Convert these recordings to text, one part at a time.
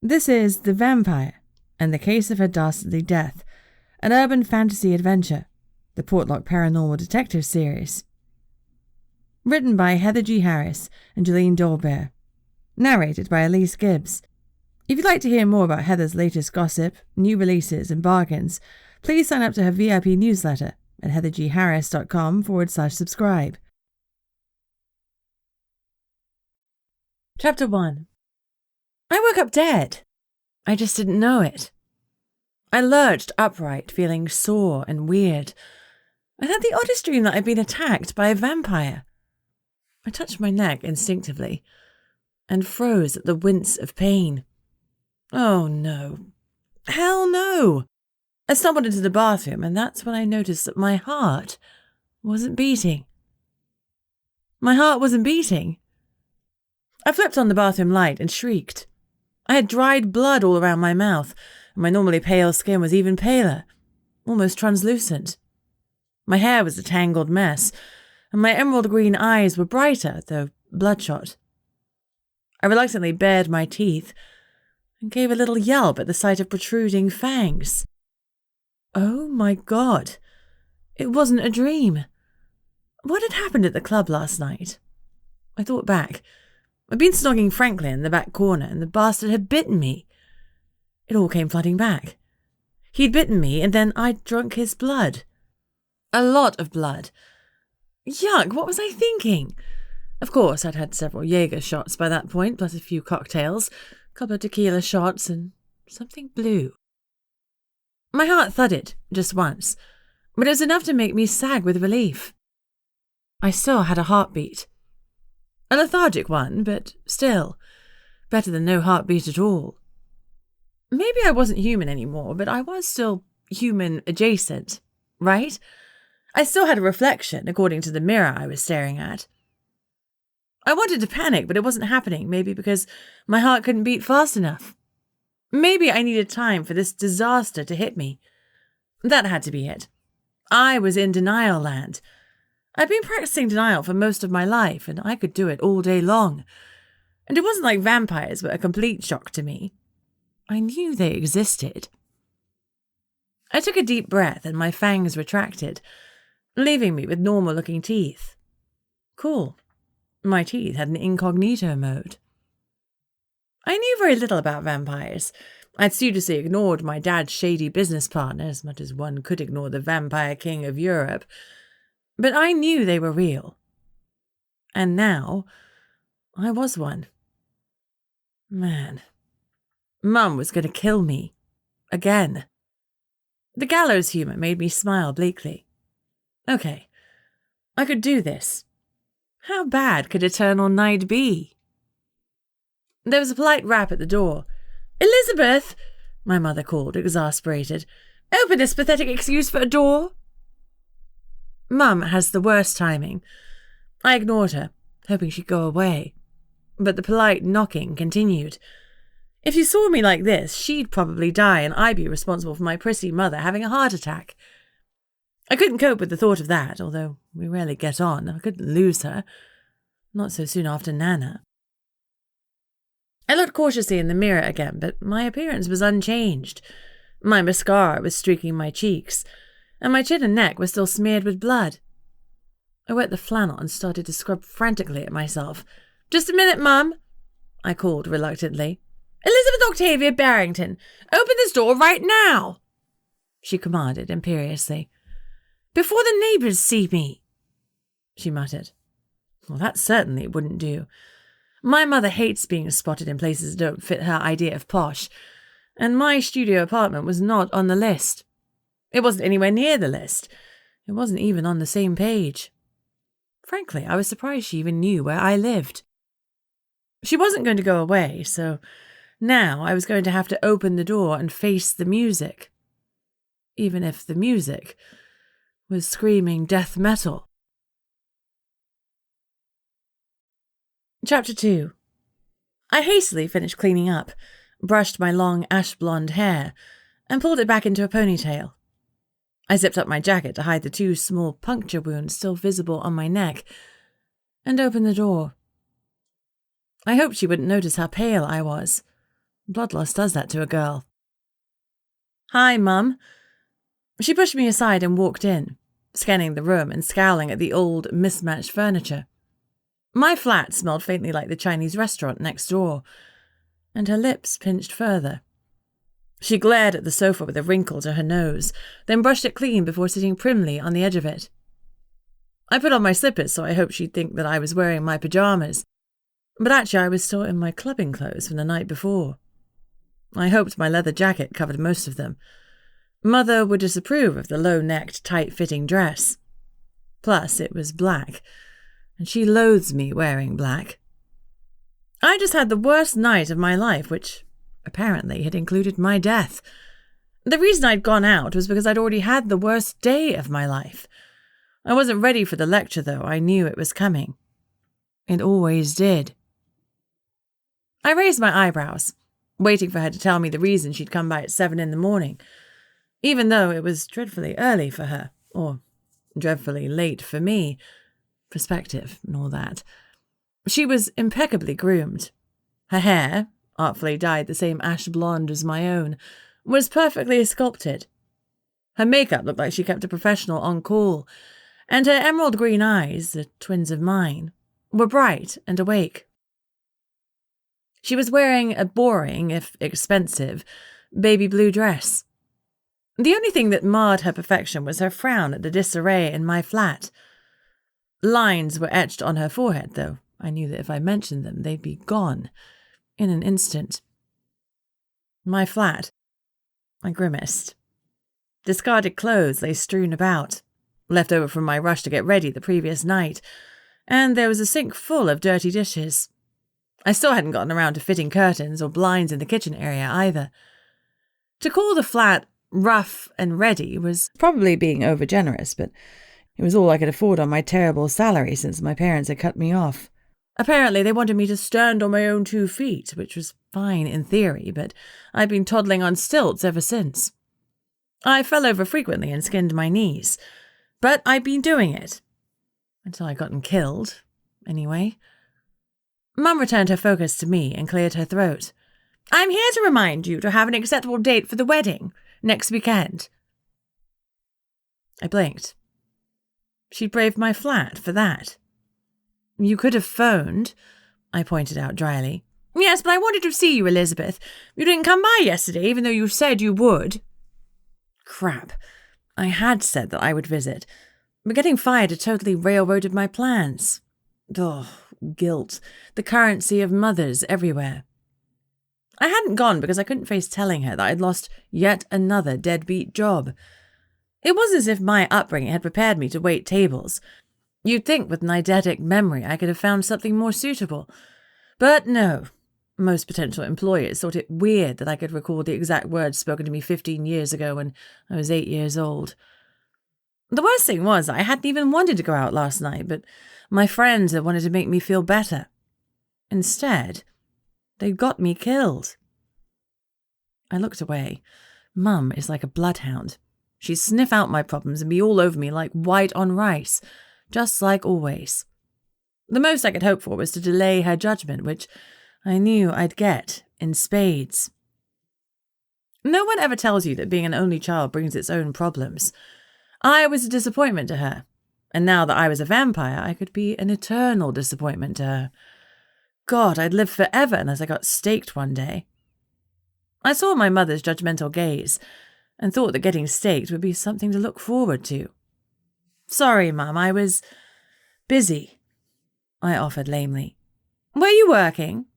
This is The Vampire and the Case of Her Dastardly Death, an urban fantasy adventure, the Portlock Paranormal Detective series. Written by Heather G. Harris and Jolene Dolbear. Narrated by Elise Gibbs. If you'd like to hear more about Heather's latest gossip, new releases, and bargains, please sign up to her VIP newsletter at heathergharris.com/subscribe. Chapter 1. I woke up dead. I just didn't know it. I lurched upright, feeling sore and weird. I had the oddest dream that I'd been attacked by a vampire. I touched my neck instinctively and froze at the wince of pain. Oh no. Hell no! I stumbled into the bathroom, and that's when I noticed that my heart wasn't beating. My heart wasn't beating. I flipped on the bathroom light and shrieked. I had dried blood all around my mouth, and my normally pale skin was even paler, almost translucent. My hair was a tangled mess, and my emerald green eyes were brighter, though bloodshot. I reluctantly bared my teeth and gave a little yelp at the sight of protruding fangs. Oh my God, it wasn't a dream. What had happened at the club last night? I thought back. I'd been snogging Franklin in the back corner, and the bastard had bitten me. It all came flooding back. He'd bitten me, and then I'd drunk his blood. A lot of blood. Yuck, what was I thinking? Of course, I'd had several Jaeger shots by that point, plus a few cocktails, a couple of tequila shots, and something blue. My heart thudded, just once, but it was enough to make me sag with relief. I still had a heartbeat. A lethargic one, but still, better than no heartbeat at all. Maybe I wasn't human anymore, but I was still human-adjacent, right? I still had a reflection, according to the mirror I was staring at. I wanted to panic, but it wasn't happening, maybe because my heart couldn't beat fast enough. Maybe I needed time for this disaster to hit me. That had to be it. I was in denial land. I'd been practicing denial for most of my life, and I could do it all day long. And it wasn't like vampires were a complete shock to me. I knew they existed. I took a deep breath, and my fangs retracted, leaving me with normal-looking teeth. Cool. My teeth had an incognito mode. I knew very little about vampires. I'd studiously ignored my dad's shady business partner, as much as one could ignore the vampire king of Europe. But I knew they were real. And now, I was one. Man. Mum was going to kill me. Again. The gallows humour made me smile bleakly. Okay. I could do this. How bad could eternal night be? There was a polite rap at the door. "Elizabeth!" my mother called, exasperated. "Open this pathetic excuse for a door." Mum has the worst timing. I ignored her, hoping she'd go away. But the polite knocking continued. If she saw me like this, she'd probably die, and I'd be responsible for my prissy mother having a heart attack. I couldn't cope with the thought of that, although we rarely get on. I couldn't lose her. Not so soon after Nana. I looked cautiously in the mirror again, but my appearance was unchanged. My mascara was streaking my cheeks, and my chin and neck were still smeared with blood. I wet the flannel and started to scrub frantically at myself. "Just a minute, Mum," I called reluctantly. "Elizabeth Octavia Barrington, open this door right now," she commanded imperiously. "Before the neighbours see me," she muttered. Well, that certainly wouldn't do. My mother hates being spotted in places that don't fit her idea of posh, and my studio apartment was not on the list. It wasn't anywhere near the list. It wasn't even on the same page. Frankly, I was surprised she even knew where I lived. She wasn't going to go away, so now I was going to have to open the door and face the music. Even if the music was screaming death metal. Chapter 2. I hastily finished cleaning up, brushed my long ash-blonde hair, and pulled it back into a ponytail. I zipped up my jacket to hide the 2 small puncture wounds still visible on my neck, and opened the door. I hoped she wouldn't notice how pale I was, Blood loss does that to a girl. "Hi, Mum." She pushed me aside and walked in, scanning the room and scowling at the old, mismatched furniture. My flat smelled faintly like the Chinese restaurant next door, and her lips pinched further. She glared at the sofa with a wrinkle to her nose, then brushed it clean before sitting primly on the edge of it. I put on my slippers, so I hoped she'd think that I was wearing my pajamas, but actually I was still in my clubbing clothes from the night before. I hoped my leather jacket covered most of them. Mother would disapprove of the low-necked, tight-fitting dress. Plus, it was black, and she loathes me wearing black. I just had the worst night of my life, which apparently had included my death. The reason I'd gone out was because I'd already had the worst day of my life. I wasn't ready for the lecture, though. I knew it was coming. It always did. I raised my eyebrows, waiting for her to tell me the reason she'd come by at 7 a.m, even though it was dreadfully early for her, or dreadfully late for me. Perspective and all that. She was impeccably groomed. Her hair, artfully dyed the same ash blonde as my own, was perfectly sculpted. Her makeup looked like she kept a professional on call, and her emerald green eyes, the twins of mine, were bright and awake. She was wearing a boring, if expensive, baby blue dress. The only thing that marred her perfection was her frown at the disarray in my flat. Lines were etched on her forehead, though I knew that if I mentioned them, they'd be gone in an instant. My flat. I grimaced. Discarded clothes lay strewn about, left over from my rush to get ready the previous night, and there was a sink full of dirty dishes. I still hadn't gotten around to fitting curtains or blinds in the kitchen area either. To call the flat rough and ready was probably being overgenerous, but it was all I could afford on my terrible salary since my parents had cut me off. Apparently they wanted me to stand on my own 2 feet, which was fine in theory, but I'd been toddling on stilts ever since. I fell over frequently and skinned my knees, but I'd been doing it. Until I'd gotten killed, anyway. Mum returned her focus to me and cleared her throat. "I'm here to remind you to have an acceptable date for the wedding, next weekend." I blinked. She'd braved my flat for that. "You could have phoned," I pointed out dryly. "Yes, but I wanted to see you, Elizabeth. You didn't come by yesterday, even though you said you would." Crap. I had said that I would visit, but getting fired had totally railroaded my plans. Ugh, guilt, the currency of mothers everywhere. I hadn't gone because I couldn't face telling her that I'd lost yet another deadbeat job. It wasn't as if my upbringing had prepared me to wait tables. You'd think with an eidetic memory I could have found something more suitable. But no. Most potential employers thought it weird that I could recall the exact words spoken to me 15 years ago when I was 8 years old. The worst thing was I hadn't even wanted to go out last night, but my friends had wanted to make me feel better. Instead, they'd got me killed. I looked away. Mum is like a bloodhound. She'd sniff out my problems and be all over me like white on rice, just like always. The most I could hope for was to delay her judgment, which I knew I'd get in spades. No one ever tells you that being an only child brings its own problems. I was a disappointment to her, and now that I was a vampire, I could be an eternal disappointment to her. God, I'd live forever unless I got staked one day. I saw my mother's judgmental gaze and thought that getting staked would be something to look forward to. "Sorry, Mum, I was busy," I offered lamely. "Were you working?"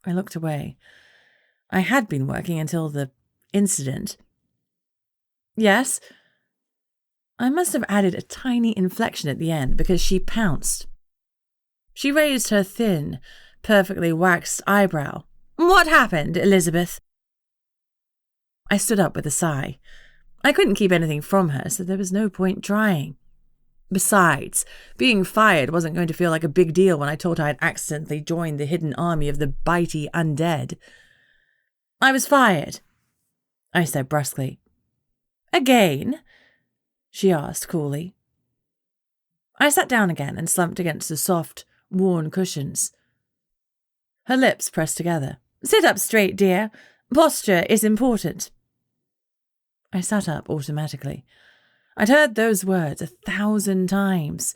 I looked away. I had been working until the incident. "Yes." I must have added a tiny inflection at the end because she pounced. She raised her thin, perfectly waxed eyebrow. "What happened, Elizabeth?" I stood up with a sigh. I couldn't keep anything from her, so there was no point trying. Besides, being fired wasn't going to feel like a big deal when I told her I'd accidentally joined the hidden army of the bitey undead. "I was fired," I said brusquely. "Again?" she asked coolly. I sat down again and slumped against the soft, worn cushions. Her lips pressed together, Sit up straight, dear. Posture is important. I sat up automatically. I'd heard those words 1,000 times.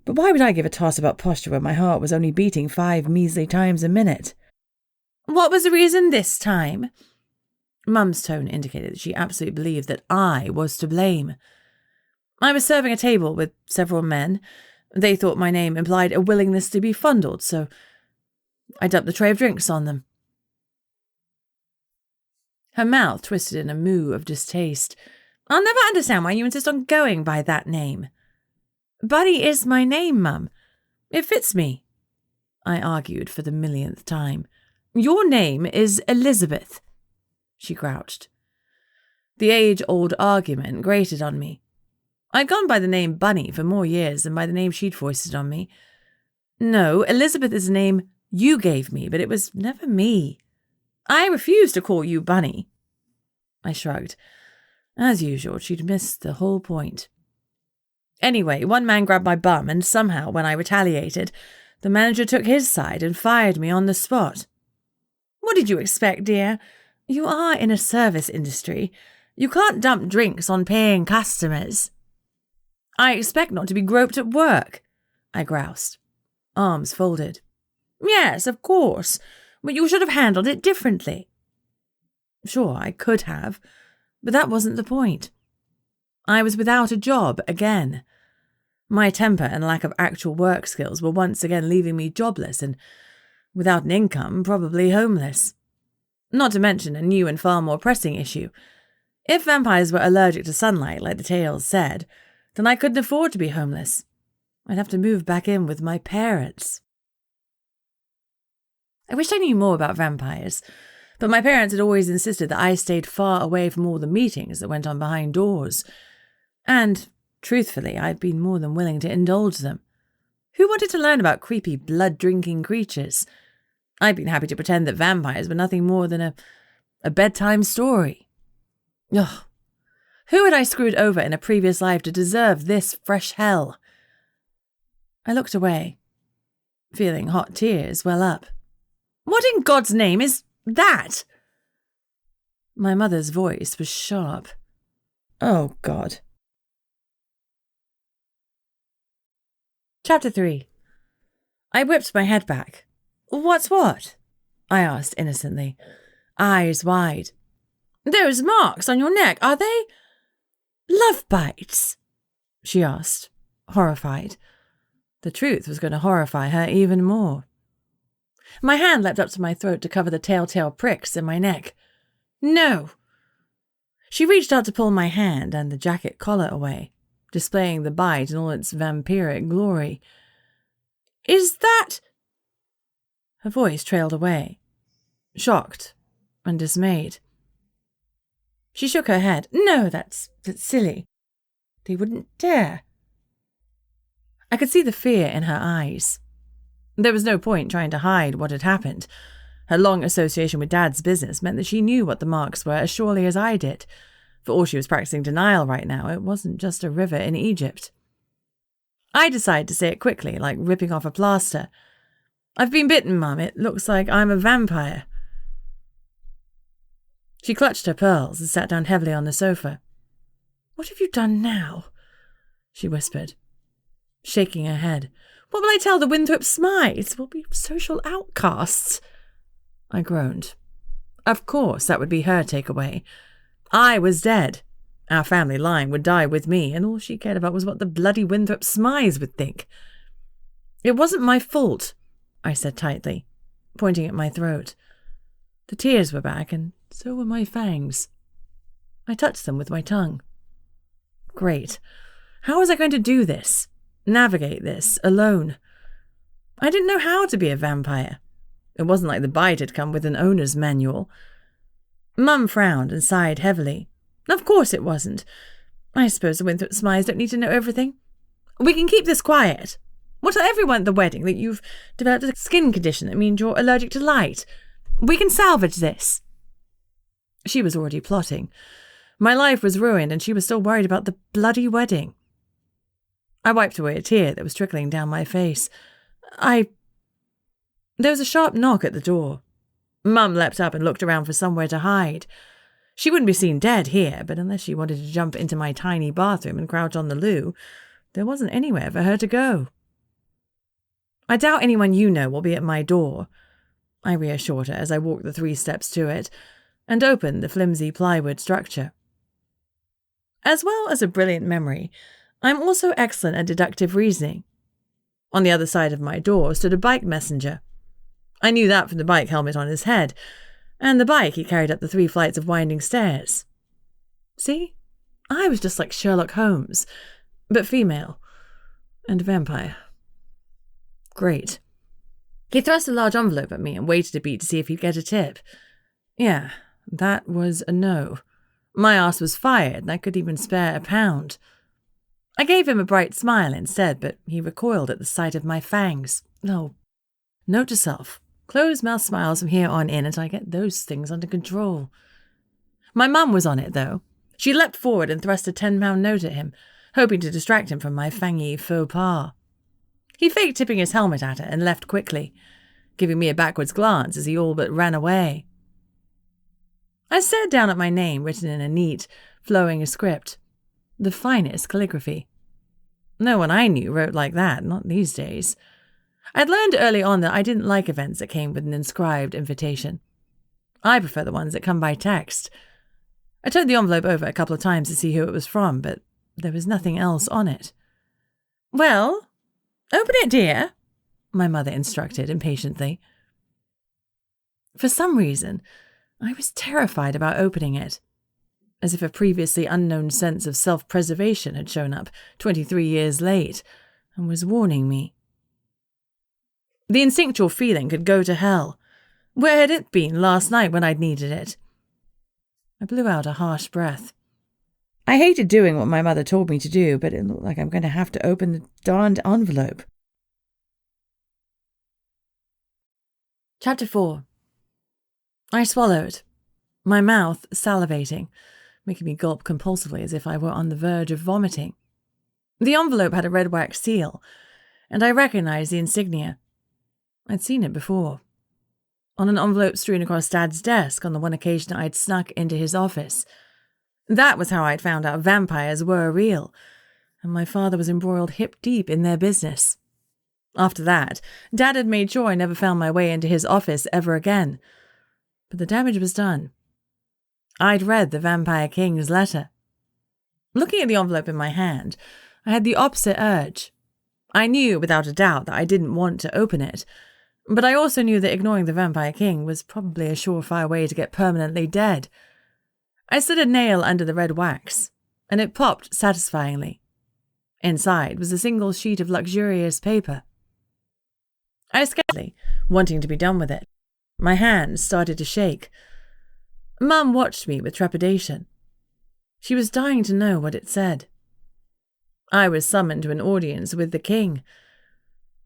But why would I give a toss about posture when my heart was only beating 5 measly times a minute? What was the reason this time? Mum's tone indicated that she absolutely believed that I was to blame. I was serving a table with several men. They thought my name implied a willingness to be fondled, so I dumped the tray of drinks on them. Her mouth twisted in a moue of distaste. I'll never understand why you insist on going by that name. Bunny is my name, Mum. It fits me, I argued for the millionth time. Your name is Elizabeth, she grouched. The age-old argument grated on me. I'd gone by the name Bunny for more years than by the name she'd foisted on me. No, Elizabeth is a name you gave me, but it was never me. I refuse to call you Bunny. I shrugged. As usual, she'd missed the whole point. Anyway, one man grabbed my bum, and somehow, when I retaliated, the manager took his side and fired me on the spot. What did you expect, dear? You are in a service industry. You can't dump drinks on paying customers. I expect not to be groped at work, I groused, arms folded. Yes, of course, but you should have handled it differently. Sure, I could have, but that wasn't the point. I was without a job again. My temper and lack of actual work skills were once again leaving me jobless and, without an income, probably homeless. Not to mention a new and far more pressing issue. If vampires were allergic to sunlight, like the tales said, then I couldn't afford to be homeless. I'd have to move back in with my parents. I wished I knew more about vampires, but my parents had always insisted that I stayed far away from all the meetings that went on behind doors. And, truthfully, I'd been more than willing to indulge them. Who wanted to learn about creepy, blood-drinking creatures? I'd been happy to pretend that vampires were nothing more than a bedtime story. Ugh. Who had I screwed over in a previous life to deserve this fresh hell? I looked away, feeling hot tears well up. What in God's name is that? My mother's voice was sharp. Oh, God. Chapter 3. I whipped my head back. What's what? I asked innocently, eyes wide. Those marks on your neck, are they love bites? She asked, horrified. The truth was going to horrify her even more. My hand leapt up to my throat to cover the telltale pricks in my neck. No. She reached out to pull my hand and the jacket collar away, displaying the bite in all its vampiric glory. Is that... Her voice trailed away, shocked and dismayed. She shook her head. No, that's silly. They wouldn't dare. I could see the fear in her eyes. There was no point trying to hide what had happened. Her long association with Dad's business meant that she knew what the marks were as surely as I did. For all she was practicing denial right now, it wasn't just a river in Egypt. I decided to say it quickly, like ripping off a plaster. I've been bitten, Mum. It looks like I'm a vampire. She clutched her pearls and sat down heavily on the sofa. What have you done now? She whispered, shaking her head. What will I tell the Winthrop Smythes? We'll be social outcasts. I groaned. Of course, that would be her takeaway. I was dead. Our family line would die with me, and all she cared about was what the bloody Winthrop Smythes would think. It wasn't my fault, I said tightly, pointing at my throat. The tears were back, and so were my fangs. I touched them with my tongue. Great. How was I going to do this? Navigate this, alone? I didn't know how to be a vampire. It wasn't like the bite had come with an owner's manual. Mum frowned and sighed heavily. Of course it wasn't. I suppose the Winthrop Smythes don't need to know everything. We can keep this quiet. We'll tell everyone at the wedding that you've developed a skin condition that means you're allergic to light. We can salvage this. She was already plotting. My life was ruined and she was still worried about the bloody wedding. I wiped away a tear that was trickling down my face. There was a sharp knock at the door. Mum leapt up and looked around for somewhere to hide. She wouldn't be seen dead here, but unless she wanted to jump into my tiny bathroom and crouch on the loo, there wasn't anywhere for her to go. I doubt anyone you know will be at my door, I reassured her as I walked the 3 steps to it and opened the flimsy plywood structure. As well as a brilliant memory, I'm also excellent at deductive reasoning. On the other side of my door stood a bike messenger. I knew that from the bike helmet on his head, and the bike he carried up the 3 flights of winding stairs. See? I was just like Sherlock Holmes, but female, and a vampire. Great. He thrust a large envelope at me and waited a beat to see if he'd get a tip. Yeah, that was a no. My ass was fired, and I could even spare £1. I gave him a bright smile instead, but he recoiled at the sight of my fangs. No. Note to self, closed mouth smiles from here on in until I get those things under control. My mum was on it, though. She leapt forward and thrust a £10 note at him, hoping to distract him from my fangy faux pas. He faked tipping his helmet at her and left quickly, giving me a backwards glance as he all but ran away. I stared down at my name written in a neat, flowing script. The finest calligraphy. No one I knew wrote like that, not these days. I'd learned early on that I didn't like events that came with an inscribed invitation. I prefer the ones that come by text. I turned the envelope over a couple of times to see who it was from, but there was nothing else on it. Well, open it, dear, my mother instructed impatiently. For some reason, I was terrified about opening it, as if a previously unknown sense of self-preservation had shown up 23 years late and was warning me. The instinctual feeling could go to hell. Where had it been last night when I'd needed it? I blew out a harsh breath. I hated doing what my mother told me to do, but it looked like I'm going to have to open the darned envelope. Chapter 4. I swallowed, my mouth salivating, making me gulp compulsively as if I were on the verge of vomiting. The envelope had a red wax seal, and I recognized the insignia. I'd seen it before. On an envelope strewn across Dad's desk on the one occasion I'd snuck into his office. That was how I'd found out vampires were real, and my father was embroiled hip-deep in their business. After that, Dad had made sure I never found my way into his office ever again. But the damage was done. I'd read the Vampire King's letter. Looking at the envelope in my hand, I had the opposite urge. I knew without a doubt that I didn't want to open it, but I also knew that ignoring the Vampire King was probably a surefire way to get permanently dead. I slid a nail under the red wax, and it popped satisfyingly. Inside was a single sheet of luxurious paper. I scanned, wanting to be done with it. My hands started to shake. Mum watched me with trepidation. She was dying to know what it said. I was summoned to an audience with the king.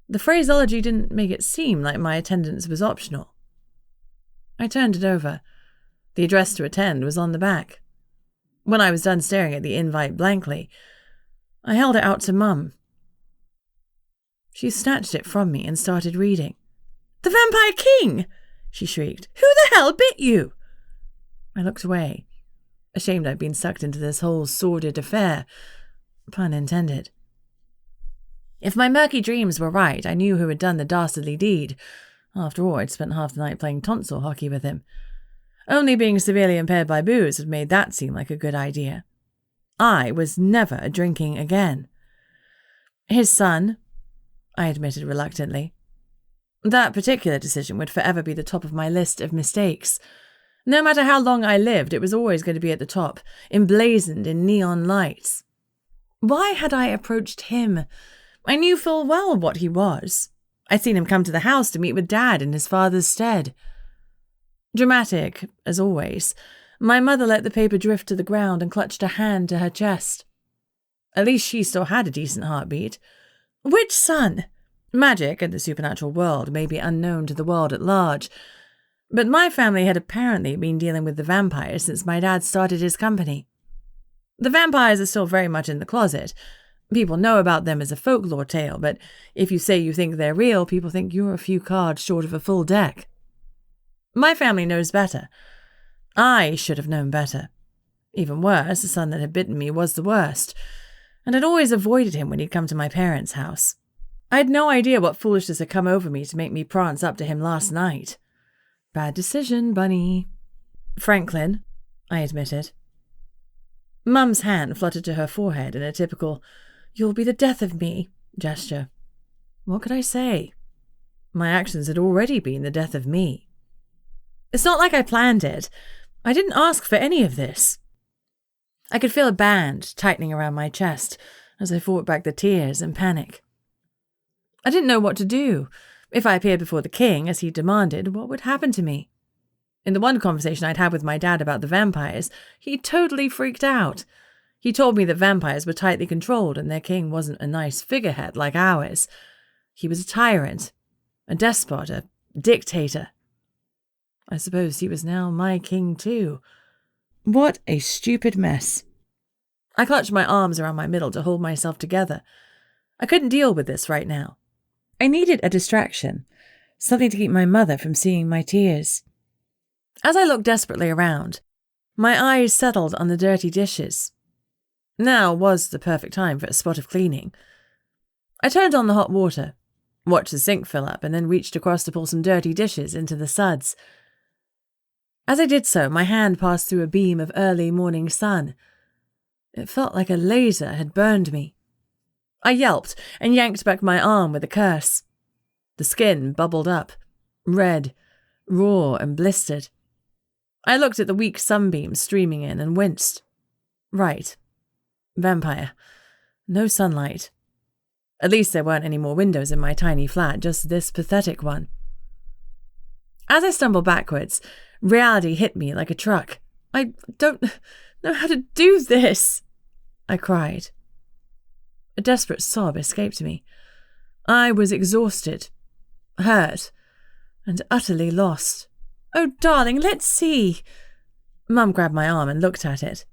The phraseology didn't make it seem like my attendance was optional. I turned it over. The address to attend was on the back. When I was done staring at the invite blankly, I held it out to Mum. She snatched it from me and started reading. "The Vampire King!" she shrieked. "Who the hell bit you?" I looked away, ashamed I'd been sucked into this whole sordid affair. Pun intended. If my murky dreams were right, I knew who had done the dastardly deed. After all, I'd spent half the night playing tonsil hockey with him. Only being severely impaired by booze had made that seem like a good idea. I was never drinking again. His son, I admitted reluctantly. That particular decision would forever be the top of my list of mistakes. No matter how long I lived, it was always going to be at the top, emblazoned in neon lights. Why had I approached him? I knew full well what he was. I'd seen him come to the house to meet with Dad in his father's stead. Dramatic, as always, my mother let the paper drift to the ground and clutched a hand to her chest. At least she still had a decent heartbeat. Which son? Magic and the supernatural world may be unknown to the world at large, but my family had apparently been dealing with the vampires since my dad started his company. The vampires are still very much in the closet. People know about them as a folklore tale, but if you say you think they're real, people think you're a few cards short of a full deck. My family knows better. I should have known better. Even worse, the son that had bitten me was the worst, and I'd always avoided him when he'd come to my parents' house. I had no idea what foolishness had come over me to make me prance up to him last night. Bad decision, Bunny. Franklin, I admitted. Mum's hand fluttered to her forehead in a typical, "You'll be the death of me" gesture. What could I say? My actions had already been the death of me. It's not like I planned it. I didn't ask for any of this. I could feel a band tightening around my chest as I fought back the tears and panic. I didn't know what to do. If I appeared before the king, as he demanded, what would happen to me? In the one conversation I'd had with my dad about the vampires, he totally freaked out. He told me that vampires were tightly controlled and their king wasn't a nice figurehead like ours. He was a tyrant, a despot, a dictator. I suppose he was now my king too. What a stupid mess. I clutched my arms around my middle to hold myself together. I couldn't deal with this right now. I needed a distraction, something to keep my mother from seeing my tears. As I looked desperately around, my eyes settled on the dirty dishes. Now was the perfect time for a spot of cleaning. I turned on the hot water, watched the sink fill up, and then reached across to pull some dirty dishes into the suds. As I did so, my hand passed through a beam of early morning sun. It felt like a laser had burned me. I yelped and yanked back my arm with a curse. The skin bubbled up, red, raw and blistered. I looked at the weak sunbeams streaming in and winced. Right. Vampire. No sunlight. At least there weren't any more windows in my tiny flat, just this pathetic one. As I stumbled backwards, reality hit me like a truck. I don't know how to do this, I cried. A desperate sob escaped me. I was exhausted, hurt, and utterly lost. Oh, darling, let's see. Mum grabbed my arm and looked at it.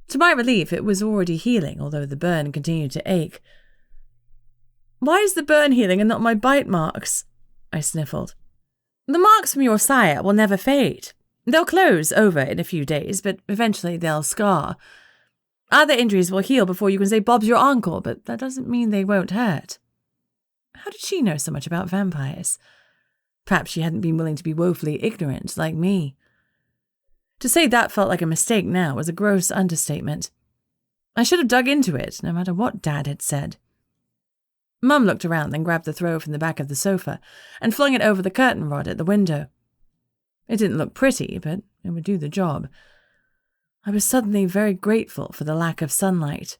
To my relief, it was already healing, although the burn continued to ache. Why is the burn healing and not my bite marks? I sniffled. The marks from your sire will never fade. They'll close over in a few days, but eventually they'll scar. Other injuries will heal before you can say Bob's your uncle, but that doesn't mean they won't hurt. How did she know so much about vampires? Perhaps she hadn't been willing to be woefully ignorant, like me. To say that felt like a mistake now was a gross understatement. I should have dug into it, no matter what Dad had said. Mum looked around, then grabbed the throw from the back of the sofa and flung it over the curtain rod at the window. It didn't look pretty, but it would do the job. I was suddenly very grateful for the lack of sunlight.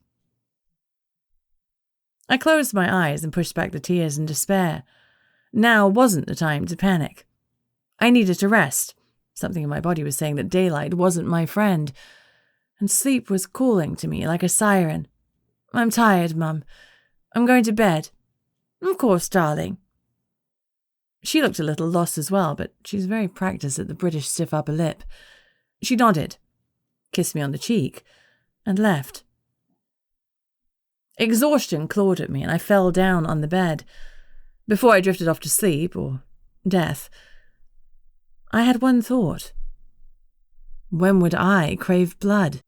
I closed my eyes and pushed back the tears in despair. Now wasn't the time to panic. I needed to rest. Something in my body was saying that daylight wasn't my friend, and sleep was calling to me like a siren. I'm tired, Mum. I'm going to bed. Of course, darling. She looked a little lost as well, but she's very practiced at the British stiff upper lip. She nodded, kissed me on the cheek, and left. Exhaustion clawed at me, and I fell down on the bed. Before I drifted off to sleep, or death, I had one thought. When would I crave blood?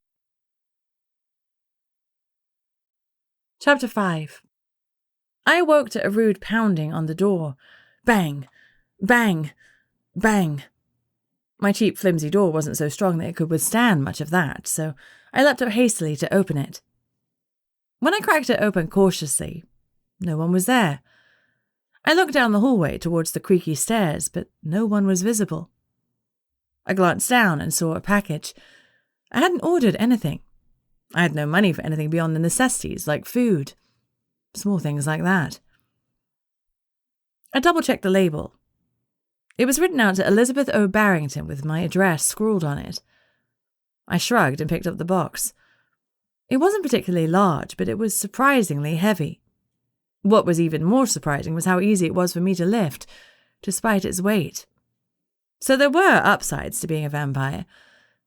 Chapter 5. I awoke to a rude pounding on the door. Bang, bang, bang. My cheap, flimsy door wasn't so strong that it could withstand much of that, so I leapt up hastily to open it. When I cracked it open cautiously, no one was there. I looked down the hallway towards the creaky stairs, but no one was visible. I glanced down and saw a package. I hadn't ordered anything. I had no money for anything beyond the necessities, like food. Small things like that. I double-checked the label. It was written out to Elizabeth O. Barrington with my address scrawled on it. I shrugged and picked up the box. It wasn't particularly large, but it was surprisingly heavy. What was even more surprising was how easy it was for me to lift, despite its weight. So there were upsides to being a vampire.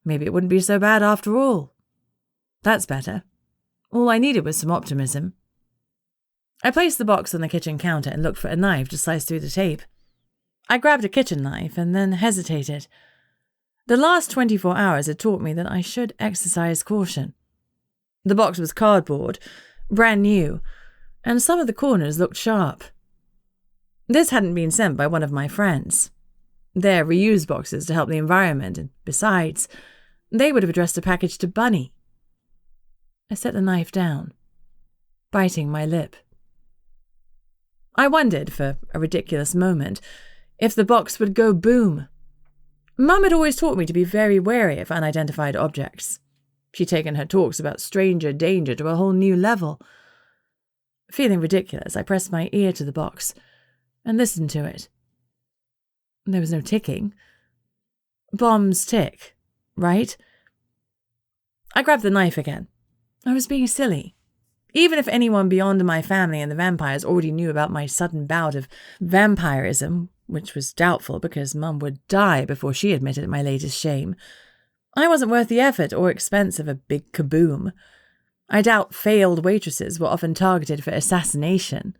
Maybe it wouldn't be so bad after all. That's better. All I needed was some optimism. I placed the box on the kitchen counter and looked for a knife to slice through the tape. I grabbed a kitchen knife and then hesitated. The last 24 hours had taught me that I should exercise caution. The box was cardboard, brand new, and some of the corners looked sharp. This hadn't been sent by one of my friends. They're reused boxes to help the environment, and besides, they would have addressed a package to Bunny. I set the knife down, biting my lip. I wondered, for a ridiculous moment, if the box would go boom. Mum had always taught me to be very wary of unidentified objects. She'd taken her talks about stranger danger to a whole new level. Feeling ridiculous, I pressed my ear to the box and listened to it. There was no ticking. Bombs tick, right? I grabbed the knife again. I was being silly. Even if anyone beyond my family and the vampires already knew about my sudden bout of vampirism, which was doubtful because Mum would die before she admitted my latest shame, I wasn't worth the effort or expense of a big kaboom. I doubt failed waitresses were often targeted for assassination.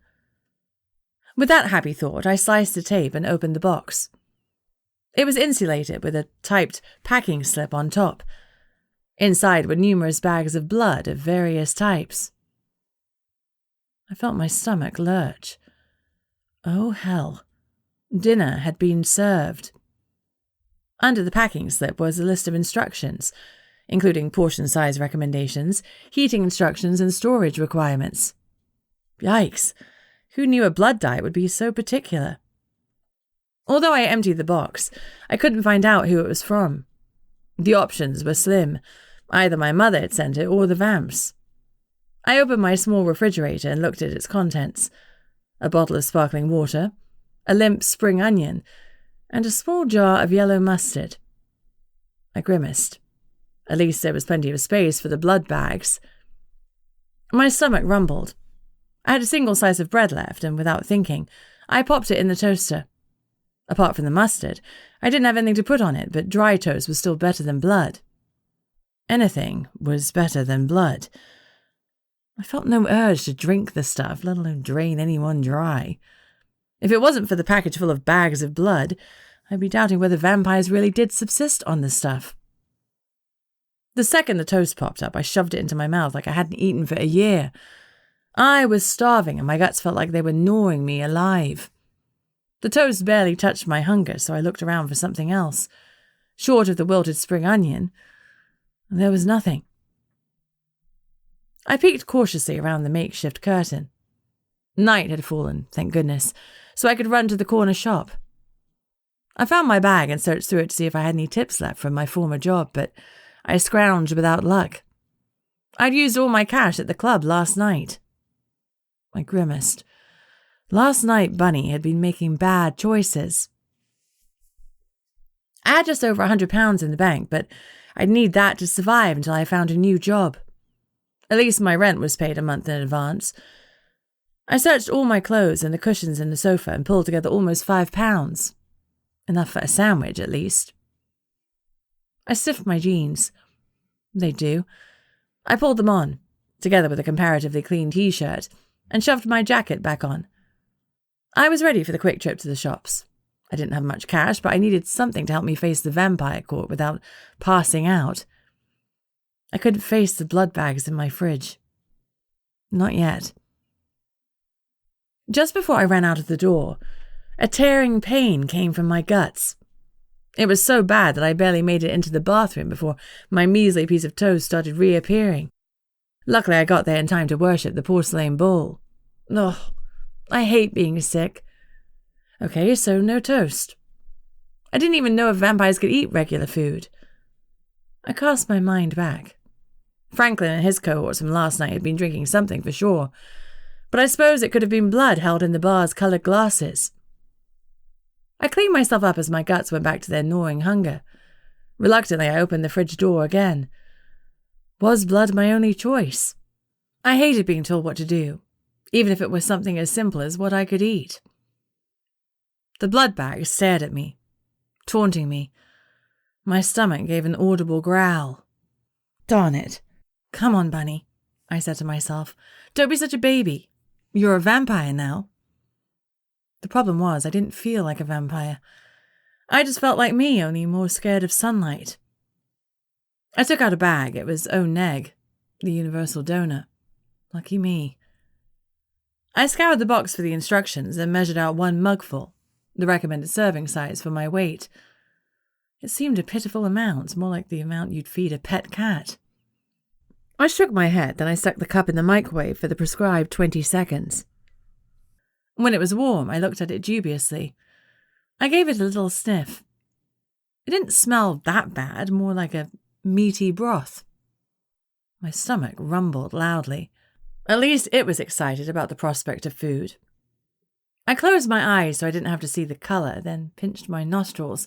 With that happy thought, I sliced the tape and opened the box. It was insulated with a typed packing slip on top. Inside were numerous bags of blood of various types. I felt my stomach lurch. Oh, hell. Dinner had been served. Under the packing slip was a list of instructions, including portion size recommendations, heating instructions, and storage requirements. Yikes! Who knew a blood diet would be so particular? Although I emptied the box, I couldn't find out who it was from. The options were slim. Either my mother had sent it or the vamps. I opened my small refrigerator and looked at its contents. A bottle of sparkling water, a limp spring onion, and a small jar of yellow mustard. I grimaced. At least there was plenty of space for the blood bags. My stomach rumbled. I had a single slice of bread left, and without thinking, I popped it in the toaster. Apart from the mustard, I didn't have anything to put on it, but dry toast was still better than blood. Anything was better than blood. I felt no urge to drink the stuff, let alone drain anyone dry. If it wasn't for the package full of bags of blood, I'd be doubting whether vampires really did subsist on this stuff. The second the toast popped up, I shoved it into my mouth like I hadn't eaten for a year. I was starving, and my guts felt like they were gnawing me alive. The toast barely touched my hunger, so I looked around for something else. Short of the wilted spring onion, there was nothing. I peeked cautiously around the makeshift curtain. Night had fallen, thank goodness, so I could run to the corner shop. I found my bag and searched through it to see if I had any tips left from my former job, but I scrounged without luck. I'd used all my cash at the club last night. I grimaced. Last night, Bunny had been making bad choices. I had just over £100 in the bank, but I'd need that to survive until I found a new job. At least my rent was paid a month in advance. I searched all my clothes and the cushions in the sofa and pulled together almost £5. Enough for a sandwich, at least. I stiffed my jeans. They do. I pulled them on, together with a comparatively clean t-shirt, and shoved my jacket back on. I was ready for the quick trip to the shops. I didn't have much cash, but I needed something to help me face the vampire court without passing out. I couldn't face the blood bags in my fridge. Not yet. Just before I ran out of the door, a tearing pain came from my guts. It was so bad that I barely made it into the bathroom before my measly piece of toast started reappearing. Luckily, I got there in time to worship the porcelain bowl. Ugh, I hate being sick. Okay, so no toast. I didn't even know if vampires could eat regular food. I cast my mind back. Franklin and his cohorts from last night had been drinking something for sure, but I suppose it could have been blood held in the bar's coloured glasses. I cleaned myself up as my guts went back to their gnawing hunger. Reluctantly, I opened the fridge door again. Was blood my only choice? I hated being told what to do, even if it was something as simple as what I could eat. The blood bag stared at me, taunting me. My stomach gave an audible growl. Darn it. Come on, Bunny, I said to myself. Don't be such a baby. You're a vampire now. The problem was I didn't feel like a vampire. I just felt like me, only more scared of sunlight. I took out a bag. It was au neg, the universal donor. Lucky me. I scoured the box for the instructions and measured out 1 mugful, the recommended serving size for my weight. It seemed a pitiful amount, more like the amount you'd feed a pet cat. I shook my head, then I stuck the cup in the microwave for the prescribed 20 seconds. When it was warm, I looked at it dubiously. I gave it a little sniff. It didn't smell that bad, more like a meaty broth. My stomach rumbled loudly. At least it was excited about the prospect of food. I closed my eyes so I didn't have to see the colour, then pinched my nostrils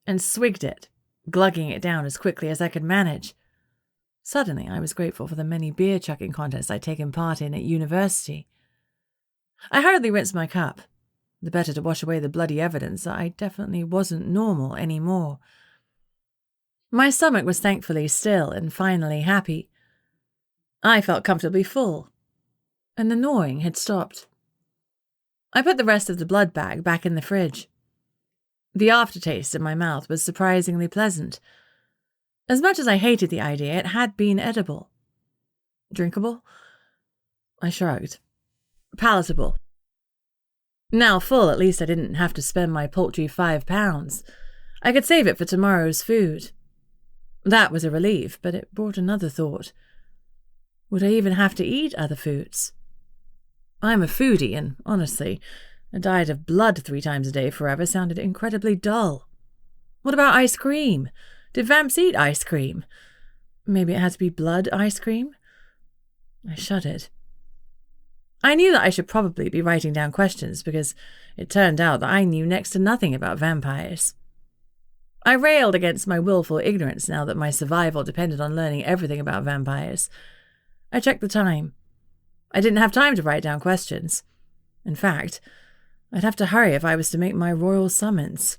and swigged it, glugging it down as quickly as I could manage. Suddenly, I was grateful for the many beer-chucking contests I'd taken part in at university. I hurriedly rinsed my cup, the better to wash away the bloody evidence that I definitely wasn't normal anymore. My stomach was thankfully still and finally happy. I felt comfortably full, and the gnawing had stopped. I put the rest of the blood bag back in the fridge. The aftertaste in my mouth was surprisingly pleasant. As much as I hated the idea, it had been edible. Drinkable? I shrugged. Palatable. Now full, at least I didn't have to spend my paltry £5. I could save it for tomorrow's food. That was a relief, but it brought another thought. Would I even have to eat other foods? I'm a foodie, and honestly, a diet of blood 3 times a day forever sounded incredibly dull. What about ice cream? Did vamps eat ice cream? Maybe it had to be blood ice cream? I shuddered. I knew that I should probably be writing down questions because it turned out that I knew next to nothing about vampires. I railed against my willful ignorance now that my survival depended on learning everything about vampires. I checked the time. I didn't have time to write down questions. In fact, I'd have to hurry if I was to make my royal summons.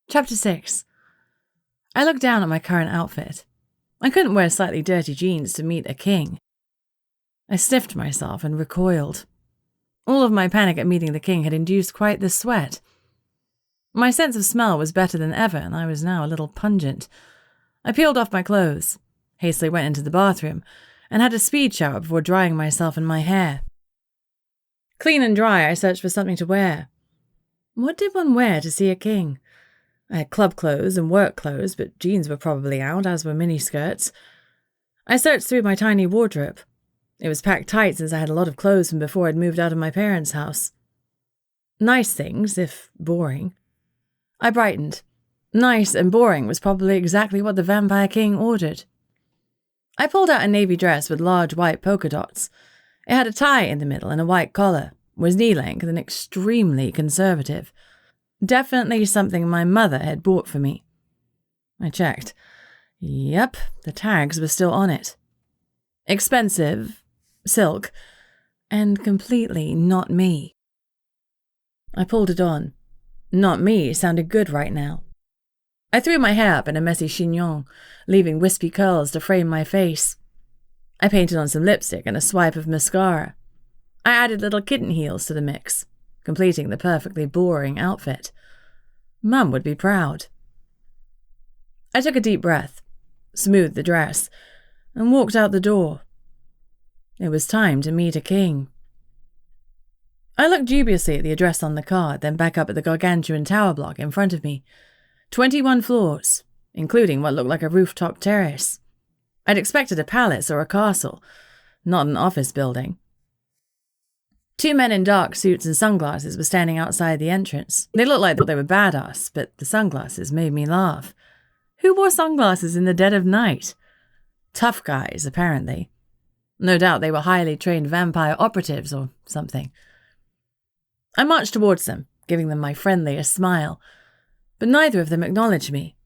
Chapter 6. I looked down at my current outfit. I couldn't wear slightly dirty jeans to meet a king. I stiffed myself and recoiled. All of my panic at meeting the king had induced quite the sweat. My sense of smell was better than ever, and I was now a little pungent. I peeled off my clothes, hastily went into the bathroom, and had a speed shower before drying myself and my hair. Clean and dry, I searched for something to wear. What did one wear to see a king? I had club clothes and work clothes, but jeans were probably out, as were miniskirts. I searched through my tiny wardrobe. It was packed tight since I had a lot of clothes from before I'd moved out of my parents' house. Nice things, if boring. I brightened. Nice and boring was probably exactly what the Vampire King ordered. I pulled out a navy dress with large white polka dots. It had a tie in the middle and a white collar, was knee-length and extremely conservative. Definitely something my mother had bought for me. I checked. Yep, the tags were still on it. Expensive, silk, and completely not me. I pulled it on. Not me sounded good right now. I threw my hair up in a messy chignon, leaving wispy curls to frame my face. I painted on some lipstick and a swipe of mascara. I added little kitten heels to the mix, completing the perfectly boring outfit. Mum would be proud. I took a deep breath, smoothed the dress, and walked out the door. It was time to meet a king. I looked dubiously at the address on the card, then back up at the gargantuan tower block in front of me. 21 floors, including what looked like a rooftop terrace. I'd expected a palace or a castle, not an office building. 2 men in dark suits and sunglasses were standing outside the entrance. They looked like they were badass, but the sunglasses made me laugh. Who wore sunglasses in the dead of night? Tough guys, apparently. No doubt they were highly trained vampire operatives or something. I marched towards them, giving them my friendliest smile, but neither of them acknowledged me.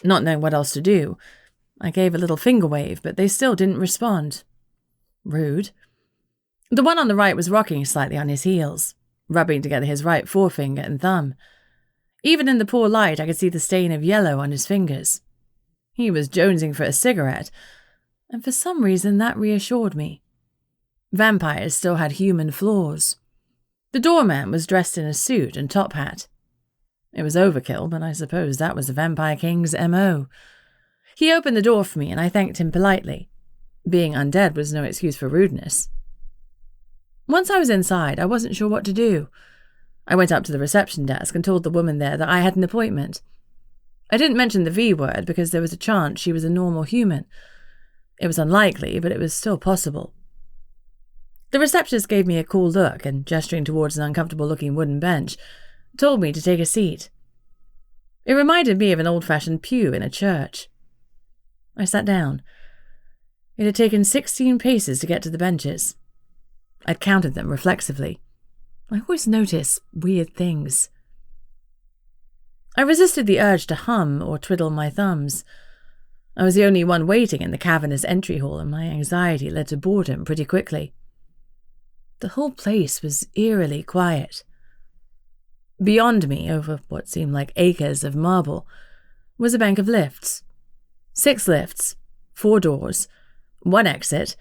Not knowing what else to do, I gave a little finger wave, but they still didn't respond. Rude. The one on the right was rocking slightly on his heels, rubbing together his right forefinger and thumb. Even in the poor light, I could see the stain of yellow on his fingers. He was jonesing for a cigarette, and for some reason that reassured me. Vampires still had human flaws. The doorman was dressed in a suit and top hat. It was overkill, but I suppose that was the Vampire King's MO. He opened the door for me and I thanked him politely. Being undead was no excuse for rudeness. Once I was inside, I wasn't sure what to do. I went up to the reception desk and told the woman there that I had an appointment. I didn't mention the V word because there was a chance she was a normal human. It was unlikely, but it was still possible. The receptionist gave me a cool look and, gesturing towards an uncomfortable-looking wooden bench, told me to take a seat. It reminded me of an old-fashioned pew in a church. I sat down. It had taken 16 paces to get to the benches. I'd counted them reflexively. I always notice weird things. I resisted the urge to hum or twiddle my thumbs. I was the only one waiting in the cavernous entry hall, and my anxiety led to boredom pretty quickly. The whole place was eerily quiet. Beyond me, over what seemed like acres of marble, was a bank of lifts. 6 lifts, 4 doors, 1 exit,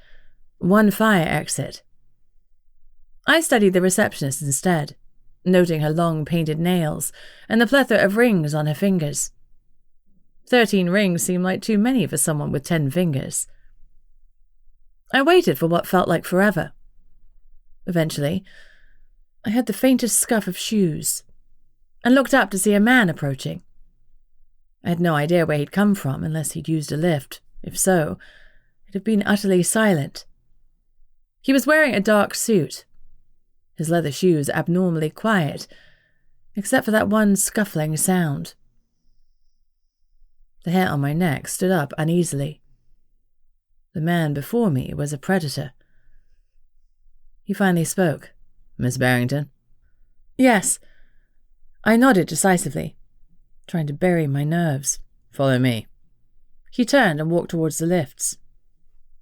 1 fire exit. I studied the receptionist instead, noting her long painted nails and the plethora of rings on her fingers. 13 rings seemed like too many for someone with 10 fingers. I waited for what felt like forever. Eventually, I heard the faintest scuff of shoes and looked up to see a man approaching. I had no idea where he'd come from unless he'd used a lift. If so, it had been utterly silent. He was wearing a dark suit, his leather shoes abnormally quiet, except for that one scuffling sound. The hair on my neck stood up uneasily. The man before me was a predator. He finally spoke. "Miss Barrington?" "Yes." I nodded decisively, trying to bury my nerves. "Follow me." He turned and walked towards the lifts.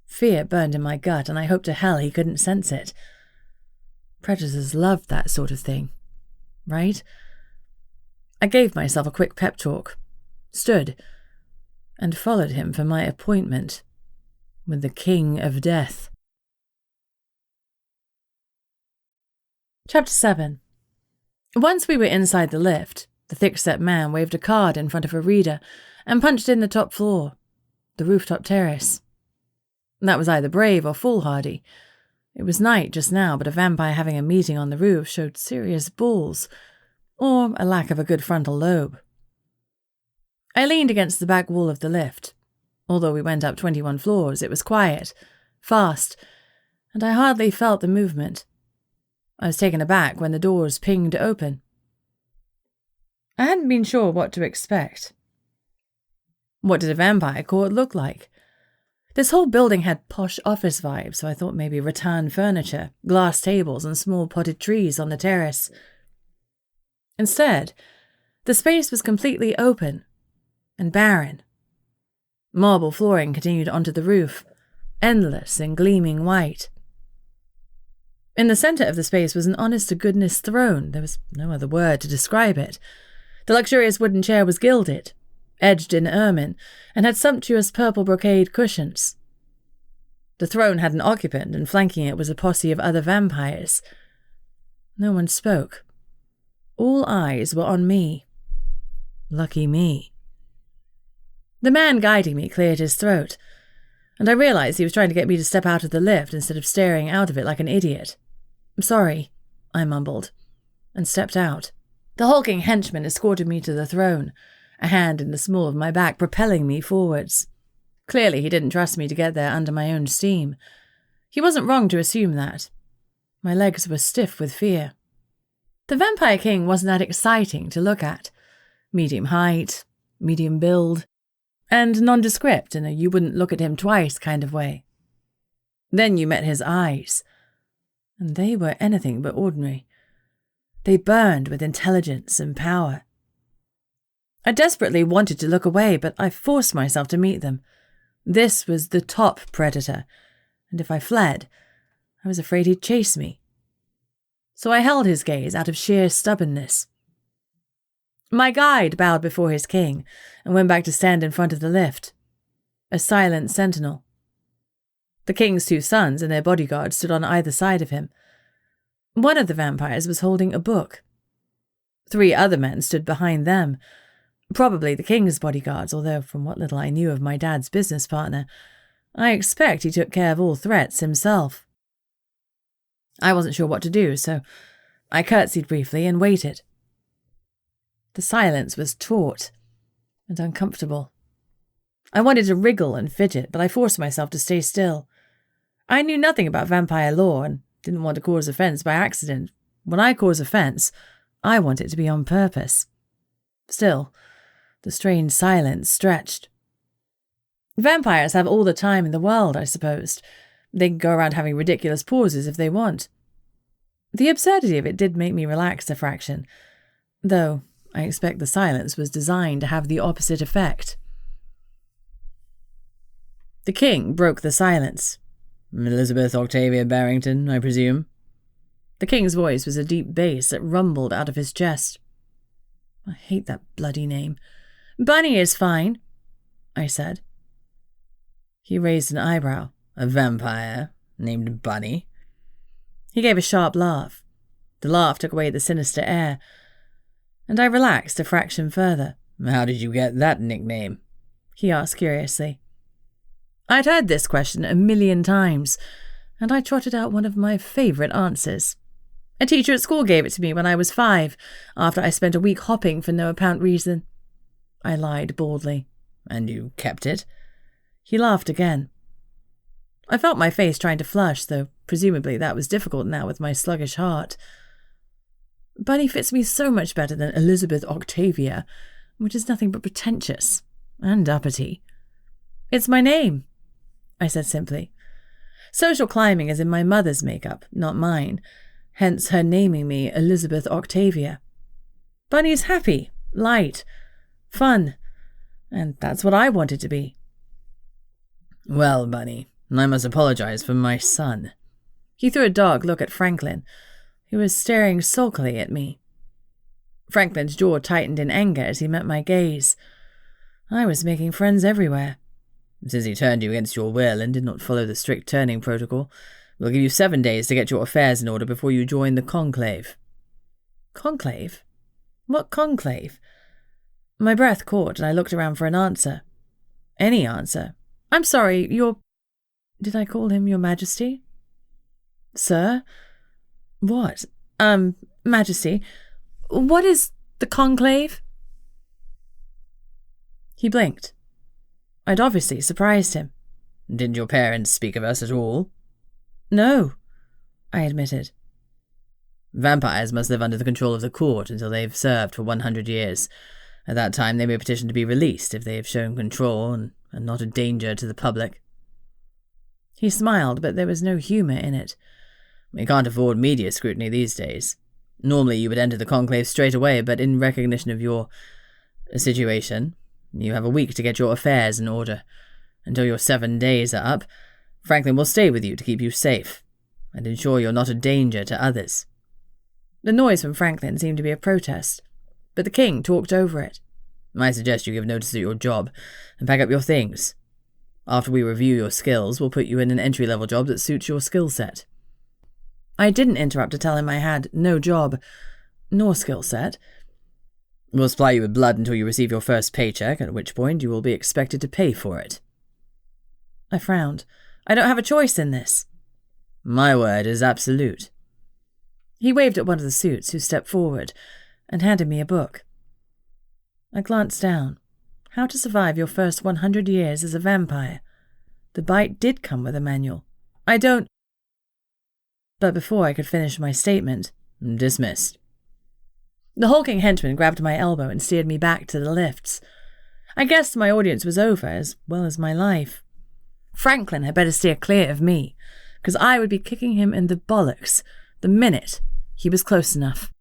Fear burned in my gut, and I hoped to hell he couldn't sense it. Predators loved that sort of thing, right? I gave myself a quick pep talk, stood, and followed him for my appointment with the King of Death. Chapter 7. Once we were inside the lift, the thick-set man waved a card in front of a reader and punched in the top floor, the rooftop terrace. That was either brave or foolhardy. It was night just now, but a vampire having a meeting on the roof showed serious balls, or a lack of a good frontal lobe. I leaned against the back wall of the lift. Although we went up 21 floors, it was quiet, fast, and I hardly felt the movement. I was taken aback when the doors pinged open. I hadn't been sure what to expect. What did a vampire court look like? This whole building had posh office vibes, so I thought maybe rattan furniture, glass tables, and small potted trees on the terrace. Instead, the space was completely open and barren. Marble flooring continued onto the roof, endless and gleaming white. In the center of the space was an honest-to-goodness throne. There was no other word to describe it. The luxurious wooden chair was gilded, edged in ermine, and had sumptuous purple brocade cushions. The throne had an occupant, and flanking it was a posse of other vampires. No one spoke. All eyes were on me. Lucky me. The man guiding me cleared his throat, and I realized he was trying to get me to step out of the lift instead of staring out of it like an idiot. "I'm sorry," I mumbled, and stepped out. The hulking henchman escorted me to the throne, a hand in the small of my back propelling me forwards. Clearly he didn't trust me to get there under my own steam. He wasn't wrong to assume that. My legs were stiff with fear. The Vampire King wasn't that exciting to look at. Medium height, medium build, and nondescript in a you-wouldn't-look-at-him-twice kind of way. Then you met his eyes, and they were anything but ordinary. They burned with intelligence and power. I desperately wanted to look away, but I forced myself to meet them. This was the top predator, and if I fled, I was afraid he'd chase me. So I held his gaze out of sheer stubbornness. My guide bowed before his king and went back to stand in front of the lift, a silent sentinel. The king's 2 sons and their bodyguards stood on either side of him. One of the vampires was holding a book. 3 other men stood behind them, probably the king's bodyguards, although from what little I knew of my dad's business partner, I expect he took care of all threats himself. I wasn't sure what to do, so I curtsied briefly and waited. The silence was taut and uncomfortable. I wanted to wriggle and fidget, but I forced myself to stay still. I knew nothing about vampire lore and didn't want to cause offence by accident. When I cause offence, I want it to be on purpose. Still, the strange silence stretched. Vampires have all the time in the world, I supposed. They can go around having ridiculous pauses if they want. The absurdity of it did make me relax a fraction, though I expect the silence was designed to have the opposite effect. The king broke the silence. "Elizabeth Octavia Barrington, I presume?" The king's voice was a deep bass that rumbled out of his chest. I hate that bloody name. "Bunny is fine," I said. He raised an eyebrow. "A vampire named Bunny?" He gave a sharp laugh. The laugh took away the sinister air, and I relaxed a fraction further. "How did you get that nickname?" he asked curiously. I'd heard this question 1,000,000 times, and I trotted out one of my favourite answers. A teacher at school gave it to me when I was 5, after I spent a week hopping for no apparent reason. I lied baldly. "And you kept it?" He laughed again. I felt my face trying to flush, though presumably that was difficult now with my sluggish heart. Bunny fits me so much better than Elizabeth Octavia, which is nothing but pretentious and uppity. "It's my name," I said simply. "Social climbing is in my mother's makeup, not mine, hence her naming me Elizabeth Octavia. Bunny's happy, light, fun, and that's what I wanted to be." "Well, Bunny, I must apologize for my son." He threw a dog look at Franklin, who was staring sulkily at me. Franklin's jaw tightened in anger as he met my gaze. I was making friends everywhere. "Since he turned you against your will and did not follow the strict turning protocol, we'll give you 7 days to get your affairs in order before you join the conclave." "Conclave? What conclave?" My breath caught and I looked around for an answer. Any answer. "I'm sorry, your—" Did I call him Your Majesty? "Sir?" "What? Majesty. What is the conclave?" He blinked. I'd obviously surprised him. "Didn't your parents speak of us at all?" "No," I admitted. "Vampires must live under the control of the court until they've served for 100 years. At that time they may petition to be released if they have shown control and are not a danger to the public." He smiled, but there was no humour in it. "We can't afford media scrutiny these days. Normally you would enter the conclave straight away, but in recognition of your situation, you have a week to get your affairs in order. Until your 7 days are up, Franklin will stay with you to keep you safe and ensure you're not a danger to others." The noise from Franklin seemed to be a protest, but the king talked over it. "I suggest you give notice at your job and pack up your things. After we review your skills, we'll put you in an entry-level job that suits your skill set." I didn't interrupt to tell him I had no job, nor skill set. "We'll supply you with blood until you receive your first paycheck, at which point you will be expected to pay for it." I frowned. "I don't have a choice in this." "My word is absolute." He waved at one of the suits, who stepped forward and handed me a book. I glanced down. How to Survive Your First 100 Years as a Vampire. The bite did come with a manual. I don't... But before I could finish my statement, "Dismissed." The hulking henchman grabbed my elbow and steered me back to the lifts. I guessed my audience was over, as well as my life. Franklin had better steer clear of me, because I would be kicking him in the bollocks the minute he was close enough.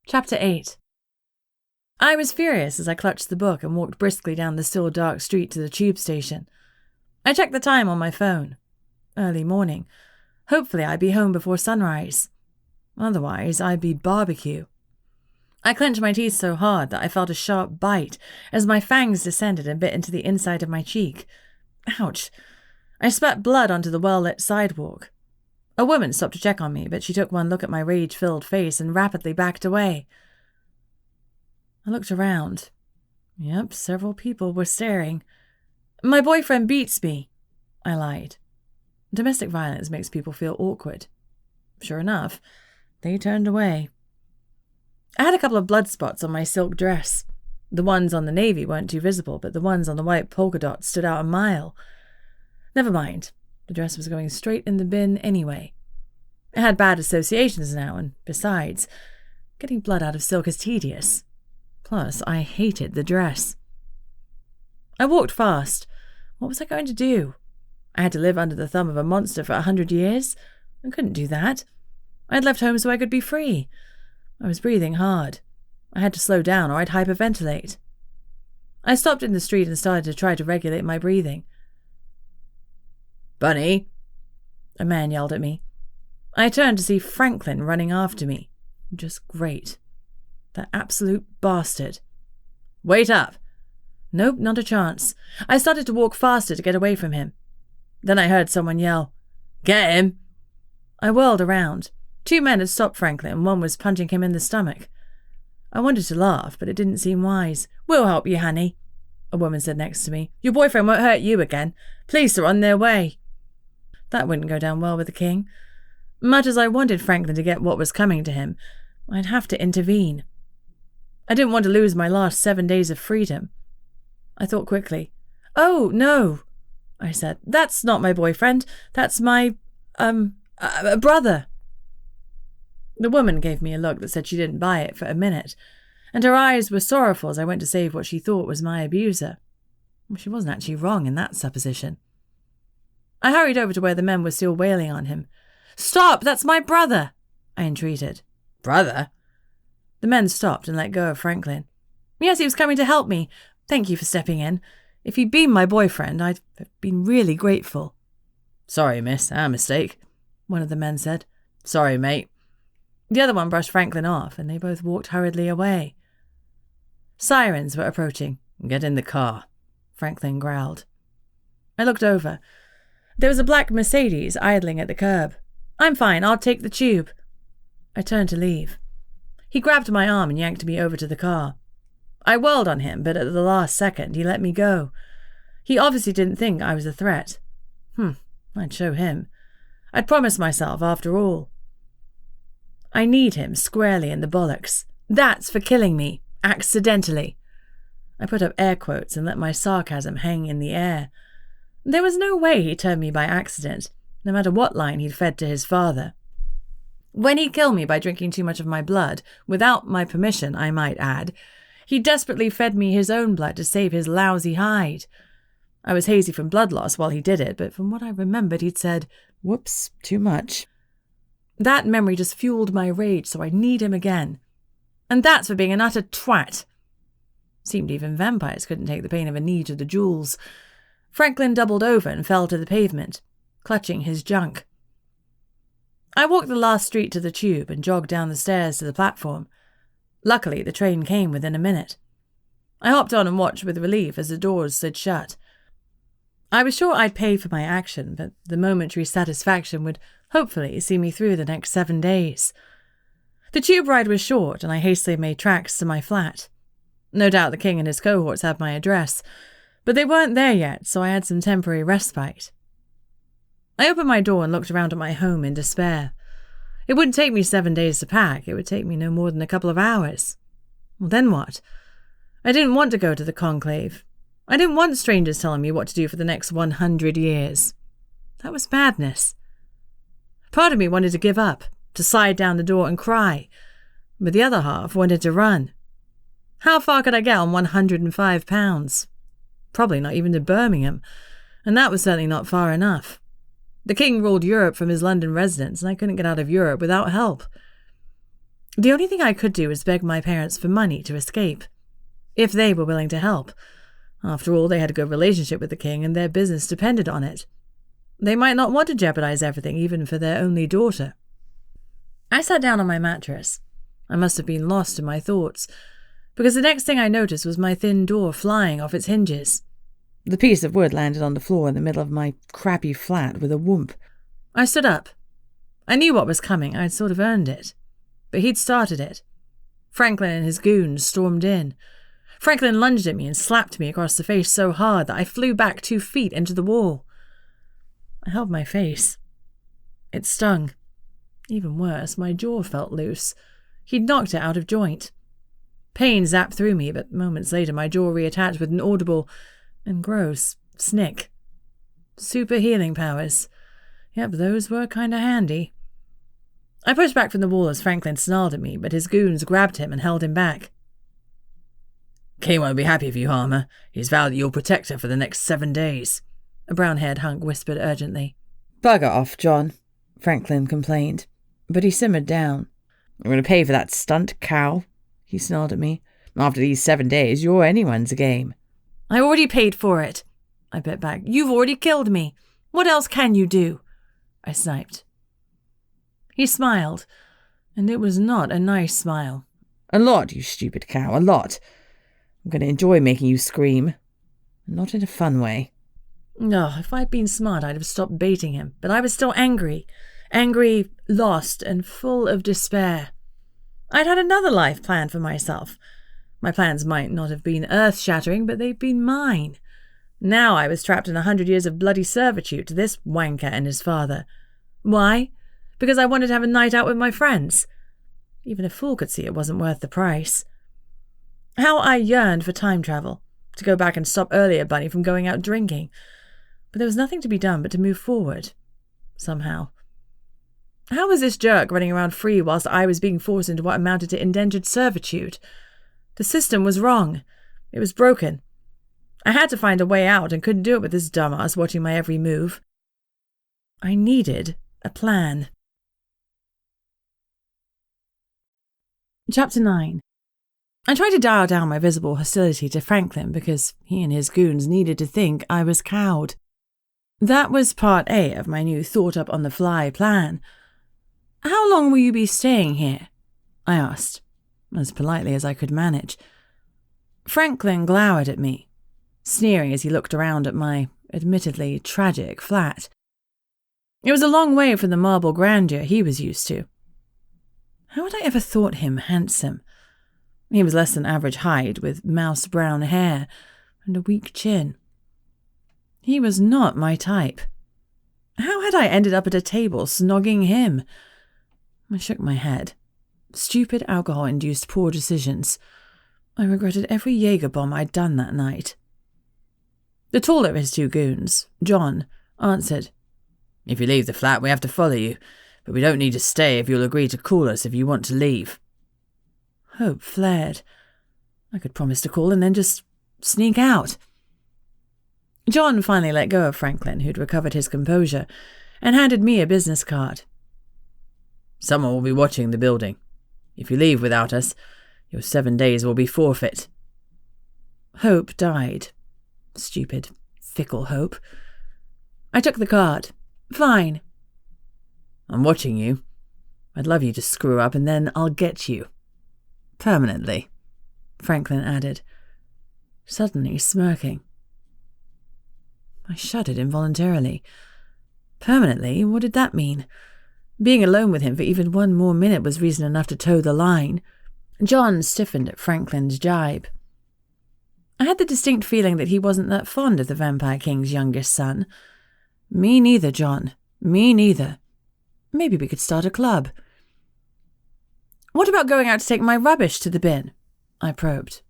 Chapter 8. I was furious as I clutched the book and walked briskly down the still dark street to the tube station. I checked the time on my phone. Early morning. Hopefully I'd be home before sunrise. Otherwise, I'd be barbecue. I clenched my teeth so hard that I felt a sharp bite as my fangs descended and bit into the inside of my cheek. Ouch. I spat blood onto the well-lit sidewalk. A woman stopped to check on me, but she took one look at my rage-filled face and rapidly backed away. I looked around. Yep, several people were staring. My boyfriend beats me, I lied. Domestic violence makes people feel awkward. Sure enough, they turned away. I had a couple of blood spots on my silk dress. The ones on the navy weren't too visible, but the ones on the white polka dot stood out a mile. Never mind. The dress was going straight in the bin anyway. It had bad associations now, and besides, getting blood out of silk is tedious. Plus, I hated the dress. I walked fast. What was I going to do? I had to live under the thumb of a monster for 100 years? I couldn't do that. I had left home so I could be free. I was breathing hard. I had to slow down or I'd hyperventilate. I stopped in the street and started to try to regulate my breathing. "Bunny!" A man yelled at me. I turned to see Franklin running after me. Just great. That absolute bastard. "Wait up!" Nope, not a chance. I started to walk faster to get away from him. Then I heard someone yell, "Get him!" I whirled around. 2 men had stopped Franklin and one was punching him in the stomach. I wanted to laugh, but it didn't seem wise. "We'll help you, honey," a woman said next to me. "Your boyfriend won't hurt you again. Police are on their way." That wouldn't go down well with the king. Much as I wanted Franklin to get what was coming to him, I'd have to intervene. I didn't want to lose my last 7 days of freedom. I thought quickly. "Oh, no," I said. "That's not my boyfriend. That's my, brother." The woman gave me a look that said she didn't buy it for a minute, and her eyes were sorrowful as I went to save what she thought was my abuser. Well, she wasn't actually wrong in that supposition. I hurried over to where the men were still wailing on him. "Stop! That's my brother!" I entreated. "Brother?" The men stopped and let go of Franklin. "Yes, he was coming to help me. Thank you for stepping in. If he'd been my boyfriend, I'd have been really grateful." "Sorry, miss, our mistake," one of the men said. "Sorry, mate." The other one brushed Franklin off, and they both walked hurriedly away. Sirens were approaching. "Get in the car," Franklin growled. I looked over. There was a black Mercedes idling at the curb. "I'm fine, I'll take the tube." I turned to leave. He grabbed my arm and yanked me over to the car. I whirled on him, but at the last second he let me go. He obviously didn't think I was a threat. I'd show him. I'd promised myself, after all. I kneed him squarely in the bollocks. That's for killing me, accidentally. I put up air quotes and let my sarcasm hang in the air. There was no way he turned me by accident, no matter what line he'd fed to his father. When he'd kill me by drinking too much of my blood, without my permission, I might add, he desperately fed me his own blood to save his lousy hide. I was hazy from blood loss while he did it, but from what I remembered, he'd said, "Whoops, too much." That memory just fueled my rage, so I kneed him again. And that's for being an utter twat. Seemed even vampires couldn't take the pain of a knee to the jewels. Franklin doubled over and fell to the pavement, clutching his junk. I walked the last street to the tube and jogged down the stairs to the platform. Luckily, the train came within a minute. I hopped on and watched with relief as the doors slid shut. I was sure I'd pay for my action, but the momentary satisfaction would hopefully see me through the next 7 days. The tube ride was short, and I hastily made tracks to my flat. No doubt the king and his cohorts had my address, but they weren't there yet, so I had some temporary respite. I opened my door and looked around at my home in despair. It wouldn't take me 7 days to pack. It would take me no more than a couple of hours. Well, then what? I didn't want to go to the conclave. I didn't want strangers telling me what to do for the next 100 years. That was madness. Part of me wanted to give up, to slide down the door and cry, but the other half wanted to run. How far could I get on 105 pounds? Probably not even to Birmingham, and that was certainly not far enough. The king ruled Europe from his London residence, and I couldn't get out of Europe without help. The only thing I could do was beg my parents for money to escape, if they were willing to help. After all, they had a good relationship with the king, and their business depended on it. They might not want to jeopardize everything, even for their only daughter. I sat down on my mattress. I must have been lost in my thoughts, because the next thing I noticed was my thin door flying off its hinges. The piece of wood landed on the floor in the middle of my crappy flat with a whoomp. I stood up. I knew what was coming. I'd sort of earned it. But he'd started it. Franklin and his goons stormed in. Franklin lunged at me and slapped me across the face so hard that I flew back 2 feet into the wall. I held my face. It stung. Even worse, my jaw felt loose. He'd knocked it out of joint. Pain zapped through me, but moments later my jaw reattached with an audible and gross snick. Super healing powers. Yep, those were kind of handy. I pushed back from the wall as Franklin snarled at me, but his goons grabbed him and held him back. Kane won't be happy for you, Harmer. He's vowed that you'll protect her for the next 7 days, a brown-haired hunk whispered urgently. Bugger off, John, Franklin complained, but he simmered down. I'm going to pay for that stunt, cow, he snarled at me. After these 7 days, you're anyone's game. I already paid for it, I bit back. You've already killed me. What else can you do? I sniped. He smiled, and it was not a nice smile. A lot, you stupid cow, a lot. I'm going to enjoy making you scream. Not in a fun way. No, if I'd been smart, I'd have stopped baiting him, but I was still angry. Angry, lost, and full of despair. I'd had another life planned for myself. My plans might not have been earth-shattering, but they'd been mine. Now I was trapped in 100 years of bloody servitude to this wanker and his father. Why? Because I wanted to have a night out with my friends. Even a fool could see it wasn't worth the price. How I yearned for time travel, to go back and stop earlier Bunny from going out drinking. But there was nothing to be done but to move forward. Somehow. How was this jerk running around free whilst I was being forced into what amounted to indentured servitude? The system was wrong. It was broken. I had to find a way out and couldn't do it with this dumbass watching my every move. I needed a plan. Chapter 9. I tried to dial down my visible hostility to Franklin because he and his goons needed to think I was cowed. That was part A of my new thought-up-on-the-fly plan. How long will you be staying here? I asked, as politely as I could manage. Franklin glowered at me, sneering as he looked around at my admittedly tragic flat. It was a long way from the marble grandeur he was used to. How had I ever thought him handsome? He was less than average height, with mouse-brown hair and a weak chin. He was not my type. How had I ended up at a table snogging him? I shook my head. Stupid alcohol-induced poor decisions. I regretted every Jaeger bomb I'd done that night. The taller of his 2 goons, John, answered. If you leave the flat, we have to follow you, but we don't need to stay if you'll agree to call us if you want to leave. Hope flared. I could promise to call and then just sneak out. John finally let go of Franklin, who'd recovered his composure, and handed me a business card. Someone will be watching the building. If you leave without us, your 7 days will be forfeit. Hope died. Stupid, fickle hope. I took the card. Fine. I'm watching you. I'd love you to screw up and then I'll get you. Permanently, Franklin added, suddenly smirking. I shuddered involuntarily. Permanently? What did that mean? Being alone with him for even 1 more minute was reason enough to toe the line. John stiffened at Franklin's jibe. I had the distinct feeling that he wasn't that fond of the Vampire King's youngest son. Me neither, John. Me neither. Maybe we could start a club. What about going out to take my rubbish to the bin? I probed.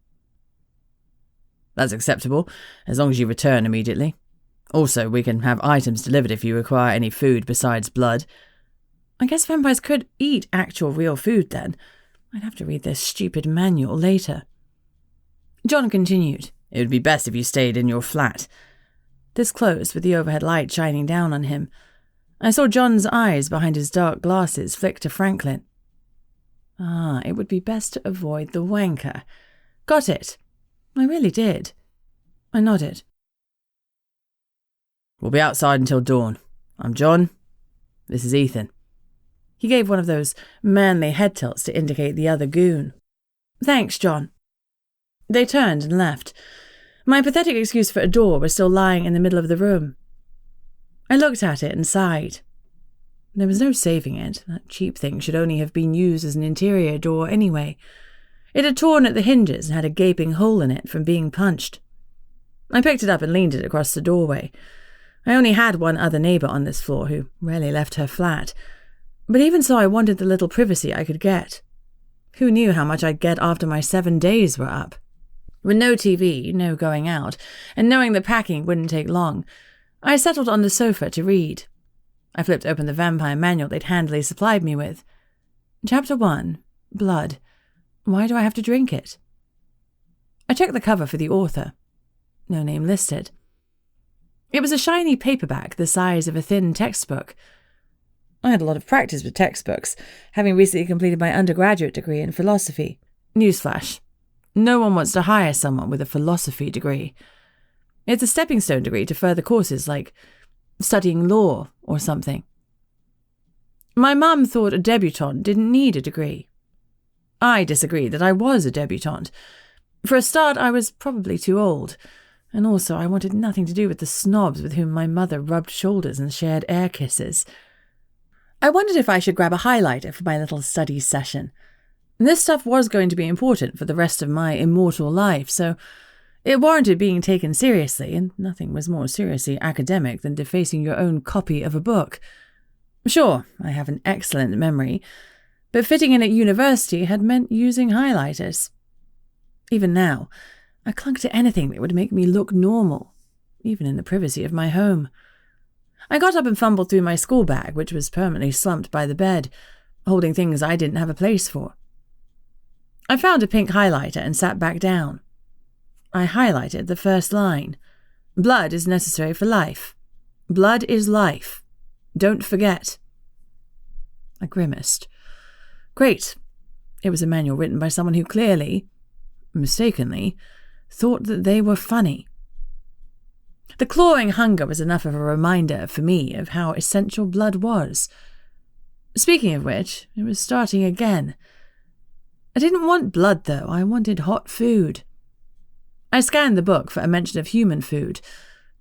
That's acceptable, as long as you return immediately. Also, we can have items delivered if you require any food besides blood. I guess vampires could eat actual real food then. I'd have to read this stupid manual later. John continued. It would be best if you stayed in your flat. This closed with the overhead light shining down on him. I saw John's eyes behind his dark glasses flick to Franklin. It would be best to avoid the wanker. Got it. I really did. I nodded. We'll be outside until dawn. I'm John. This is Ethan. He gave one of those manly head tilts to indicate the other goon. "Thanks, John." They turned and left. My pathetic excuse for a door was still lying in the middle of the room. I looked at it and sighed. There was no saving it. That cheap thing should only have been used as an interior door anyway. It had torn at the hinges and had a gaping hole in it from being punched. I picked it up and leaned it across the doorway. I only had one other neighbour on this floor who rarely left her flat. But even so, I wanted the little privacy I could get. Who knew how much I'd get after my 7 days were up? With no TV, no going out, and knowing the packing wouldn't take long, I settled on the sofa to read. I flipped open the vampire manual they'd handily supplied me with. Chapter 1, Blood. Why do I have to drink it? I checked the cover for the author. No name listed. It was a shiny paperback the size of a thin textbook. I had a lot of practice with textbooks, having recently completed my undergraduate degree in philosophy. Newsflash. No one wants to hire someone with a philosophy degree. It's a stepping stone degree to further courses like studying law or something. My mum thought a debutante didn't need a degree. I disagreed that I was a debutante. For a start, I was probably too old, and also I wanted nothing to do with the snobs with whom my mother rubbed shoulders and shared air kisses. I wondered if I should grab a highlighter for my little study session. This stuff was going to be important for the rest of my immortal life, so it warranted being taken seriously, and nothing was more seriously academic than defacing your own copy of a book. Sure, I have an excellent memory, but fitting in at university had meant using highlighters. Even now, I clung to anything that would make me look normal, even in the privacy of my home. I got up and fumbled through my school bag, which was permanently slumped by the bed, holding things I didn't have a place for. I found a pink highlighter and sat back down. I highlighted the first line. Blood is necessary for life. Blood is life. Don't forget. I grimaced. Great. It was a manual written by someone who clearly, mistakenly, thought that they were funny. The clawing hunger was enough of a reminder for me of how essential blood was. Speaking of which, it was starting again. I didn't want blood, though. I wanted hot food. I scanned the book for a mention of human food.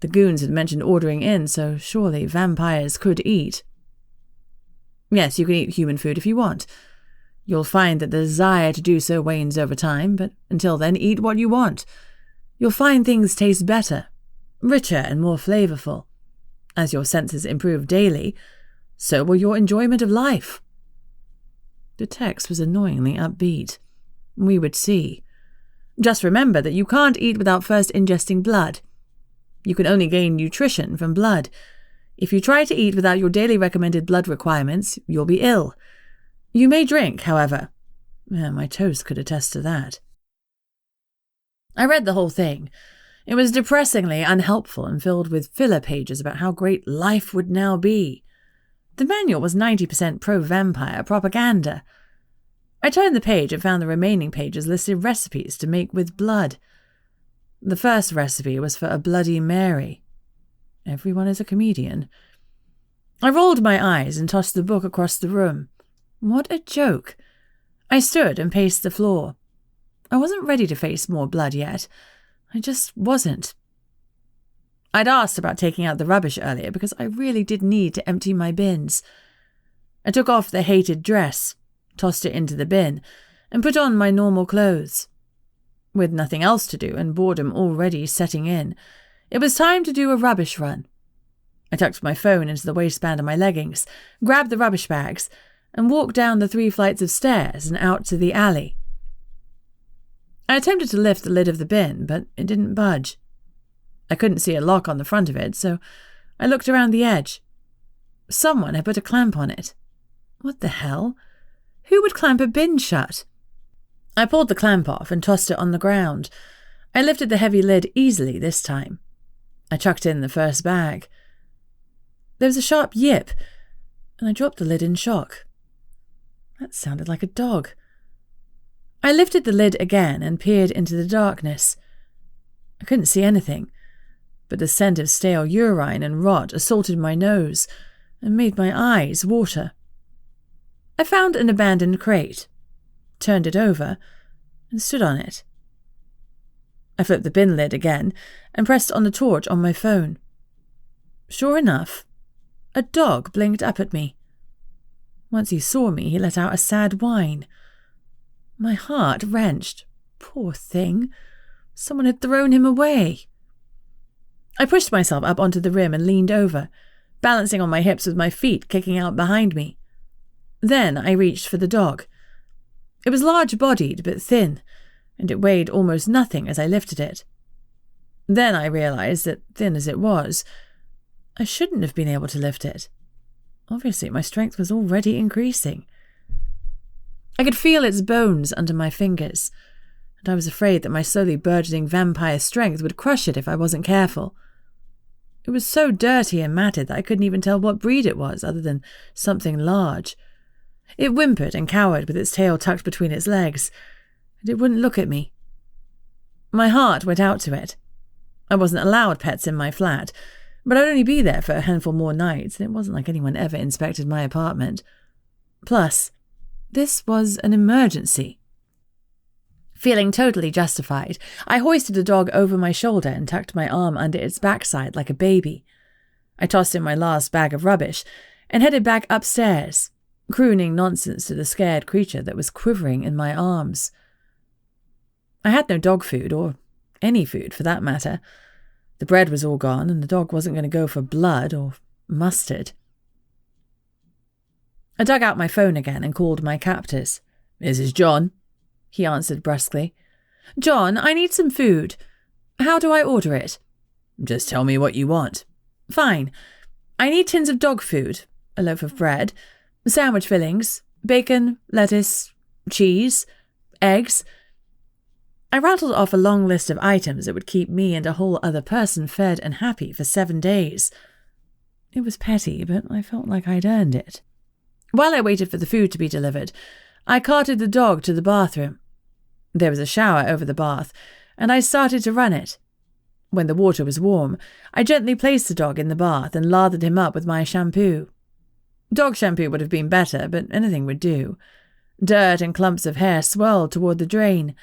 The goons had mentioned ordering in, so surely vampires could eat. Yes, you can eat human food if you want. You'll find that the desire to do so wanes over time, but until then, eat what you want. You'll find things taste better, richer and more flavorful. As your senses improve daily, so will your enjoyment of life. The text was annoyingly upbeat. We would see. Just remember that you can't eat without first ingesting blood. You can only gain nutrition from blood. If you try to eat without your daily recommended blood requirements, you'll be ill. You may drink, however. My toast could attest to that. I read the whole thing. It was depressingly unhelpful and filled with filler pages about how great life would now be. The manual was 90% pro-vampire propaganda. I turned the page and found the remaining pages listed recipes to make with blood. The first recipe was for a Bloody Mary. Everyone is a comedian. I rolled my eyes and tossed the book across the room. What a joke. I stood and paced the floor. I wasn't ready to face more blood yet. I just wasn't. I'd asked about taking out the rubbish earlier because I really did need to empty my bins. I took off the hated dress, tossed it into the bin, and put on my normal clothes. With nothing else to do and boredom already setting in, it was time to do a rubbish run. I tucked my phone into the waistband of my leggings, grabbed the rubbish bags, and walked down the 3 flights of stairs and out to the alley. I attempted to lift the lid of the bin, but it didn't budge. I couldn't see a lock on the front of it, so I looked around the edge. Someone had put a clamp on it. What the hell? Who would clamp a bin shut? I pulled the clamp off and tossed it on the ground. I lifted the heavy lid easily this time. I chucked in the first bag. There was a sharp yip, and I dropped the lid in shock. That sounded like a dog. I lifted the lid again and peered into the darkness. I couldn't see anything, but the scent of stale urine and rot assaulted my nose and made my eyes water. I found an abandoned crate, turned it over, and stood on it. I flipped the bin lid again and pressed on the torch on my phone. Sure enough, a dog blinked up at me. Once he saw me, he let out a sad whine. My heart wrenched. Poor thing. Someone had thrown him away. I pushed myself up onto the rim and leaned over, balancing on my hips with my feet kicking out behind me. Then I reached for the dog. It was large-bodied but thin, and it weighed almost nothing as I lifted it. Then I realized that, thin as it was, I shouldn't have been able to lift it. Obviously, my strength was already increasing. I could feel its bones under my fingers, and I was afraid that my slowly burgeoning vampire strength would crush it if I wasn't careful. It was so dirty and matted that I couldn't even tell what breed it was, other than something large. It whimpered and cowered with its tail tucked between its legs, and it wouldn't look at me. My heart went out to it. I wasn't allowed pets in my flat, but I'd only be there for a handful more nights, and it wasn't like anyone ever inspected my apartment. Plus, this was an emergency. Feeling totally justified, I hoisted the dog over my shoulder and tucked my arm under its backside like a baby. I tossed in my last bag of rubbish and headed back upstairs, crooning nonsense to the scared creature that was quivering in my arms. I had no dog food, or any food for that matter. The bread was all gone, and the dog wasn't going to go for blood or mustard. I dug out my phone again and called my captors. "This is John," he answered brusquely. "John, I need some food. How do I order it?" "Just tell me what you want." "Fine. I need tins of dog food, a loaf of bread, sandwich fillings, bacon, lettuce, cheese, eggs." I rattled off a long list of items that would keep me and a whole other person fed and happy for 7 days. It was petty, but I felt like I'd earned it. While I waited for the food to be delivered, I carted the dog to the bathroom. There was a shower over the bath, and I started to run it. When the water was warm, I gently placed the dog in the bath and lathered him up with my shampoo. Dog shampoo would have been better, but anything would do. Dirt and clumps of hair swirled toward the drain.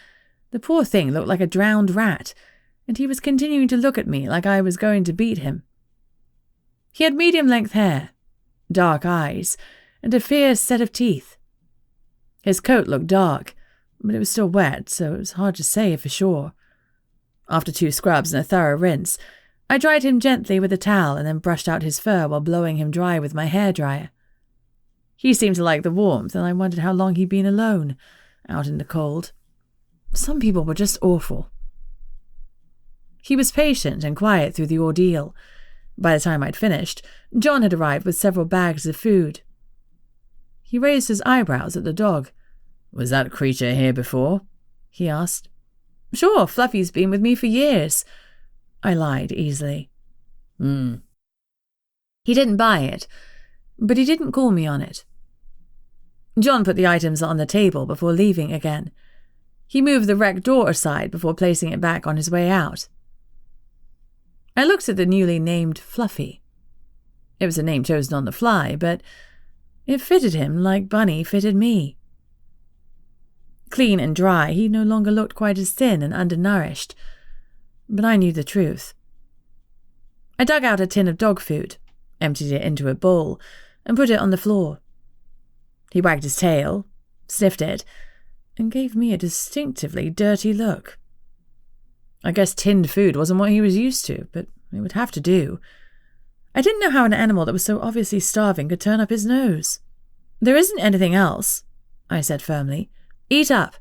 The poor thing looked like a drowned rat, and he was continuing to look at me like I was going to beat him. He had medium-length hair, dark eyes, and a fierce set of teeth. His coat looked dark, but it was still wet, so it was hard to say for sure. After 2 scrubs and a thorough rinse, I dried him gently with a towel and then brushed out his fur while blowing him dry with my hairdryer. He seemed to like the warmth, and I wondered how long he'd been alone, out in the cold. Some people were just awful. He was patient and quiet through the ordeal. By the time I'd finished, John had arrived with several bags of food. He raised his eyebrows at the dog. "Was that creature here before?" he asked. "Sure, Fluffy's been with me for years." I lied easily. He didn't buy it, but he didn't call me on it. John put the items on the table before leaving again. He moved the wrecked door aside before placing it back on his way out. I looked at the newly named Fluffy. It was a name chosen on the fly, but it fitted him like Bunny fitted me. Clean and dry, he no longer looked quite as thin and undernourished, but I knew the truth. I dug out a tin of dog food, emptied it into a bowl, and put it on the floor. He wagged his tail, sniffed it, and gave me a distinctively dirty look. I guess tinned food wasn't what he was used to, but it would have to do. I didn't know how an animal that was so obviously starving could turn up his nose. "There isn't anything else," I said firmly. "Eat up."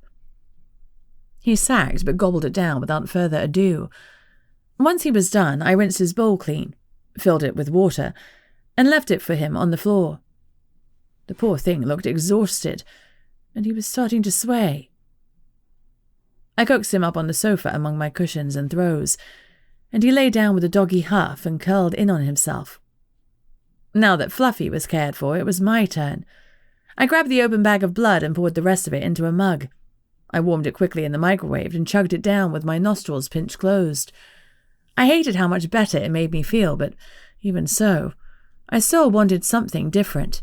He sagged but gobbled it down without further ado. Once he was done, I rinsed his bowl clean, filled it with water, and left it for him on the floor. The poor thing looked exhausted, and he was starting to sway. I coaxed him up on the sofa among my cushions and throws, and he lay down with a doggy huff and curled in on himself. Now that Fluffy was cared for, it was my turn. I grabbed the open bag of blood and poured the rest of it into a mug. I warmed it quickly in the microwave and chugged it down with my nostrils pinched closed. I hated how much better it made me feel, but even so, I still wanted something different.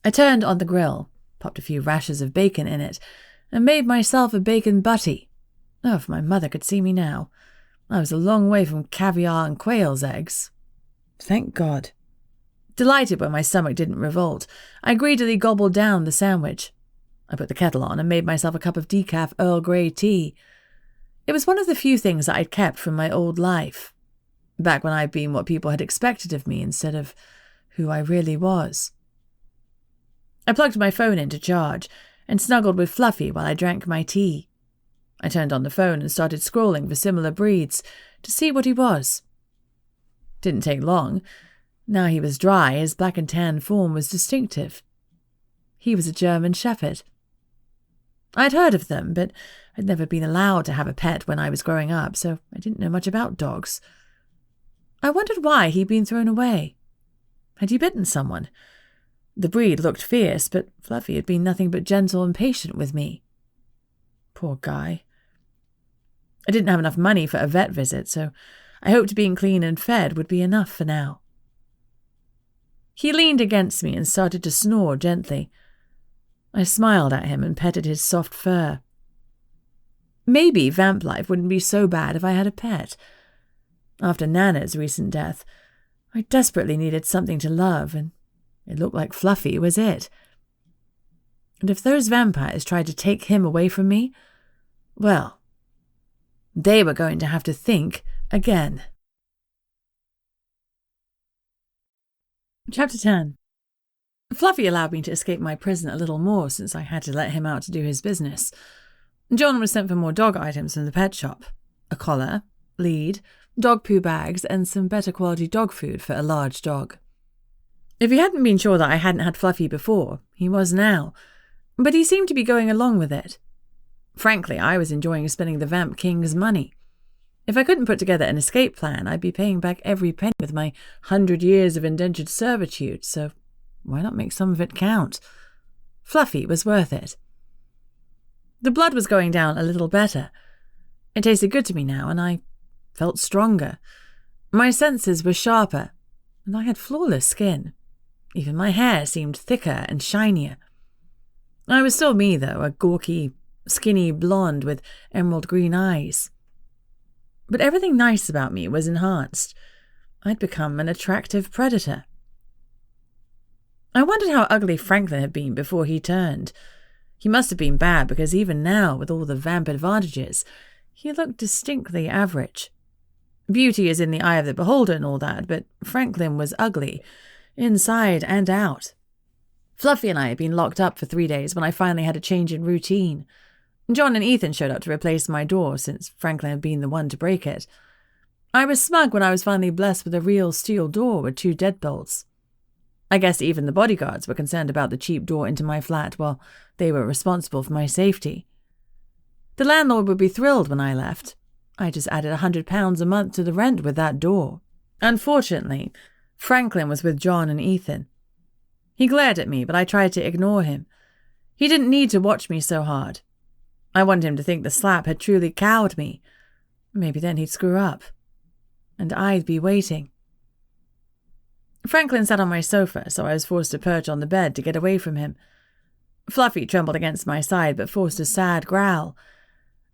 I turned on the grill, popped a few rashers of bacon in it, and made myself a bacon butty. Oh, if my mother could see me now. I was a long way from caviar and quail's eggs. Thank God. Delighted when my stomach didn't revolt, I greedily gobbled down the sandwich. I put the kettle on and made myself a cup of decaf Earl Grey tea. It was one of the few things that I'd kept from my old life, back when I'd been what people had expected of me instead of who I really was. I plugged my phone in to charge and snuggled with Fluffy while I drank my tea. I turned on the phone and started scrolling for similar breeds to see what he was. Didn't take long. Now he was dry, his black and tan form was distinctive. He was a German Shepherd. I'd heard of them, but I'd never been allowed to have a pet when I was growing up, so I didn't know much about dogs. I wondered why he'd been thrown away. Had he bitten someone? The breed looked fierce, but Fluffy had been nothing but gentle and patient with me. Poor guy. I didn't have enough money for a vet visit, so I hoped being clean and fed would be enough for now. He leaned against me and started to snore gently. I smiled at him and petted his soft fur. Maybe vamp life wouldn't be so bad if I had a pet. After Nana's recent death, I desperately needed something to love, and it looked like Fluffy was it. And if those vampires tried to take him away from me, well, they were going to have to think again. Chapter 10. Fluffy allowed me to escape my prison a little more since I had to let him out to do his business. John was sent for more dog items from the pet shop. A collar, lead, dog poo bags, and some better quality dog food for a large dog. If he hadn't been sure that I hadn't had Fluffy before, he was now, but he seemed to be going along with it. Frankly, I was enjoying spending the Vamp King's money. If I couldn't put together an escape plan, I'd be paying back every penny with my 100 years of indentured servitude, so why not make some of it count? Fluffy was worth it. The blood was going down a little better. It tasted good to me now, and I felt stronger. My senses were sharper, and I had flawless skin. Even my hair seemed thicker and shinier. I was still me, though, a gawky, skinny blonde with emerald green eyes. But everything nice about me was enhanced. I'd become an attractive predator. I wondered how ugly Franklin had been before he turned. He must have been bad because even now, with all the vamp advantages, he looked distinctly average. Beauty is in the eye of the beholder and all that, but Franklin was ugly, inside and out. Fluffy and I had been locked up for 3 days when I finally had a change in routine. John and Ethan showed up to replace my door since Franklin had been the one to break it. I was smug when I was finally blessed with a real steel door with 2 deadbolts. I guess even the bodyguards were concerned about the cheap door into my flat while they were responsible for my safety. The landlord would be thrilled when I left. I just added £100 a month to the rent with that door. Unfortunately, Franklin was with John and Ethan. He glared at me, but I tried to ignore him. He didn't need to watch me so hard. I wanted him to think the slap had truly cowed me. Maybe then he'd screw up. And I'd be waiting. Franklin sat on my sofa, so I was forced to perch on the bed to get away from him. Fluffy trembled against my side, but forced a sad growl.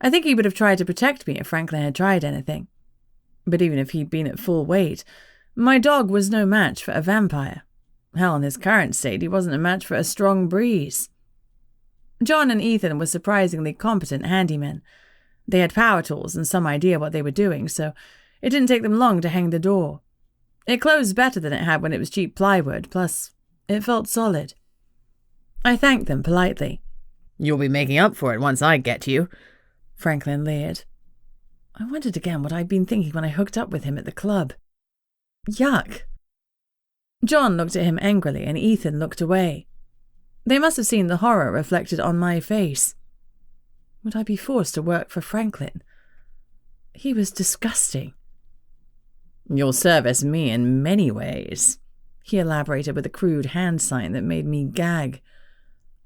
I think he would have tried to protect me if Franklin had tried anything. But even if he'd been at full weight, my dog was no match for a vampire. Hell, in his current state, he wasn't a match for a strong breeze. John and Ethan were surprisingly competent handymen. They had power tools and some idea what they were doing, so it didn't take them long to hang the door. It closed better than it had when it was cheap plywood, plus it felt solid. I thanked them politely. "You'll be making up for it once I get you," Franklin leered. I wondered again what I'd been thinking when I hooked up with him at the club. Yuck. John looked at him angrily and Ethan looked away. They must have seen the horror reflected on my face. Would I be forced to work for Franklin? He was disgusting. "You'll service me in many ways," he elaborated with a crude hand sign that made me gag.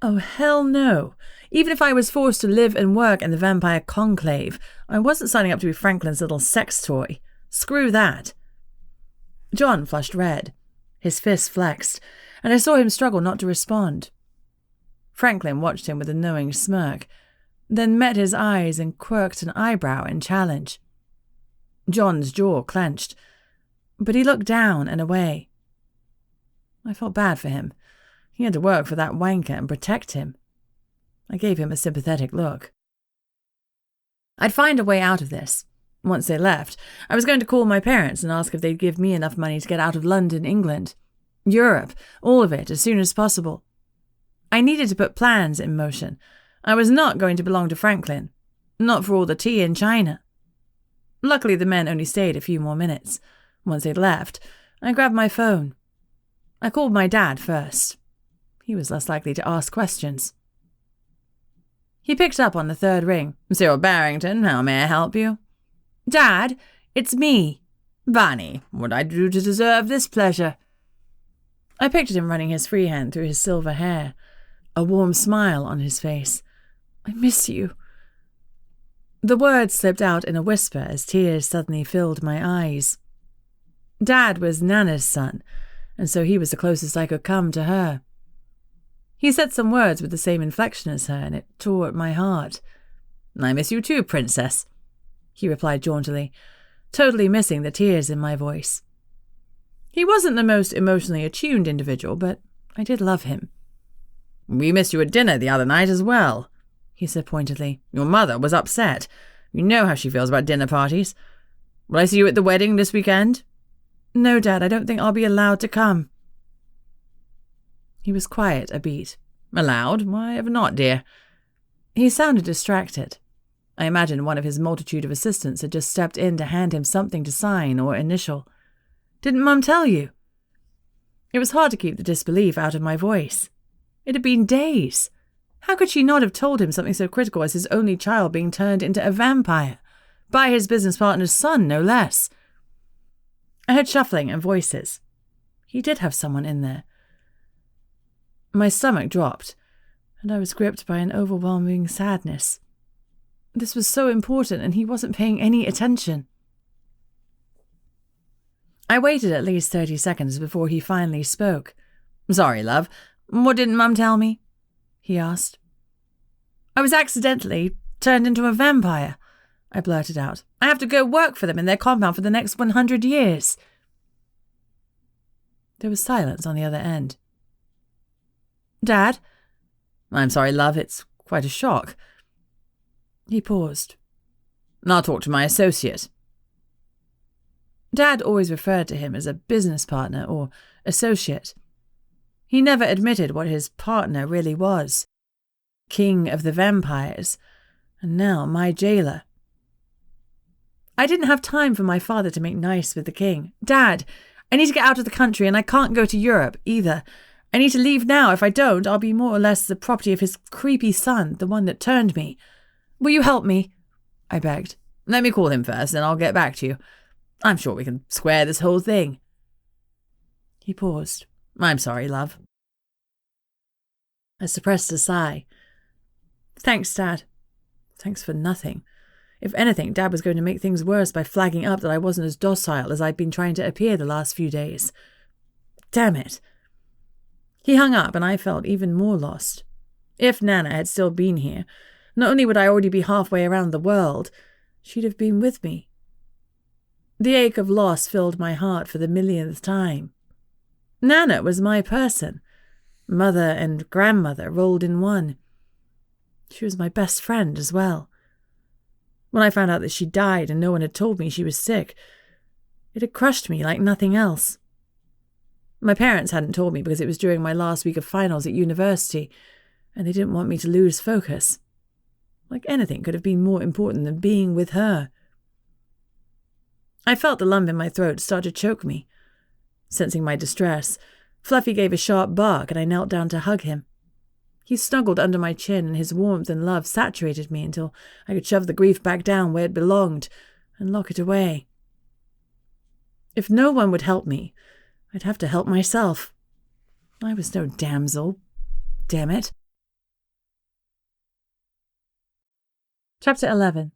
Oh, hell no. Even if I was forced to live and work in the vampire conclave, I wasn't signing up to be Franklin's little sex toy. Screw that. John flushed red. His fist flexed, and I saw him struggle not to respond. Franklin watched him with a knowing smirk, then met his eyes and quirked an eyebrow in challenge. John's jaw clenched, but he looked down and away. I felt bad for him. He had to work for that wanker and protect him. I gave him a sympathetic look. I'd find a way out of this. Once they left, I was going to call my parents and ask if they'd give me enough money to get out of London, England, Europe, all of it as soon as possible. I needed to put plans in motion. I was not going to belong to Franklin, not for all the tea in China. Luckily, the men only stayed a few more minutes. Once they'd left, I grabbed my phone. I called my dad first. He was less likely to ask questions. He picked up on the third ring. "Cyril Barrington, how may I help you?" "Dad, it's me." "Bunny, what'd I do to deserve this pleasure?" I pictured him running his free hand through his silver hair, a warm smile on his face. "I miss you." The words slipped out in a whisper as tears suddenly filled my eyes. Dad was Nana's son, and so he was the closest I could come to her. He said some words with the same inflection as her, and it tore at my heart. "I miss you too, princess," he replied jauntily, totally missing the tears in my voice. He wasn't the most emotionally attuned individual, but I did love him. "We missed you at dinner the other night as well," he said pointedly. "Your mother was upset. You know how she feels about dinner parties. Will I see you at the wedding this weekend?" "No, Dad, I don't think I'll be allowed to come." He was quiet a beat. "Allowed? Why ever not, dear?" He sounded distracted. I imagined one of his multitude of assistants had just stepped in to hand him something to sign or initial. "Didn't Mum tell you?" It was hard to keep the disbelief out of my voice. It had been days. How could she not have told him something so critical as his only child being turned into a vampire? By his business partner's son, no less. I heard shuffling and voices. He did have someone in there. My stomach dropped, and I was gripped by an overwhelming sadness. This was so important, and he wasn't paying any attention. I waited at least 30 seconds before he finally spoke. "Sorry, love. What didn't Mum tell me?" he asked. "I was accidentally turned into a vampire," I blurted out. "I have to go work for them in their compound for the next 100 years. There was silence on the other end. "Dad?" "I'm sorry, love. It's quite a shock." He paused. "I'll talk to my associate." Dad always referred to him as a business partner or associate. He never admitted what his partner really was. King of the vampires, and now my jailer. I didn't have time for my father to make nice with the king. "Dad, I need to get out of the country, and I can't go to Europe either. I need to leave now. If I don't, I'll be more or less the property of his creepy son, the one that turned me. Will you help me?" I begged. "Let me call him first, and I'll get back to you. I'm sure we can square this whole thing." He paused. "I'm sorry, love." I suppressed a sigh. "Thanks, Dad." Thanks for nothing. If anything, Dad was going to make things worse by flagging up that I wasn't as docile as I'd been trying to appear the last few days. Damn it. He hung up, and I felt even more lost. If Nana had still been here, not only would I already be halfway around the world, she'd have been with me. The ache of loss filled my heart for the millionth time. Nana was my person. Mother and grandmother rolled in one. She was my best friend as well. When I found out that she died and no one had told me she was sick, it had crushed me like nothing else. My parents hadn't told me because it was during my last week of finals at university, and they didn't want me to lose focus. Like anything could have been more important than being with her. I felt the lump in my throat start to choke me. Sensing my distress, Fluffy gave a sharp bark and I knelt down to hug him. He snuggled under my chin and his warmth and love saturated me until I could shove the grief back down where it belonged and lock it away. If no one would help me, I'd have to help myself. I was no damsel. Damn it. Chapter 11.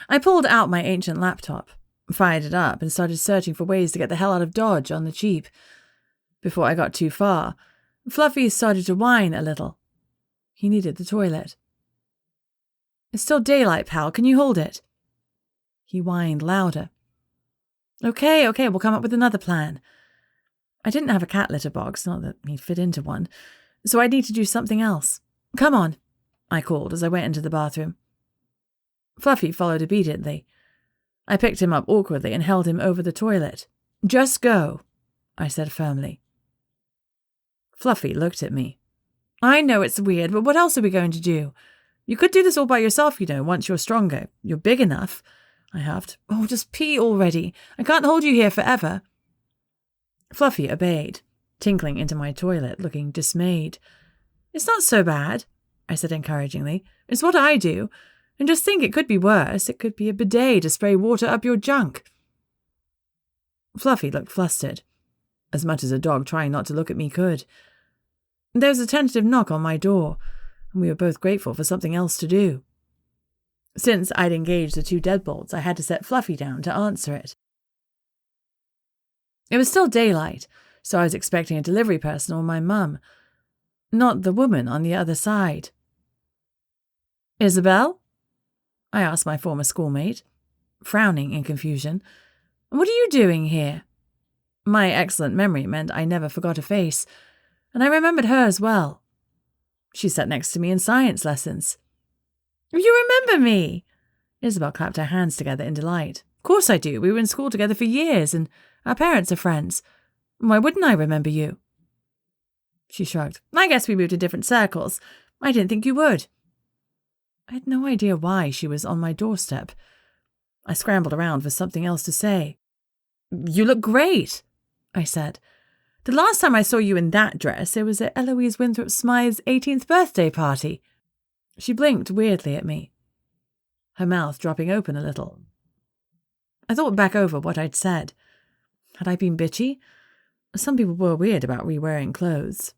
I pulled out my ancient laptop, fired it up, and started searching for ways to get the hell out of Dodge on the cheap. Before I got too far, Fluffy started to whine a little. He needed the toilet. It's still daylight, pal. Can you hold it? He whined louder. Okay, we'll come up with another plan. I didn't have a cat litter box, not that he'd fit into one, so I'd need to do something else. Come on, I called as I went into the bathroom. Fluffy followed obediently. I picked him up awkwardly and held him over the toilet. Just go, I said firmly. Fluffy looked at me. I know it's weird, but what else are we going to do? You could do this all by yourself, once you're stronger. You're big enough. I huffed. Oh, just pee already. I can't hold you here forever. Fluffy obeyed, tinkling into my toilet, looking dismayed. It's not so bad, I said encouragingly. It's what I do. And just think, it could be worse. It could be a bidet to spray water up your junk. Fluffy looked flustered, as much as a dog trying not to look at me could. There was a tentative knock on my door, and we were both grateful for something else to do. Since I'd engaged the 2 deadbolts, I had to set Fluffy down to answer it. It was still daylight, so I was expecting a delivery person or my mum, not the woman on the other side. Isabel? I asked my former schoolmate, frowning in confusion. What are you doing here? My excellent memory meant I never forgot a face, and I remembered her as well. She sat next to me in science lessons. You remember me? Isabel clapped her hands together in delight. Of course I do. We were in school together for years, and our parents are friends. Why wouldn't I remember you? She shrugged. I guess we moved in different circles. I didn't think you would. I had no idea why she was on my doorstep. I scrambled around for something else to say. You look great, I said. The last time I saw you in that dress, it was at Eloise Winthrop Smythe's 18th birthday party. She blinked weirdly at me, her mouth dropping open a little. I thought back over what I'd said. Had I been bitchy? Some people were weird about re-wearing clothes.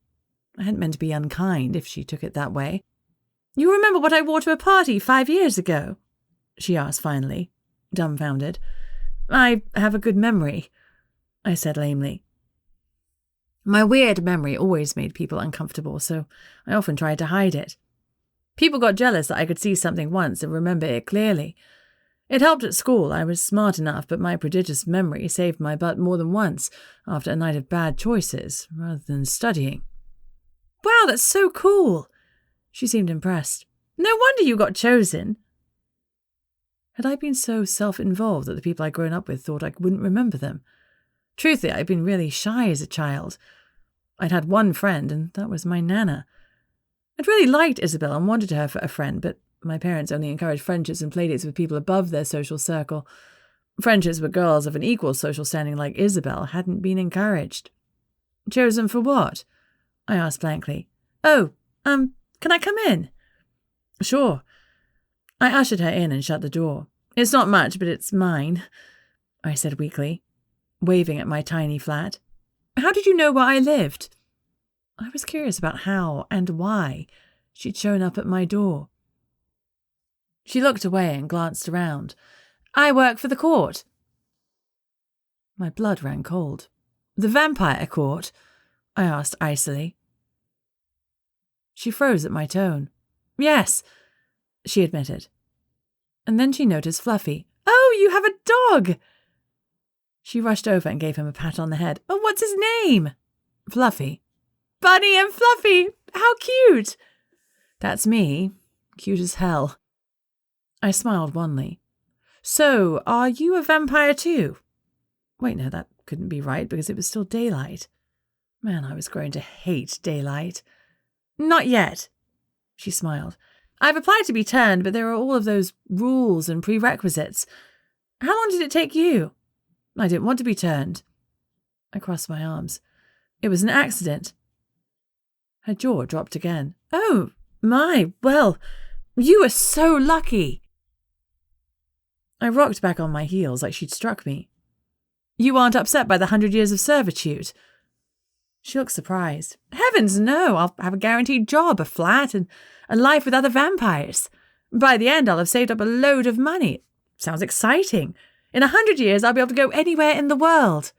I hadn't meant to be unkind if she took it that way. You remember what I wore to a party 5 years ago? She asked finally, dumbfounded. I have a good memory, I said lamely. My weird memory always made people uncomfortable, so I often tried to hide it. People got jealous that I could see something once and remember it clearly. It helped at school. I was smart enough, but my prodigious memory saved my butt more than once after a night of bad choices, rather than studying. Wow, that's so cool! She seemed impressed. No wonder you got chosen. Had I been so self-involved that the people I'd grown up with thought I wouldn't remember them? Truthfully, I'd been really shy as a child. I'd had one friend, and that was my Nana. I'd really liked Isabel and wanted her for a friend, but my parents only encouraged friendships and playdates with people above their social circle. Friendships with girls of an equal social standing like Isabel hadn't been encouraged. Chosen for what? I asked blankly. Oh, can I come in? Sure. I ushered her in and shut the door. It's not much, but it's mine, I said weakly, waving at my tiny flat. How did you know where I lived? I was curious about how and why she'd shown up at my door. She looked away and glanced around. I work for the court. My blood ran cold. The vampire court? I asked icily. She froze at my tone. Yes, she admitted. And then she noticed Fluffy. Oh, you have a dog! She rushed over and gave him a pat on the head. Oh, what's his name? Fluffy. Bunny and Fluffy! How cute! That's me. Cute as hell. I smiled wanly. So, are you a vampire too? Wait, no, that couldn't be right because it was still daylight. Man, I was growing to hate daylight. Not yet, she smiled. I've applied to be turned, but there are all of those rules and prerequisites. How long did it take you? I didn't want to be turned. I crossed my arms. It was an accident. Her jaw dropped again. Oh, my, well, you were so lucky. I rocked back on my heels like she'd struck me. You aren't upset by the 100 years of servitude? She looked surprised. Heavens, no. I'll have a guaranteed job, a flat, and a life with other vampires. By the end, I'll have saved up a load of money. Sounds exciting. In 100 years, I'll be able to go anywhere in the world.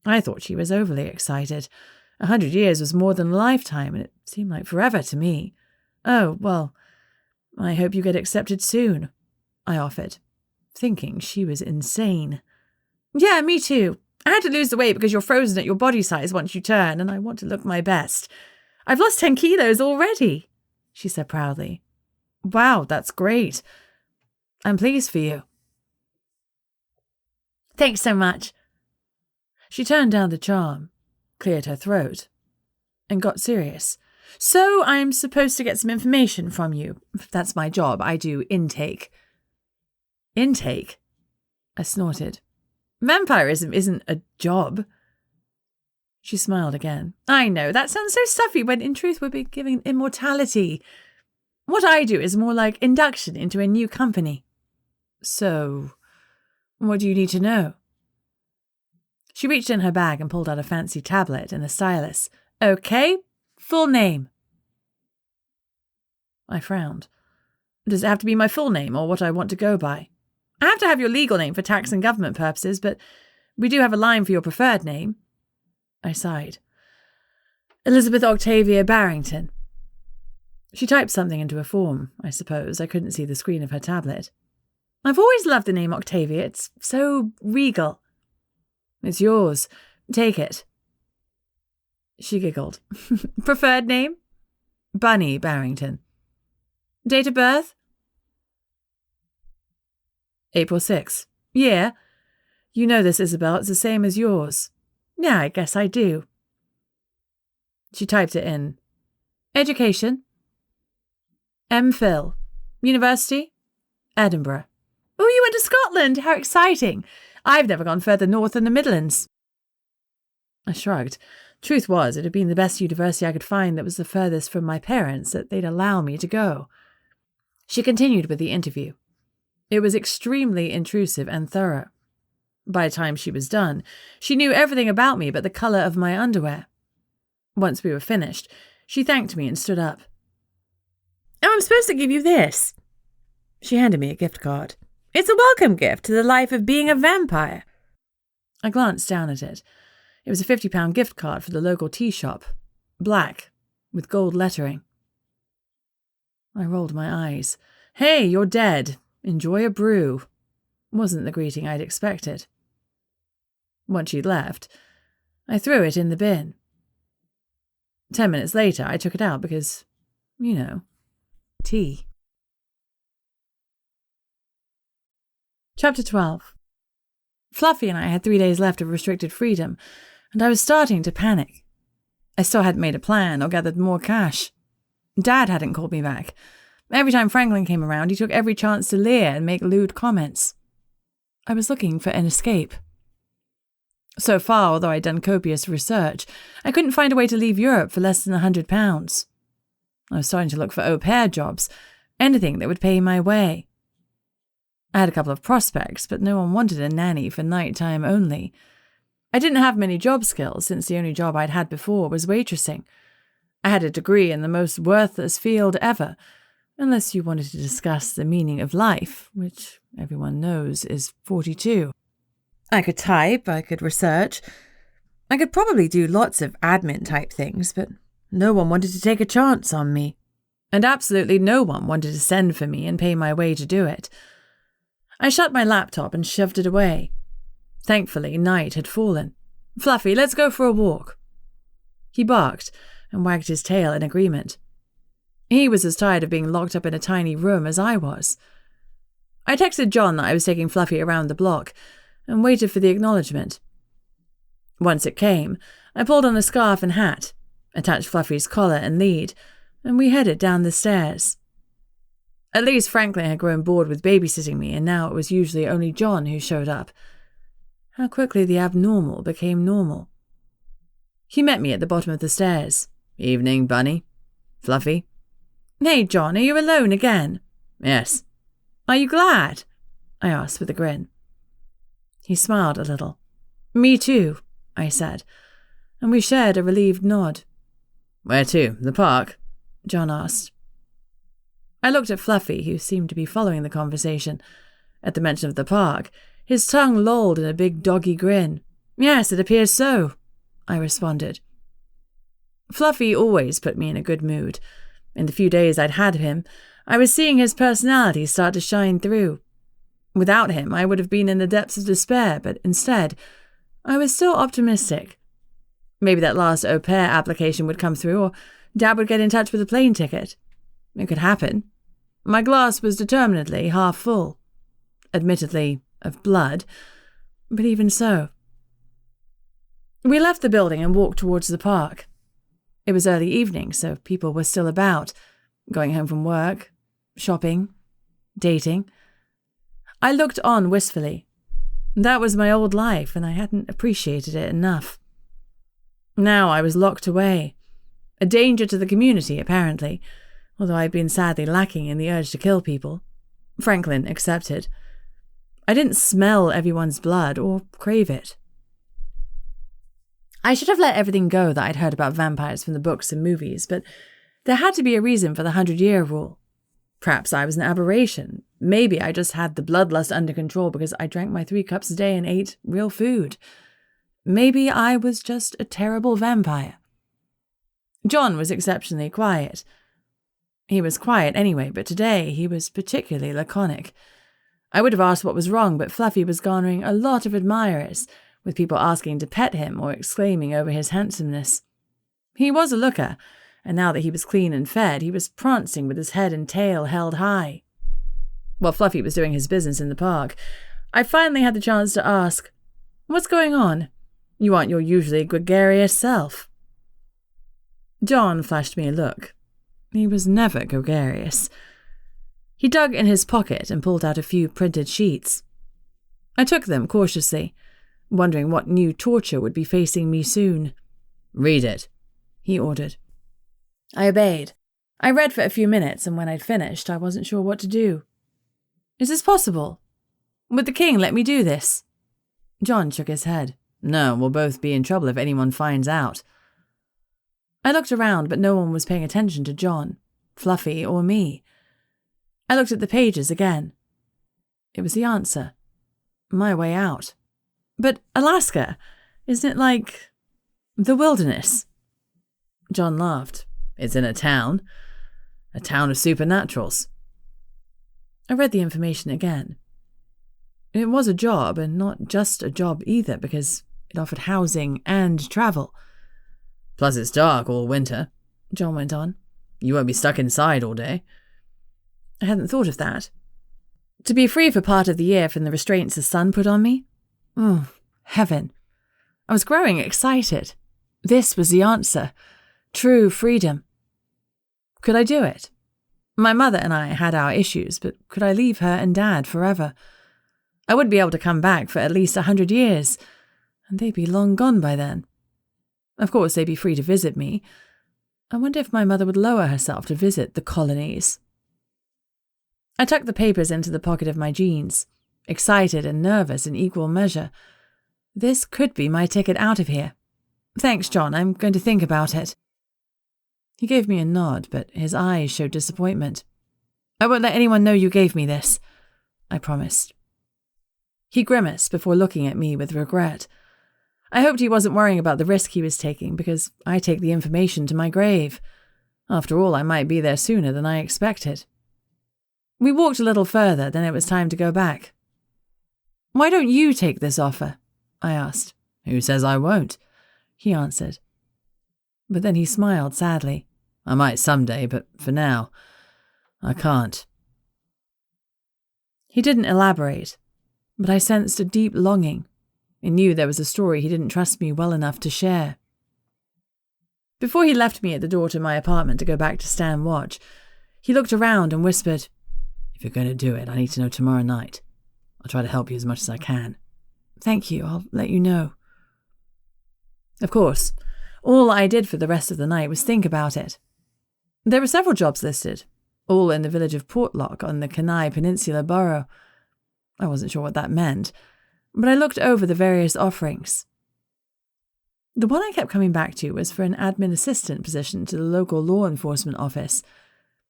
I thought she was overly excited. 100 years was more than a lifetime, and it seemed like forever to me. Oh, well, I hope you get accepted soon, I offered, thinking she was insane. Yeah, me too. I had to lose the weight because you're frozen at your body size once you turn, and I want to look my best. I've lost 10 kilos already, she said proudly. Wow, that's great. I'm pleased for you. Thanks so much. She turned down the charm, cleared her throat, and got serious. So I'm supposed to get some information from you. That's my job. I do intake. Intake? I snorted. Vampirism isn't a job. She smiled again. I know, that sounds so stuffy when in truth we'd be giving immortality. What I do is more like induction into a new company. So, what do you need to know? She reached in her bag and pulled out a fancy tablet and a stylus. Okay, full name. I frowned. Does it have to be my full name or what I want to go by? I have to have your legal name for tax and government purposes, but we do have a line for your preferred name. I sighed. Elizabeth Octavia Barrington. She typed something into a form, I suppose. I couldn't see the screen of her tablet. I've always loved the name Octavia. It's so regal. It's yours. Take it. She giggled. Preferred name? Bunny Barrington. Date of birth? April 6. Yeah. You know this, Isabel. It's the same as yours. Yeah, I guess I do. She typed it in. Education? MPhil. University? Edinburgh. Oh, you went to Scotland! How exciting! I've never gone further north than the Midlands. I shrugged. Truth was, it had been the best university I could find that was the furthest from my parents that they'd allow me to go. She continued with the interview. It was extremely intrusive and thorough. By the time she was done, she knew everything about me but the colour of my underwear. Once we were finished, she thanked me and stood up. Oh, I'm supposed to give you this. She handed me a gift card. It's a welcome gift to the life of being a vampire. I glanced down at it. It was a £50 gift card for the local tea shop. Black, with gold lettering. I rolled my eyes. Hey, you're dead. Enjoy a brew. Wasn't the greeting I'd expected. Once she'd left, I threw it in the bin. 10 minutes later, I took it out because, tea. Chapter 12. Fluffy and I had 3 days left of restricted freedom, and I was starting to panic. I still hadn't made a plan or gathered more cash. Dad hadn't called me back. Every time Franklin came around, he took every chance to leer and make lewd comments. I was looking for an escape. So far, although I'd done copious research, I couldn't find a way to leave Europe for less than £100. I was starting to look for au pair jobs, anything that would pay my way. I had a couple of prospects, but no one wanted a nanny for nighttime only. I didn't have many job skills, since the only job I'd had before was waitressing. I had a degree in the most worthless field ever, unless you wanted to discuss the meaning of life, which everyone knows is 42. I could type, I could research. I could probably do lots of admin-type things, but no one wanted to take a chance on me. And absolutely no one wanted to send for me and pay my way to do it. I shut my laptop and shoved it away. Thankfully, night had fallen. Fluffy, let's go for a walk. He barked and wagged his tail in agreement. He was as tired of being locked up in a tiny room as I was. I texted John that I was taking Fluffy around the block and waited for the acknowledgement. Once it came, I pulled on a scarf and hat, attached Fluffy's collar and lead, and we headed down the stairs. At least Franklin had grown bored with babysitting me, and now it was usually only John who showed up. How quickly the abnormal became normal. He met me at the bottom of the stairs. Evening, Bunny. Fluffy. Hey, John, are you alone again? Yes. Are you glad? I asked with a grin. He smiled a little. Me too, I said, and we shared a relieved nod. Where to? The park? John asked. I looked at Fluffy, who seemed to be following the conversation. At the mention of the park, his tongue lolled in a big doggy grin. Yes, it appears so, I responded. Fluffy always put me in a good mood. In the few days I'd had him, I was seeing his personality start to shine through. Without him, I would have been in the depths of despair, but instead, I was still optimistic. Maybe that last au pair application would come through, or Dad would get in touch with a plane ticket. It could happen. My glass was determinedly half full. Admittedly, of blood, but even so. We left the building and walked towards the park. It was early evening, so people were still about, going home from work, shopping, dating. I looked on wistfully. That was my old life, and I hadn't appreciated it enough. Now I was locked away. A danger to the community, apparently, although I'd been sadly lacking in the urge to kill people. Franklin accepted. I didn't smell everyone's blood or crave it. I should have let everything go that I'd heard about vampires from the books and movies, but there had to be a reason for the 100-year rule. Perhaps I was an aberration. Maybe I just had the bloodlust under control because I drank my 3 cups a day and ate real food. Maybe I was just a terrible vampire. John was exceptionally quiet. He was quiet anyway, but today he was particularly laconic. I would have asked what was wrong, but Fluffy was garnering a lot of admirers, with people asking to pet him or exclaiming over his handsomeness. He was a looker, and now that he was clean and fed, he was prancing with his head and tail held high. While Fluffy was doing his business in the park, I finally had the chance to ask, "What's going on? You aren't your usually gregarious self." John flashed me a look. He was never gregarious. He dug in his pocket and pulled out a few printed sheets. I took them cautiously, wondering what new torture would be facing me soon. "Read it," he ordered. I obeyed. I read for a few minutes, and when I'd finished, I wasn't sure what to do. "Is this possible? Would the king let me do this?" John shook his head. "No, we'll both be in trouble if anyone finds out." I looked around, but no one was paying attention to John, Fluffy, or me. I looked at the pages again. It was the answer. My way out. "But Alaska, isn't it like the wilderness?" John laughed. "It's in a town of supernaturals." I read the information again. It was a job, and not just a job either, because it offered housing and travel. "Plus it's dark all winter," John went on. "You won't be stuck inside all day." I hadn't thought of that. To be free for part of the year from the restraints the sun put on me? Oh, heaven. I was growing excited. This was the answer. True freedom. Could I do it? My mother and I had our issues, but could I leave her and Dad forever? I wouldn't be able to come back for at least 100 years, and they'd be long gone by then. Of course, they'd be free to visit me. I wonder if my mother would lower herself to visit the colonies. I tucked the papers into the pocket of my jeans, excited and nervous in equal measure. This could be my ticket out of here. "Thanks, John, I'm going to think about it." He gave me a nod, but his eyes showed disappointment. "I won't let anyone know you gave me this," I promised. He grimaced before looking at me with regret. I hoped he wasn't worrying about the risk he was taking, because I take the information to my grave. After all, I might be there sooner than I expected. We walked a little further, then it was time to go back. "Why don't you take this offer?" I asked. "Who says I won't?" he answered. But then he smiled sadly. "I might someday, but for now, I can't." He didn't elaborate, but I sensed a deep longing and knew there was a story he didn't trust me well enough to share. Before he left me at the door to my apartment to go back to stand watch, he looked around and whispered, "If you're going to do it, I need to know tomorrow night. I'll try to help you as much as I can." "Thank you, I'll let you know." Of course, all I did for the rest of the night was think about it. There were several jobs listed, all in the village of Portlock on the Kenai Peninsula Borough. I wasn't sure what that meant, but I looked over the various offerings. The one I kept coming back to was for an admin assistant position to the local law enforcement office.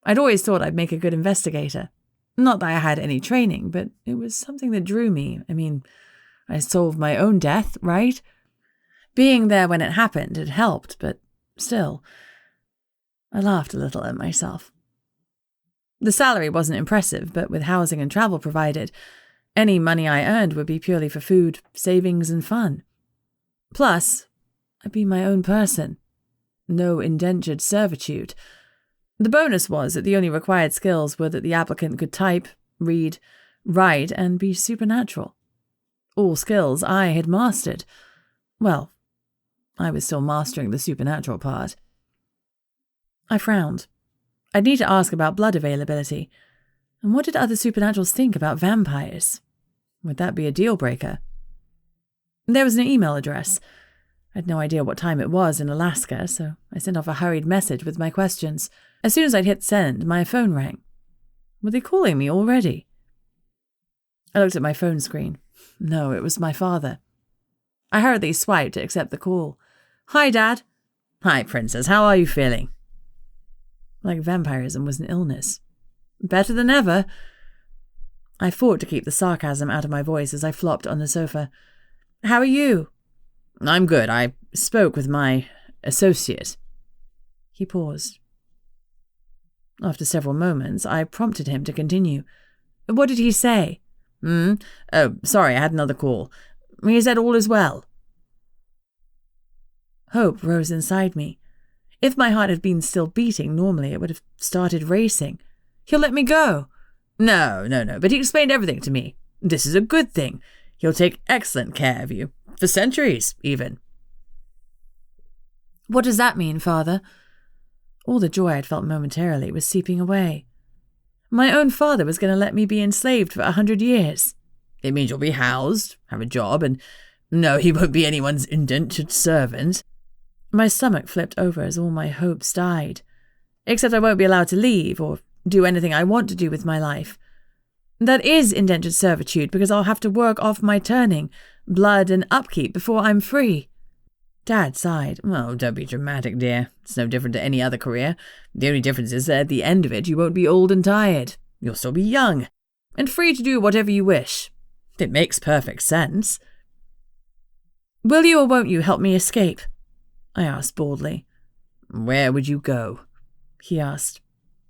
I'd always thought I'd make a good investigator. Not that I had any training, but it was something that drew me. I mean, I solved my own death, right? Being there when it happened had helped, but still, I laughed a little at myself. The salary wasn't impressive, but with housing and travel provided, any money I earned would be purely for food, savings, and fun. Plus, I'd be my own person. No indentured servitude. The bonus was that the only required skills were that the applicant could type, read, write, and be supernatural. All skills I had mastered. Well, I was still mastering the supernatural part. I frowned. I'd need to ask about blood availability. And what did other supernaturals think about vampires? Would that be a deal-breaker? There was an email address. I had no idea what time it was in Alaska, so I sent off a hurried message with my questions. As soon as I'd hit send, my phone rang. Were they calling me already? I looked at my phone screen. No, it was my father. I hurriedly swiped to accept the call. Hi, Dad. Hi, Princess. How are you feeling? Like vampirism was an illness. Better than ever. I fought to keep the sarcasm out of my voice as I flopped on the sofa. How are you? I'm good. I spoke with my associate. He paused. After several moments, I prompted him to continue. What did he say? Oh, sorry, I had another call. He said all is well. Hope rose inside me. If my heart had been still beating, normally it would have started racing. He'll let me go. No, but he explained everything to me. This is a good thing. He'll take excellent care of you. For centuries, even. What does that mean, Father? All the joy I'd felt momentarily was seeping away. My own father was going to let me be enslaved for 100 years. It means you'll be housed, have a job, and no, he won't be anyone's indentured servant. My stomach flipped over as all my hopes died. Except I won't be allowed to leave or do anything I want to do with my life. That is indentured servitude because I'll have to work off my turning, blood and upkeep before I'm free. Dad sighed. Oh, don't be dramatic, dear. It's no different to any other career. The only difference is that at the end of it you won't be old and tired. You'll still be young and free to do whatever you wish. It makes perfect sense. Will you or won't you help me escape? I asked boldly. Where would you go? He asked,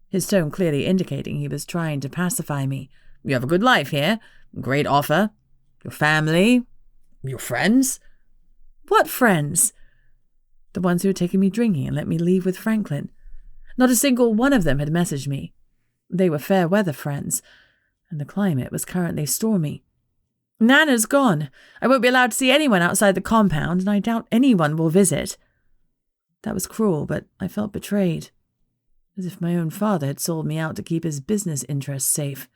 his tone clearly indicating he was trying to pacify me. You have a good life here. Great offer. Your family. Your friends. What friends? The ones who had taken me drinking and let me leave with Franklin. Not a single one of them had messaged me. They were fair weather friends, and the climate was currently stormy. Nana's gone. I won't be allowed to see anyone outside the compound, and I doubt anyone will visit. That was cruel, but I felt betrayed. As if my own father had sold me out to keep his business interests safe.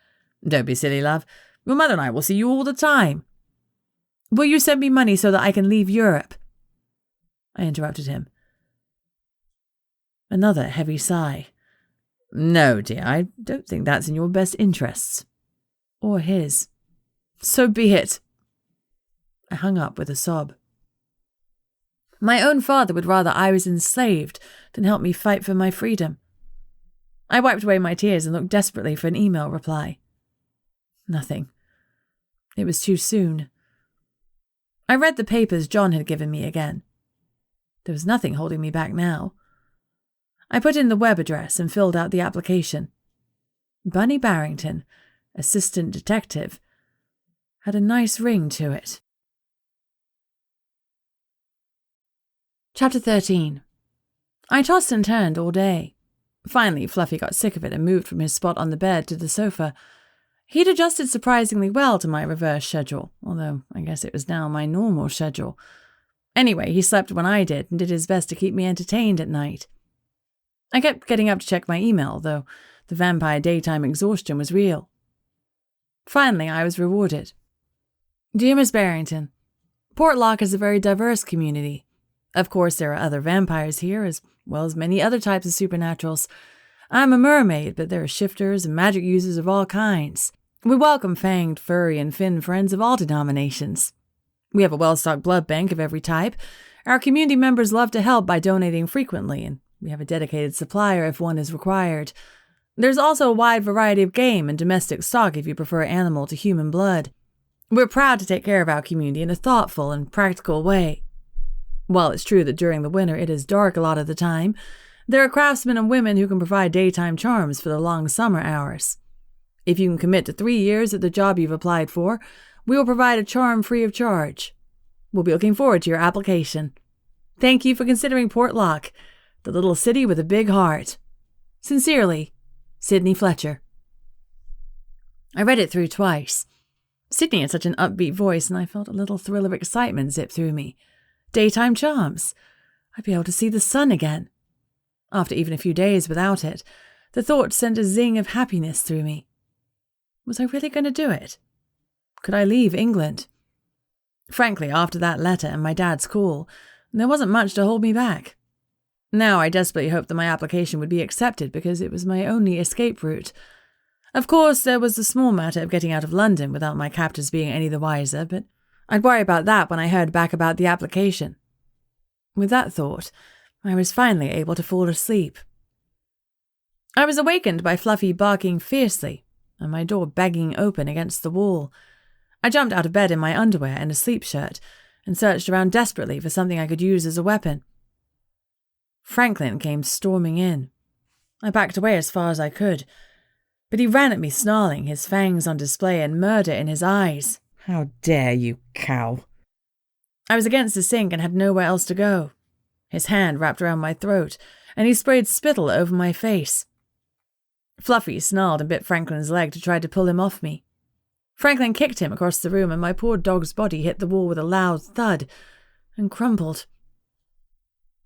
Don't be silly, love. Your mother and I will see you all the time. Will you send me money so that I can leave Europe? I interrupted him. Another heavy sigh. No, dear, I don't think that's in your best interests. Or his. So be it. I hung up with a sob. My own father would rather I was enslaved than help me fight for my freedom. I wiped away my tears and looked desperately for an email reply. Nothing. It was too soon. I read the papers John had given me again. There was nothing holding me back now. I put in the web address and filled out the application. Bunny Barrington, assistant detective, had a nice ring to it. Chapter 13. I tossed and turned all day. Finally, Fluffy got sick of it and moved from his spot on the bed to the sofa. He'd adjusted surprisingly well to my reverse schedule, although I guess it was now my normal schedule. Anyway, he slept when I did and did his best to keep me entertained at night. I kept getting up to check my email, though the vampire daytime exhaustion was real. Finally, I was rewarded. Dear Miss Barrington, Portlock is a very diverse community. Of course, there are other vampires here, as well as many other types of supernaturals. I'm a mermaid, but there are shifters and magic users of all kinds. We welcome fanged, furry, and fin friends of all denominations. We have a well-stocked blood bank of every type. Our community members love to help by donating frequently, and we have a dedicated supplier if one is required. There's also a wide variety of game and domestic stock if you prefer animal to human blood. We're proud to take care of our community in a thoughtful and practical way. While it's true that during the winter it is dark a lot of the time, there are craftsmen and women who can provide daytime charms for the long summer hours. If you can commit to 3 years at the job you've applied for, we will provide a charm free of charge. We'll be looking forward to your application. Thank you for considering Portlock, the little city with a big heart. Sincerely, Sydney Fletcher. I read it through twice. Sydney had such an upbeat voice, and I felt a little thrill of excitement zip through me. Daytime charms. I'd be able to see the sun again. After even a few days without it, the thought sent a zing of happiness through me. Was I really going to do it? Could I leave England? Frankly, after that letter and my dad's call, there wasn't much to hold me back. Now I desperately hoped that my application would be accepted because it was my only escape route. Of course, there was the small matter of getting out of London without my captors being any the wiser, but I'd worry about that when I heard back about the application. With that thought, I was finally able to fall asleep. I was awakened by Fluffy barking fiercely and my door banging open against the wall. I jumped out of bed in my underwear and a sleep shirt and searched around desperately for something I could use as a weapon. Franklin came storming in. I backed away as far as I could, but he ran at me snarling, his fangs on display and murder in his eyes. How dare you, cow! I was against the sink and had nowhere else to go. His hand wrapped around my throat, and he sprayed spittle over my face. Fluffy snarled and bit Franklin's leg to try to pull him off me. Franklin kicked him across the room, and my poor dog's body hit the wall with a loud thud and crumpled.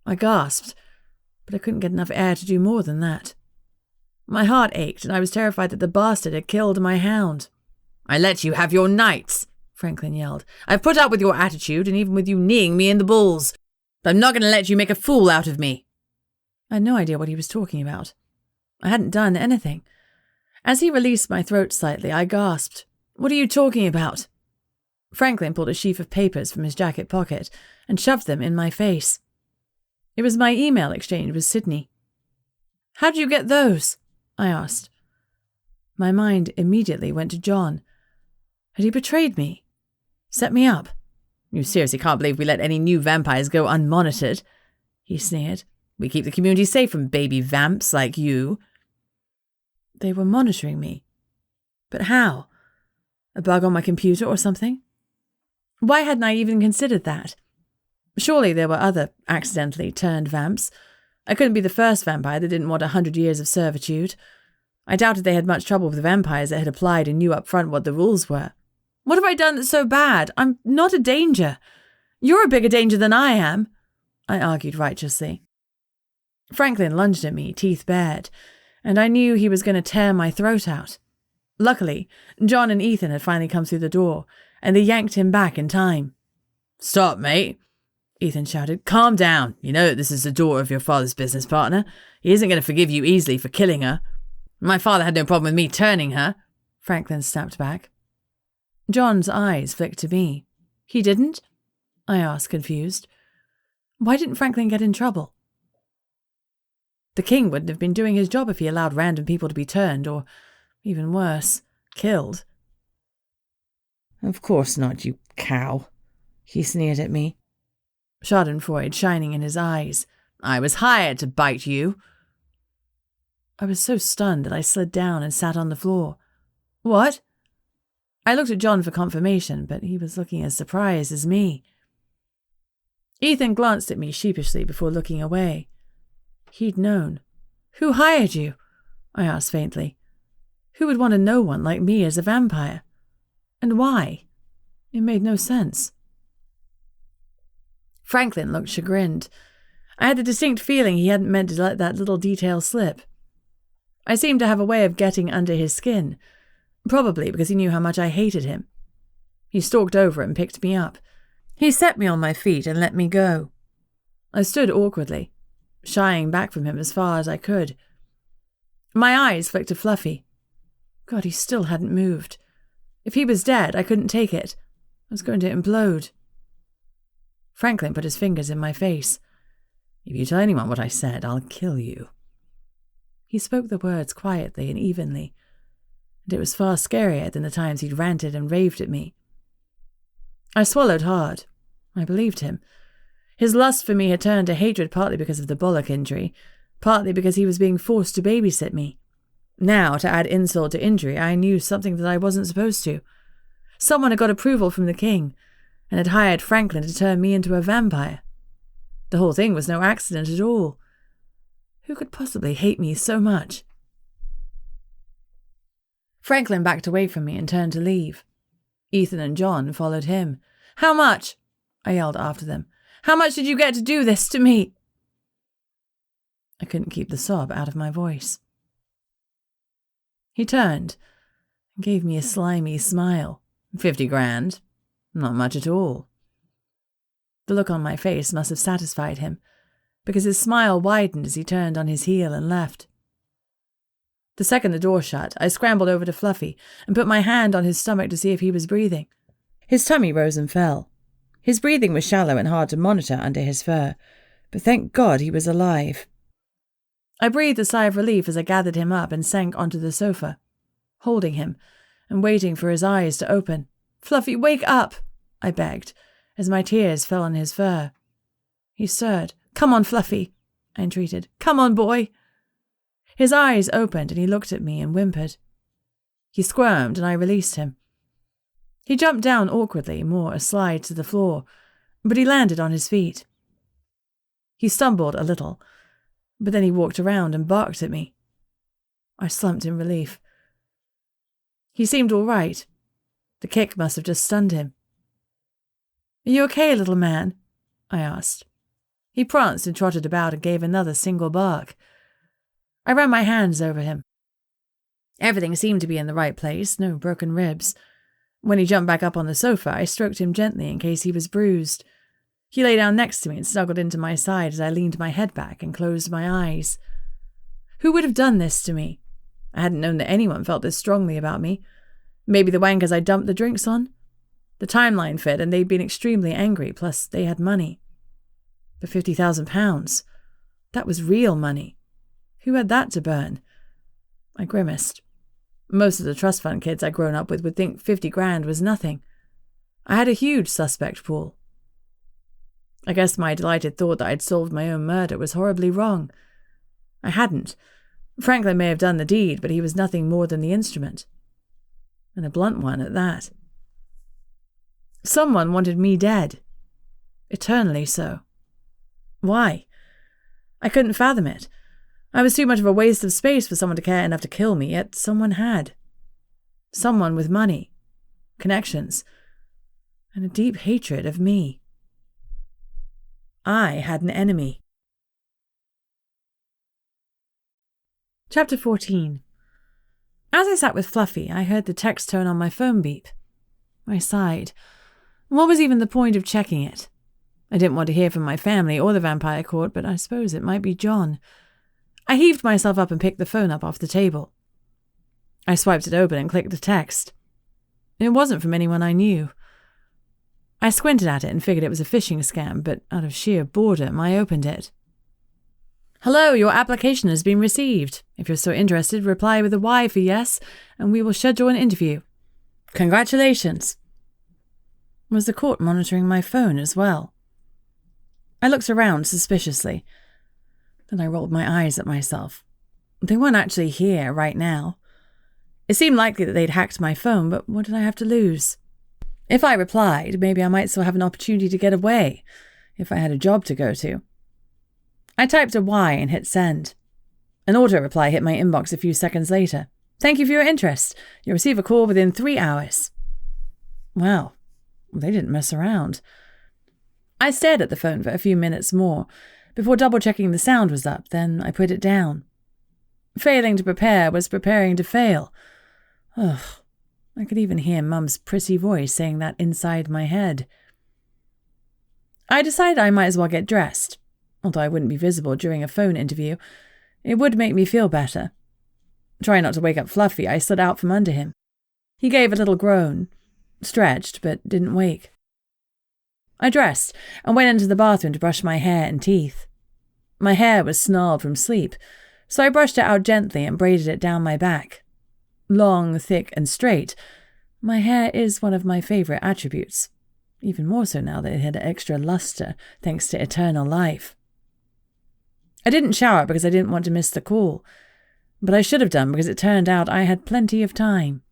I gasped, but I couldn't get enough air to do more than that. My heart ached, and I was terrified that the bastard had killed my hound. I let you have your nights, Franklin yelled. I've put up with your attitude, and even with you kneeing me in the balls. But I'm not going to let you make a fool out of me. I had no idea what he was talking about. I hadn't done anything. As he released my throat slightly, I gasped. What are you talking about? Franklin pulled a sheaf of papers from his jacket pocket and shoved them in my face. It was my email exchange with Sydney. How did you get those? I asked. My mind immediately went to John. Had he betrayed me? Set me up? You seriously can't believe we let any new vampires go unmonitored, he sneered. We keep the community safe from baby vamps like you. They were monitoring me. But how? A bug on my computer or something? Why hadn't I even considered that? Surely there were other accidentally turned vamps. I couldn't be the first vampire that didn't want 100 years of servitude. I doubted they had much trouble with vampires that had applied and knew up front what the rules were. What have I done that's so bad? I'm not a danger. You're a bigger danger than I am, I argued righteously. Franklin lunged at me, teeth bared, and I knew he was going to tear my throat out. Luckily, John and Ethan had finally come through the door, and they yanked him back in time. Stop, mate, Ethan shouted. Calm down. You know that this is the daughter of your father's business partner. He isn't going to forgive you easily for killing her. My father had no problem with me turning her, Franklin snapped back. John's eyes flicked to me. He didn't? I asked, confused. Why didn't Franklin get in trouble? The king wouldn't have been doing his job if he allowed random people to be turned, or, even worse, killed. Of course not, you cow, he sneered at me. Schadenfreude shining in his eyes. I was hired to bite you. I was so stunned that I slid down and sat on the floor. What? I looked at John for confirmation, but he was looking as surprised as me. Ethan glanced at me sheepishly before looking away. He'd known. Who hired you? I asked faintly. Who would want to know one like me as a vampire? And why? It made no sense. Franklin looked chagrined. I had the distinct feeling he hadn't meant to let that little detail slip. I seemed to have a way of getting under his skin, probably because he knew how much I hated him. He stalked over and picked me up. He set me on my feet and let me go. I stood awkwardly, shying back from him as far as I could. My eyes flicked to Fluffy. God, he still hadn't moved. If he was dead, I couldn't take it. I was going to implode. Franklin put his fingers in my face. If you tell anyone what I said, I'll kill you. He spoke the words quietly and evenly, and it was far scarier than the times he'd ranted and raved at me. I swallowed hard. I believed him. His lust for me had turned to hatred partly because of the bollock injury, partly because he was being forced to babysit me. Now, to add insult to injury, I knew something that I wasn't supposed to. Someone had got approval from the king, and had hired Franklin to turn me into a vampire. The whole thing was no accident at all. Who could possibly hate me so much? Franklin backed away from me and turned to leave. Ethan and John followed him. "How much?" I yelled after them. "How much did you get to do this to me?" I couldn't keep the sob out of my voice. He turned and gave me a slimy smile. 50 grand. Not much at all. The look on my face must have satisfied him, because his smile widened as he turned on his heel and left. The second the door shut, I scrambled over to Fluffy and put my hand on his stomach to see if he was breathing. His tummy rose and fell. His breathing was shallow and hard to monitor under his fur, but thank God he was alive. I breathed a sigh of relief as I gathered him up and sank onto the sofa, holding him and waiting for his eyes to open. "Fluffy, wake up!" I begged, as my tears fell on his fur. He stirred. "Come on, Fluffy," I entreated. "Come on, boy." His eyes opened and he looked at me and whimpered. He squirmed and I released him. He jumped down awkwardly, more a slide to the floor, but he landed on his feet. He stumbled a little, but then he walked around and barked at me. I slumped in relief. He seemed all right. The kick must have just stunned him. "Are you okay, little man?" I asked. He pranced and trotted about and gave another single bark. I ran my hands over him. Everything seemed to be in the right place, no broken ribs. When he jumped back up on the sofa, I stroked him gently in case he was bruised. He lay down next to me and snuggled into my side as I leaned my head back and closed my eyes. Who would have done this to me? I hadn't known that anyone felt this strongly about me. Maybe the wankers I dumped the drinks on? The timeline fit and they'd been extremely angry, plus they had money. But £50,000. That was real money. Who had that to burn? I grimaced. Most of the trust fund kids I'd grown up with would think 50 grand was nothing. I had a huge suspect pool. I guess my delighted thought that I'd solved my own murder was horribly wrong. I hadn't. Franklin may have done the deed, but he was nothing more than the instrument. And a blunt one at that. Someone wanted me dead. Eternally so. Why? I couldn't fathom it. I was too much of a waste of space for someone to care enough to kill me, yet someone had. Someone with money, connections, and a deep hatred of me. I had an enemy. Chapter 14. As I sat with Fluffy, I heard the text tone on my phone beep. I sighed. What was even the point of checking it? I didn't want to hear from my family or the vampire court, but I suppose it might be John. I heaved myself up and picked the phone up off the table. I swiped it open and clicked the text. It wasn't from anyone I knew. I squinted at it and figured it was a phishing scam, but out of sheer boredom, I opened it. "Hello, your application has been received. If you're so interested, reply with a Y for yes, and we will schedule an interview. Congratulations." Was the court monitoring my phone as well? I looked around suspiciously. Then I rolled my eyes at myself. They weren't actually here right now. It seemed likely that they'd hacked my phone, but what did I have to lose? If I replied, maybe I might still have an opportunity to get away, if I had a job to go to. I typed a Y and hit send. An auto-reply hit my inbox a few seconds later. "Thank you for your interest. You'll receive a call within 3 hours. Well, they didn't mess around. I stared at the phone for a few minutes more, before double-checking the sound was up, then I put it down. Failing to prepare was preparing to fail. Ugh, I could even hear Mum's pretty voice saying that inside my head. I decided I might as well get dressed. Although I wouldn't be visible during a phone interview, it would make me feel better. Trying not to wake up Fluffy, I slid out from under him. He gave a little groan, stretched, but didn't wake. I dressed and went into the bathroom to brush my hair and teeth. My hair was snarled from sleep, so I brushed it out gently and braided it down my back. Long, thick, and straight, my hair is one of my favorite attributes. even more so now that it had extra luster thanks to eternal life. I didn't shower because I didn't want to miss the call, but I should have done because it turned out I had plenty of time.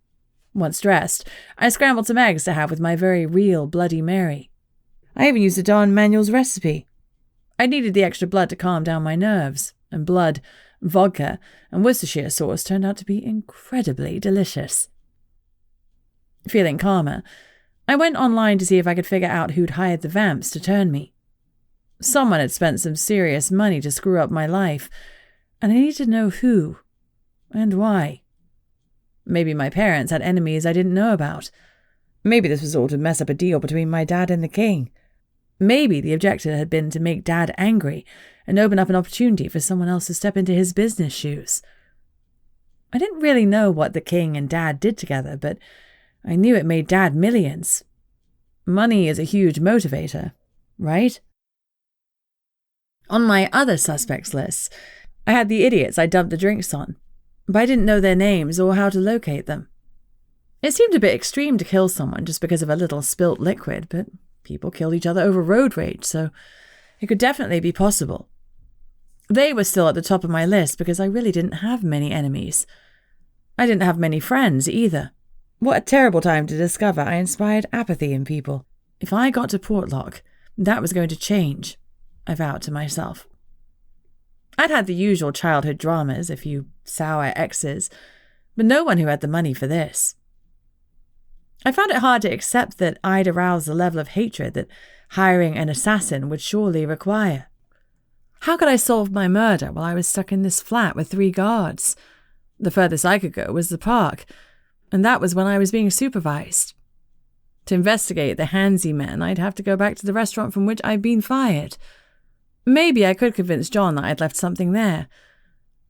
Once dressed, I scrambled some eggs to have with my very real Bloody Mary. I even used a Don Manuel's recipe. I needed the extra blood to calm down my nerves, and blood, vodka, and Worcestershire sauce turned out to be incredibly delicious. Feeling calmer, I went online to see if I could figure out who'd hired the vamps to turn me. Someone had spent some serious money to screw up my life, and I needed to know who and why. Maybe my parents had enemies I didn't know about. Maybe this was all to mess up a deal between my dad and the king. Maybe the objective had been to make Dad angry and open up an opportunity for someone else to step into his business shoes. I didn't really know what the king and Dad did together, but I knew it made Dad millions. Money is a huge motivator, right? On my other suspects list, I had the idiots I dumped the drinks on, but I didn't know their names or how to locate them. It seemed a bit extreme to kill someone just because of a little spilt liquid, but people killed each other over road rage, so it could definitely be possible. They were still at the top of my list because I really didn't have many enemies. I didn't have many friends either. What a terrible time to discover I inspired apathy in people. If I got to Portlock, that was going to change, I vowed to myself. I'd had the usual childhood dramas, a few sour exes, but no one who had the money for this. I found it hard to accept that I'd aroused the level of hatred that hiring an assassin would surely require. How could I solve my murder while I was stuck in this flat with 3 guards? The furthest I could go was the park, and that was when I was being supervised. To investigate the handsy men, I'd have to go back to the restaurant from which I'd been fired. Maybe I could convince John that I'd left something there.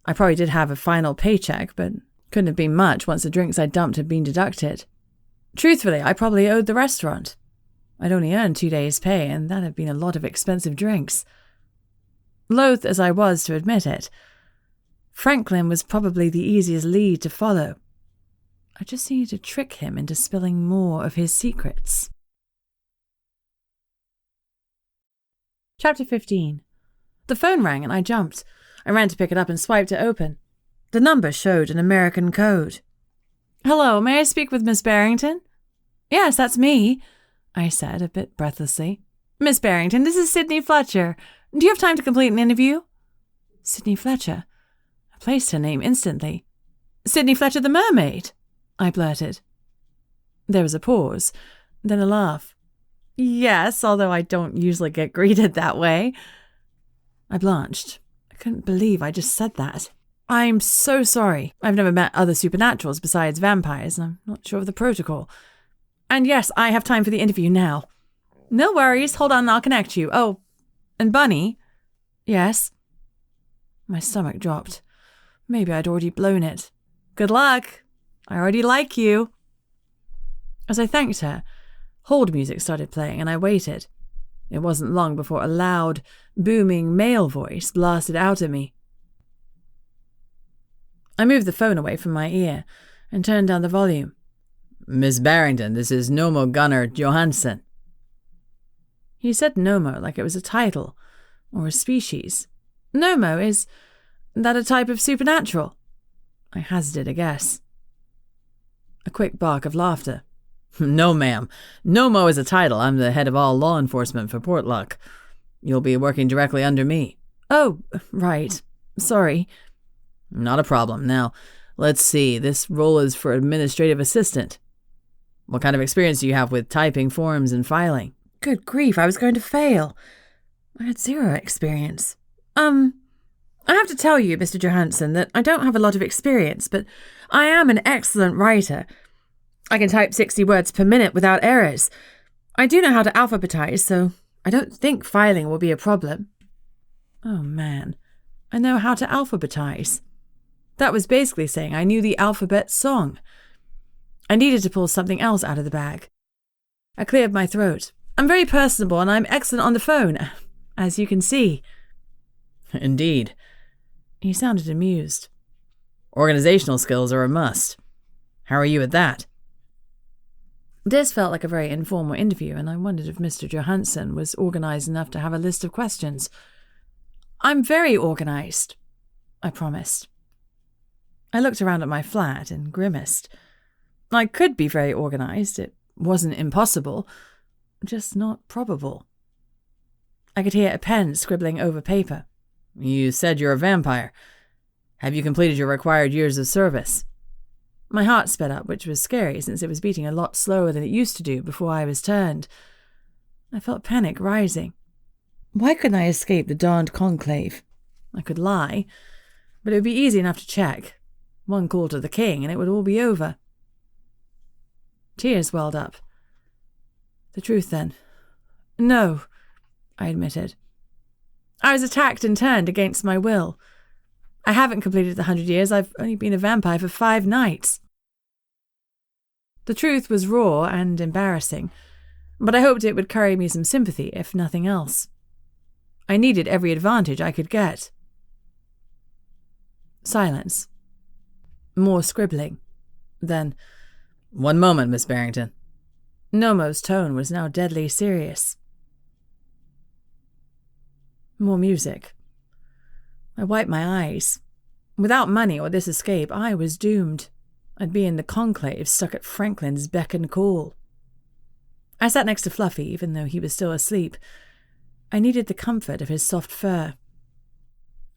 I probably did have a final paycheck, but couldn't have been much once the drinks I'd dumped had been deducted. Truthfully, I probably owed the restaurant. I'd only earned 2 days' pay, and that had been a lot of expensive drinks. Loath as I was to admit it, Franklin was probably the easiest lead to follow. I just needed to trick him into spilling more of his secrets. Chapter 15. The phone rang and I jumped. I ran to pick it up and swiped it open. The number showed an American code. "Hello, may I speak with Miss Barrington?" "Yes, that's me," I said, a bit breathlessly. "Miss Barrington, this is Sydney Fletcher. Do you have time to complete an interview?" Sydney Fletcher. I placed her name instantly. "Sydney Fletcher the mermaid," I blurted. There was a pause, then a laugh. "Yes, although I don't usually get greeted that way." I blanched. I couldn't believe I just said that. "I'm so sorry. I've never met other supernaturals besides vampires, and I'm not sure of the protocol. And yes, I have time for the interview now." "No worries. Hold on, I'll connect you. Oh, and Bunny?" "Yes?" My stomach dropped. Maybe I'd already blown it. "Good luck. I already like you." As I thanked her, hold music started playing, and I waited. It wasn't long before a loud, booming male voice blasted out at me. I moved the phone away from my ear and turned down the volume. "Miss Barrington, this is Nomo Gunnar Johansson." He said Nomo like it was a title or a species. "Nomo, is that a type of supernatural?" I hazarded a guess. A quick bark of laughter. "No, ma'am. Nomo is a title. I'm the head of all law enforcement for Portlock. You'll be working directly under me." "Oh, right. Sorry." "Not a problem. Now, let's see. This role is for administrative assistant. What kind of experience do you have with typing forms and filing?" Good grief, I was going to fail. I had 0 experience. I have to tell you, Mr. Johansson, that I don't have a lot of experience, but I am an excellent writer. I can type 60 words per minute without errors. I do know how to alphabetize, so I don't think filing will be a problem." Oh man, I know how to alphabetize. That was basically saying I knew the alphabet song. I needed to pull something else out of the bag. I cleared my throat. "I'm very personable and I'm excellent on the phone, as you can see." "Indeed." He sounded amused. "Organizational skills are a must. How are you at that?" This felt like a very informal interview, and I wondered if Mr. Johansson was organised enough to have a list of questions. "I'm very organised," I promised. I looked around at my flat and grimaced. I could be very organised. It wasn't impossible, just not probable. I could hear a pen scribbling over paper. "You said you're a vampire. Have you completed your required years of service?" My heart sped up, which was scary since it was beating a lot slower than it used to do before I was turned. I felt panic rising. Why couldn't I escape the darned conclave? I could lie, but it would be easy enough to check. One call to the king and it would all be over. Tears welled up. The truth, then. "No," I admitted. "I was attacked and turned against my will. I haven't completed the 100 years. I've only been a vampire for 5 nights. The truth was raw and embarrassing, but I hoped it would carry me some sympathy, if nothing else. I needed every advantage I could get. Silence. More scribbling. Then, "One moment, Miss Barrington." Nomo's tone was now deadly serious. More music. I wiped my eyes. Without money or this escape, I was doomed. I'd be in the conclave, stuck at Franklin's beck and call. I sat next to Fluffy, even though he was still asleep. I needed the comfort of his soft fur.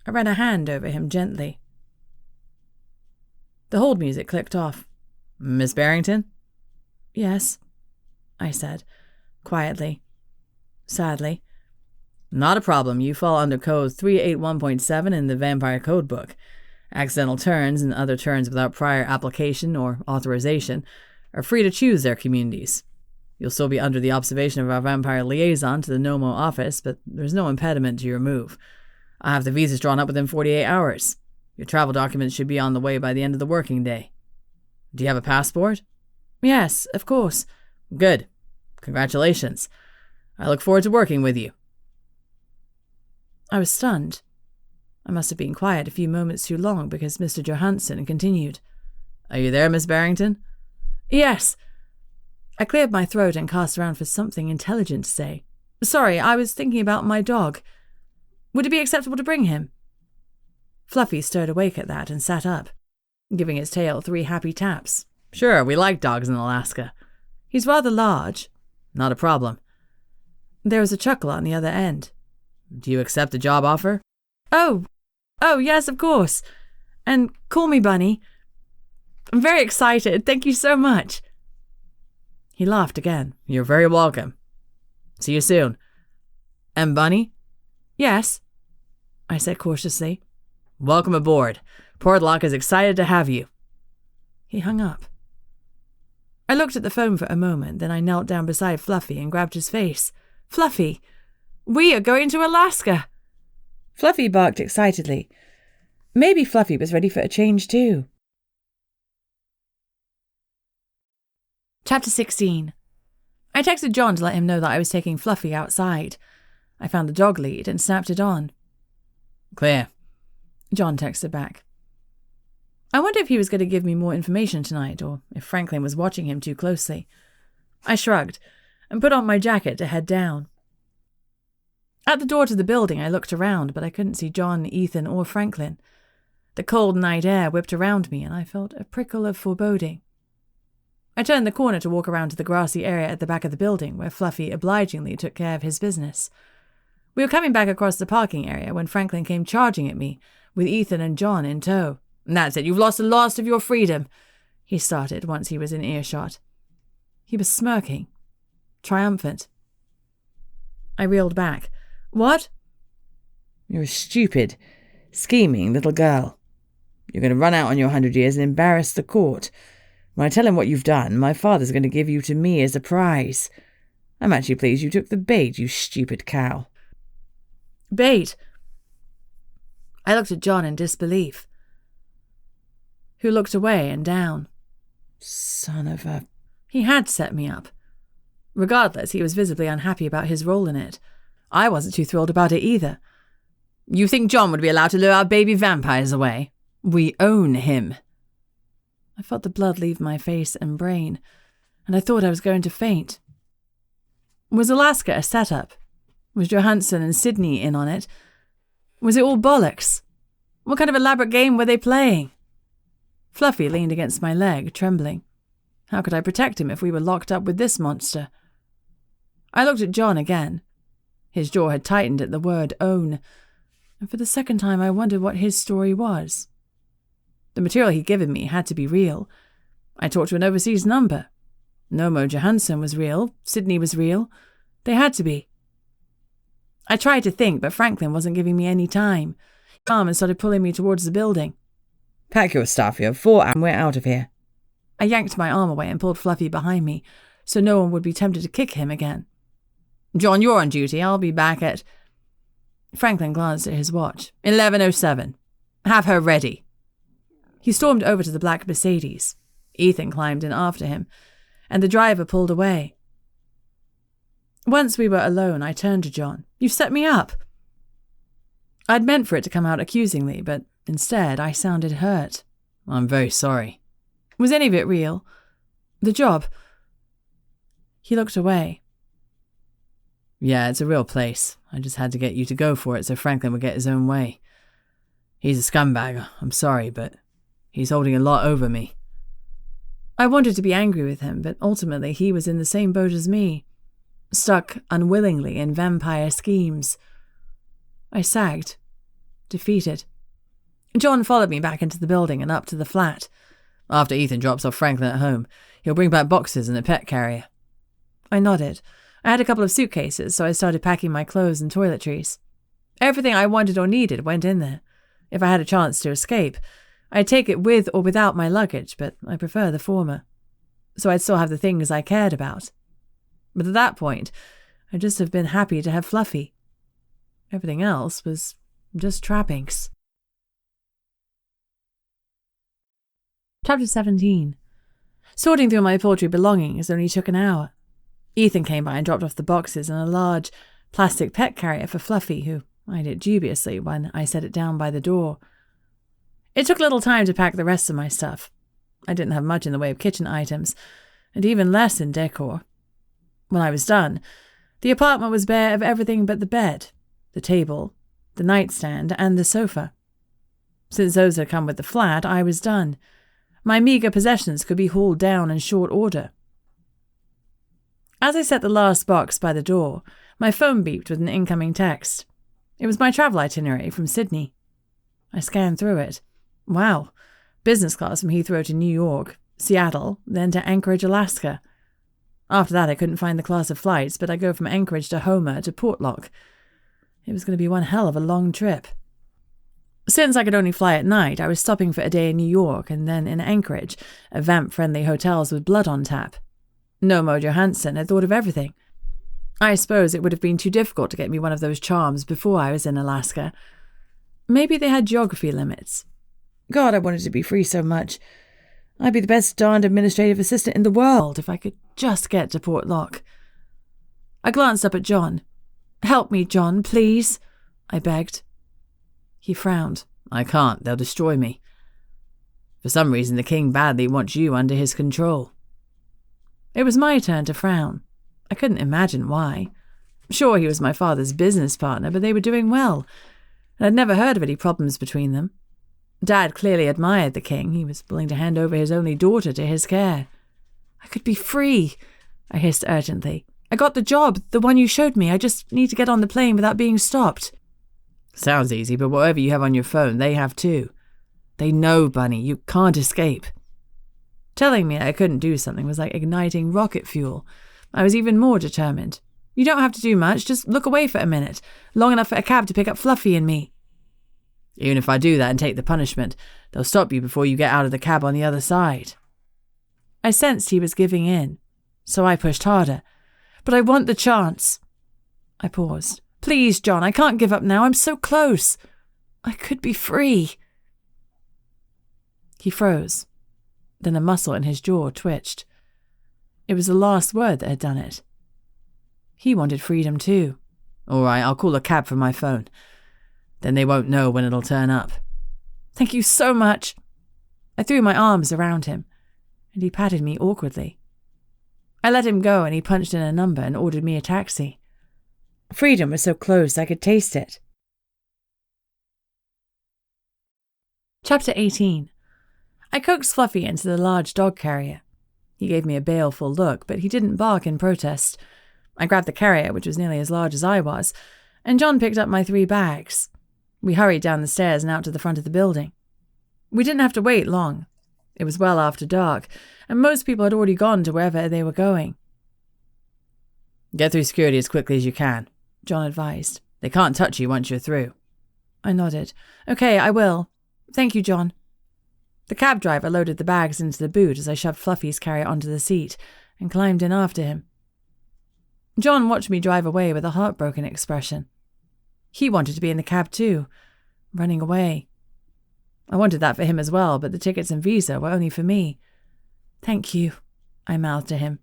I ran a hand over him gently. The hold music clicked off. "Miss Barrington?" "Yes," I said, quietly, sadly. "Not a problem. You fall under code 381.7 in the Vampire Codebook. Accidental turns and other turns without prior application or authorization are free to choose their communities. You'll still be under the observation of our vampire liaison to the Nomo office, but there's no impediment to your move. I have the visas drawn up within 48 hours. Your travel documents should be on the way by the end of the working day. Do you have a passport?" "Yes, of course." "Good. Congratulations. I look forward to working with you." I was stunned. I must have been quiet a few moments too long because Mr. Johansson continued. "Are you there, Miss Barrington?" "Yes." I cleared my throat and cast around for something intelligent to say. "Sorry, I was thinking about my dog. Would it be acceptable to bring him?" Fluffy stirred awake at that and sat up, giving its tail 3 happy taps. "Sure, we like dogs in Alaska." "He's rather large." "Not a problem." There was a chuckle on the other end. "Do you accept the job offer?" Oh, yes, of course. And call me Bunny. I'm very excited. Thank you so much." He laughed again. "You're very welcome. See you soon." "And Bunny?" "Yes," I said cautiously. "Welcome aboard. Portlock is excited to have you." He hung up. I looked at the phone for a moment, then I knelt down beside Fluffy and grabbed his face. "Fluffy, we are going to Alaska." Fluffy barked excitedly. Maybe Fluffy was ready for a change too. Chapter 16. I texted John to let him know that I was taking Fluffy outside. I found the dog lead and snapped it on. "Clear," John texted back. I wonder if he was going to give me more information tonight, or if Franklin was watching him too closely. I shrugged and put on my jacket to head down. At the door to the building, I looked around, but I couldn't see John, Ethan, or Franklin. The cold night air whipped around me, and I felt a prickle of foreboding. I turned the corner to walk around to the grassy area at the back of the building, where Fluffy obligingly took care of his business. We were coming back across the parking area when Franklin came charging at me, with Ethan and John in tow. "That's it, you've lost the last of your freedom," he started once he was in earshot. He was smirking, triumphant. I reeled back. "What?" "You're a stupid, scheming little girl. You're going to run out on your 100 years and embarrass the court. When I tell him what you've done, my father's going to give you to me as a prize. I'm actually pleased you took the bait, you stupid cow." "Bait?" I looked at John in disbelief, who looked away and down. Son of a... He had set me up. Regardless, he was visibly unhappy about his role in it. I wasn't too thrilled about it either. "You think John would be allowed to lure our baby vampires away? We own him." I felt the blood leave my face and brain, and I thought I was going to faint. Was Alaska a setup? Was Johansson and Sydney in on it? Was it all bollocks? What kind of elaborate game were they playing? Fluffy leaned against my leg, trembling. How could I protect him if we were locked up with this monster? I looked at John again. His jaw had tightened at the word own, and for the second time I wondered what his story was. The material he'd given me had to be real. I talked to an overseas number. Nomo Johansson was real. Sydney was real. They had to be. I tried to think, but Franklin wasn't giving me any time. He came and started pulling me towards the building. Pack your stuff, you have 4 hours and we're out of here. I yanked my arm away and pulled Fluffy behind me, so no one would be tempted to kick him again. John, you're on duty. I'll be back at... Franklin glanced at his watch. 11:07. Have her ready. He stormed over to the black Mercedes. Ethan climbed in after him, and the driver pulled away. Once we were alone, I turned to John. "You've set me up." I'd meant for it to come out accusingly, but instead I sounded hurt. I'm very sorry. Was any of it real? The job? He looked away. Yeah, it's a real place. I just had to get you to go for it so Franklin would get his own way. He's a scumbag. I'm sorry, but he's holding a lot over me. I wanted to be angry with him, but ultimately he was in the same boat as me, stuck unwillingly in vampire schemes. I sagged, defeated. John followed me back into the building and up to the flat. After Ethan drops off Franklin at home, he'll bring back boxes and a pet carrier. I nodded. I had a couple of suitcases, so I started packing my clothes and toiletries. Everything I wanted or needed went in there. If I had a chance to escape, I'd take it with or without my luggage, but I prefer the former. So I'd still have the things I cared about. But at that point, I'd just have been happy to have Fluffy. Everything else was just trappings. Chapter 17. Sorting through my paltry belongings only took an hour. Ethan came by and dropped off the boxes and a large plastic pet carrier for Fluffy, who eyed it dubiously when I set it down by the door. It took little time to pack the rest of my stuff. I didn't have much in the way of kitchen items, and even less in decor. When I was done, the apartment was bare of everything but the bed, the table, the nightstand, and the sofa. Since those had come with the flat, I was done. My meagre possessions could be hauled down in short order. As I set the last box by the door, my phone beeped with an incoming text. It was my travel itinerary from Sydney. I scanned through it. Wow. Business class from Heathrow to New York, Seattle, then to Anchorage, Alaska. After that, I couldn't find the class of flights, but I go from Anchorage to Homer to Portlock. It was going to be one hell of a long trip. Since I could only fly at night, I was stopping for a day in New York and then in Anchorage, at vamp-friendly hotels with blood on tap. Nomo Johansson had thought of everything. I suppose it would have been too difficult to get me one of those charms before I was in Alaska. Maybe they had geography limits. God, I wanted to be free so much. I'd be the best darned administrative assistant in the world if I could just get to Portlock. I glanced up at John. "Help me, John, please," I begged. He frowned. I can't. They'll destroy me. For some reason, the king badly wants you under his control. It was my turn to frown. I couldn't imagine why. Sure, he was my father's business partner, but they were doing well, and I'd never heard of any problems between them. Dad clearly admired the king. He was willing to hand over his only daughter to his care. I could be free, I hissed urgently. I got the job, the one you showed me. I just need to get on the plane without being stopped. Sounds easy, but whatever you have on your phone, they have too. They know, Bunny, you can't escape. Telling me I couldn't do something was like igniting rocket fuel. I was even more determined. You don't have to do much, just look away for a minute, long enough for a cab to pick up Fluffy and me. Even if I do that and take the punishment, they'll stop you before you get out of the cab on the other side. I sensed he was giving in, so I pushed harder. But I want the chance. I paused. Please, John, I can't give up now. I'm so close. I could be free. He froze. Then a muscle in his jaw twitched. It was the last word that had done it. He wanted freedom too. All right, I'll call a cab from my phone. Then they won't know when it'll turn up. Thank you so much. I threw my arms around him, and he patted me awkwardly. I let him go and he punched in a number and ordered me a taxi. Freedom was so close I could taste it. Chapter 18. I coaxed Fluffy into the large dog carrier. He gave me a baleful look, but he didn't bark in protest. I grabbed the carrier, which was nearly as large as I was, and John picked up my 3 bags. We hurried down the stairs and out to the front of the building. We didn't have to wait long. It was well after dark, and most people had already gone to wherever they were going. Get through security as quickly as you can, John advised. They can't touch you once you're through. I nodded. Okay, I will. Thank you, John. The cab driver loaded the bags into the boot as I shoved Fluffy's carrier onto the seat and climbed in after him. John watched me drive away with a heartbroken expression. He wanted to be in the cab too, running away. I wanted that for him as well, but the tickets and visa were only for me. Thank you, I mouthed to him,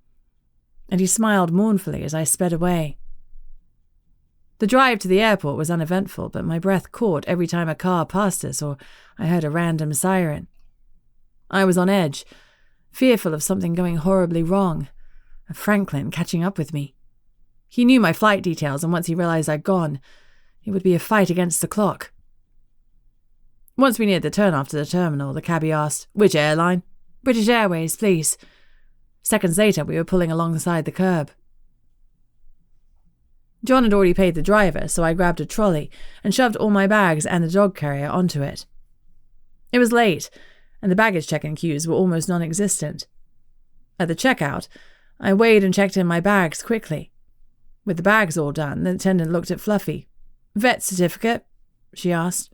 and he smiled mournfully as I sped away. The drive to the airport was uneventful, but my breath caught every time a car passed us or I heard a random siren. I was on edge, fearful of something going horribly wrong, of Franklin catching up with me. He knew my flight details, and once he realized I'd gone, it would be a fight against the clock. Once we neared the turnoff to the terminal, the cabbie asked, "Which airline?" "British Airways, please." Seconds later, we were pulling alongside the curb. John had already paid the driver, so I grabbed a trolley and shoved all my bags and the dog carrier onto it. It was late, and the baggage check-in queues were almost non-existent. At the checkout, I weighed and checked in my bags quickly. With the bags all done, the attendant looked at Fluffy. "Vet certificate?" she asked.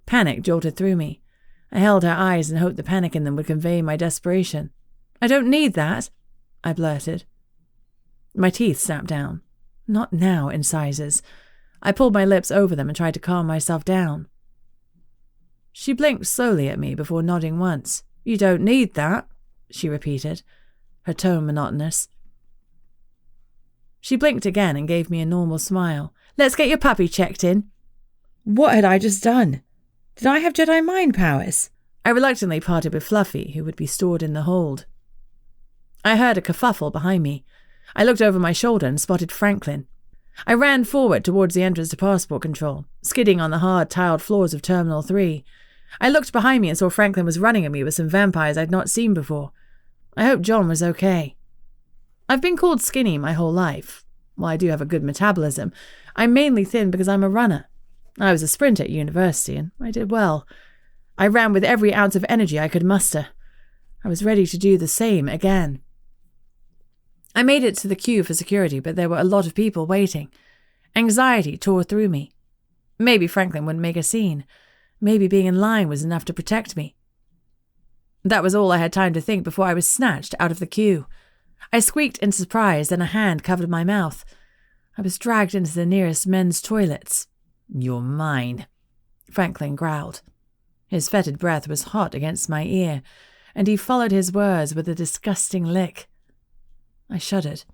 Panic jolted through me. I held her eyes and hoped the panic in them would convey my desperation. "I don't need that," I blurted. My teeth snapped down. Not now, incisors. I pulled my lips over them and tried to calm myself down. She blinked slowly at me before nodding once. "You don't need that," she repeated, her tone monotonous. She blinked again and gave me a normal smile. "Let's get your puppy checked in." What had I just done? Did I have Jedi mind powers? I reluctantly parted with Fluffy, who would be stored in the hold. I heard a kerfuffle behind me. I looked over my shoulder and spotted Franklin. I ran forward towards the entrance to passport control, skidding on the hard, tiled floors of Terminal 3. I looked behind me and saw Franklin was running at me with some vampires I'd not seen before. I hoped John was okay. I've been called skinny my whole life. While I do have a good metabolism, I'm mainly thin because I'm a runner. I was a sprinter at university, and I did well. I ran with every ounce of energy I could muster. I was ready to do the same again. I made it to the queue for security, but there were a lot of people waiting. Anxiety tore through me. Maybe Franklin wouldn't make a scene. Maybe being in line was enough to protect me. That was all I had time to think before I was snatched out of the queue. I squeaked in surprise, then a hand covered my mouth. I was dragged into the nearest men's toilets. "You're mine," Franklin growled. His fetid breath was hot against my ear, and he followed his words with a disgusting lick. I shuddered.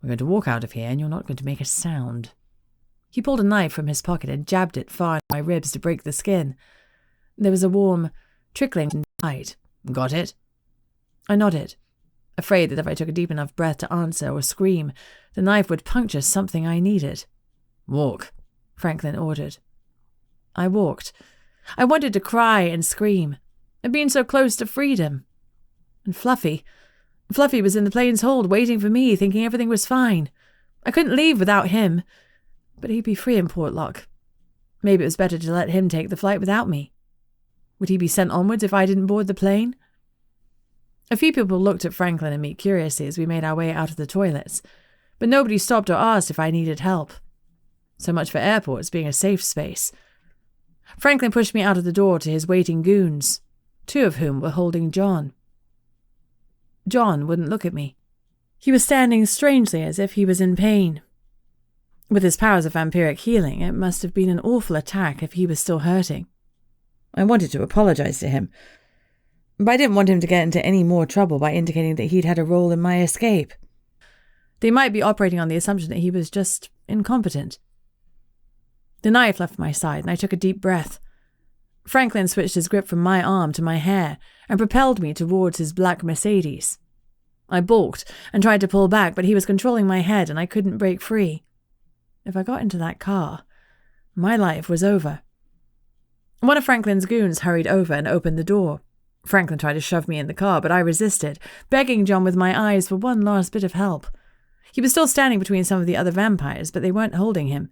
"We're going to walk out of here, and you're not going to make a sound." He pulled a knife from his pocket and jabbed it far into my ribs to break the skin. There was a warm, trickling light. "Got it?" I nodded, afraid that if I took a deep enough breath to answer or scream, the knife would puncture something I needed. "Walk," Franklin ordered. I walked. I wanted to cry and scream. I'd been so close to freedom. And Fluffy was in the plane's hold waiting for me, thinking everything was fine. I couldn't leave without him. But he'd be free in Portlock. Maybe it was better to let him take the flight without me. Would he be sent onwards if I didn't board the plane? A few people looked at Franklin and me curiously as we made our way out of the toilets, but nobody stopped or asked if I needed help. So much for airports being a safe space. Franklin pushed me out of the door to his waiting goons, 2 of whom were holding John. John wouldn't look at me. He was standing strangely as if he was in pain. With his powers of vampiric healing, it must have been an awful attack if he was still hurting. I wanted to apologize to him, but I didn't want him to get into any more trouble by indicating that he'd had a role in my escape. They might be operating on the assumption that he was just incompetent. The knife left my side, and I took a deep breath. Franklin switched his grip from my arm to my hair and propelled me towards his black Mercedes. I balked and tried to pull back, but he was controlling my head and I couldn't break free. If I got into that car, my life was over. One of Franklin's goons hurried over and opened the door. Franklin tried to shove me in the car, but I resisted, begging John with my eyes for one last bit of help. He was still standing between some of the other vampires, but they weren't holding him.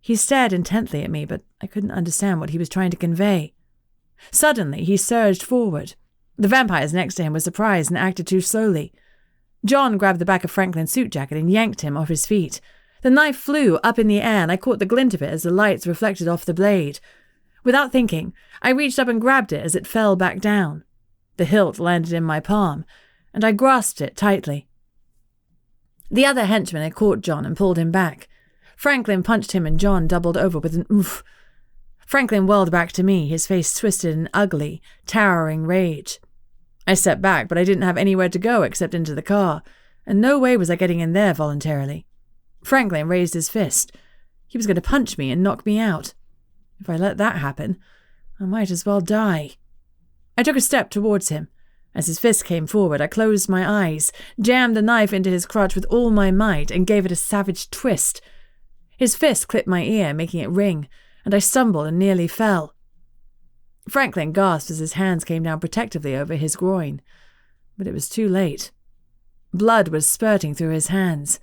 He stared intently at me, but I couldn't understand what he was trying to convey. Suddenly, he surged forward. The vampires next to him were surprised and acted too slowly. John grabbed the back of Franklin's suit jacket and yanked him off his feet. The knife flew up in the air, and I caught the glint of it as the lights reflected off the blade. Without thinking, I reached up and grabbed it as it fell back down. The hilt landed in my palm, and I grasped it tightly. The other henchman had caught John and pulled him back. Franklin punched him and John doubled over with an oof. Franklin whirled back to me, his face twisted in ugly, towering rage. I stepped back, but I didn't have anywhere to go except into the car, and no way was I getting in there voluntarily. Franklin raised his fist. He was going to punch me and knock me out. If I let that happen, I might as well die. I took a step towards him. As his fist came forward, I closed my eyes, jammed the knife into his crotch with all my might, and gave it a savage twist. His fist clipped my ear, making it ring, and I stumbled and nearly fell. Franklin gasped as his hands came down protectively over his groin, but it was too late. Blood was spurting through his hands.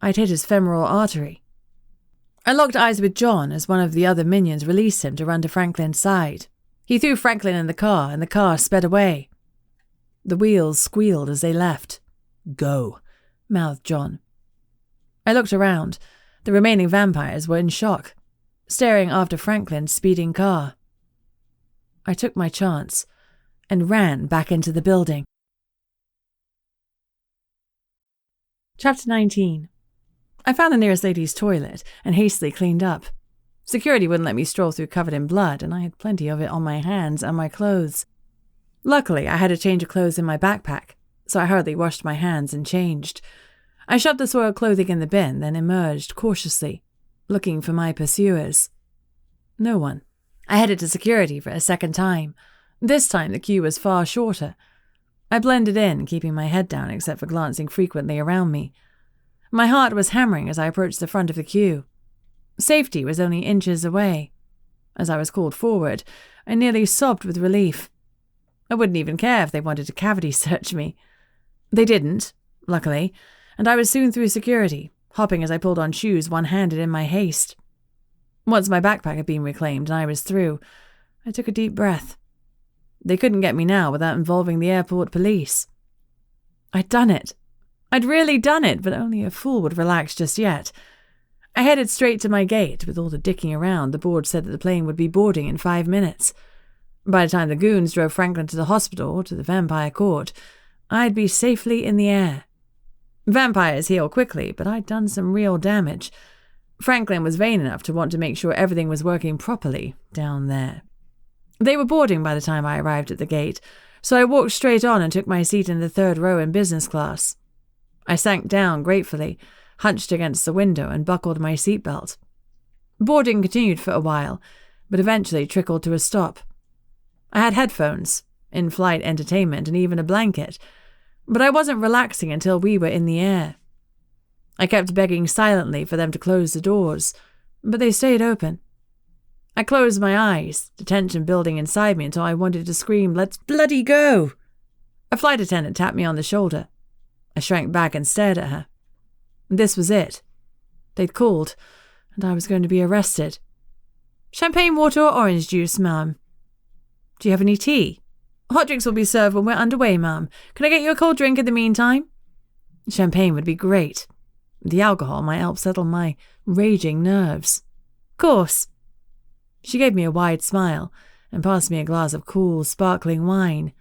I'd hit his femoral artery. I locked eyes with John as one of the other minions released him to run to Franklin's side. He threw Franklin in the car, and the car sped away. The wheels squealed as they left. "Go," mouthed John. I looked around. The remaining vampires were in shock, staring after Franklin's speeding car. I took my chance and ran back into the building. Chapter 19. I found the nearest ladies' toilet and hastily cleaned up. Security wouldn't let me stroll through covered in blood, and I had plenty of it on my hands and my clothes. Luckily, I had a change of clothes in my backpack, so I hurriedly washed my hands and changed. I shoved the soiled clothing in the bin, then emerged cautiously, looking for my pursuers. No one. I headed to security for a second time. This time the queue was far shorter. I blended in, keeping my head down except for glancing frequently around me. My heart was hammering as I approached the front of the queue. Safety was only inches away. As I was called forward, I nearly sobbed with relief. I wouldn't even care if they wanted to cavity search me. They didn't, luckily, and I was soon through security, hopping as I pulled on shoes one-handed in my haste. Once my backpack had been reclaimed and I was through, I took a deep breath. They couldn't get me now without involving the airport police. I'd done it. I'd really done it, but only a fool would relax just yet. I headed straight to my gate. With all the dicking around, the board said that the plane would be boarding in 5 minutes. By the time the goons drove Franklin to the hospital or to the vampire court, I'd be safely in the air. Vampires heal quickly, but I'd done some real damage. Franklin was vain enough to want to make sure everything was working properly down there. They were boarding by the time I arrived at the gate, so I walked straight on and took my seat in the third row in business class. I sank down gratefully, hunched against the window, and buckled my seatbelt. Boarding continued for a while, but eventually trickled to a stop. I had headphones, in-flight entertainment, and even a blanket, but I wasn't relaxing until we were in the air. I kept begging silently for them to close the doors, but they stayed open. I closed my eyes, the tension building inside me until I wanted to scream, "Let's bloody go!" A flight attendant tapped me on the shoulder. I shrank back and stared at her. This was it. They'd called, and I was going to be arrested. "Champagne, water, or orange juice, ma'am?" "Do you have any tea?" "Hot drinks will be served when we're underway, ma'am. Can I get you a cold drink in the meantime?" Champagne would be great. The alcohol might help settle my raging nerves. "Course." She gave me a wide smile and passed me a glass of cool, sparkling wine.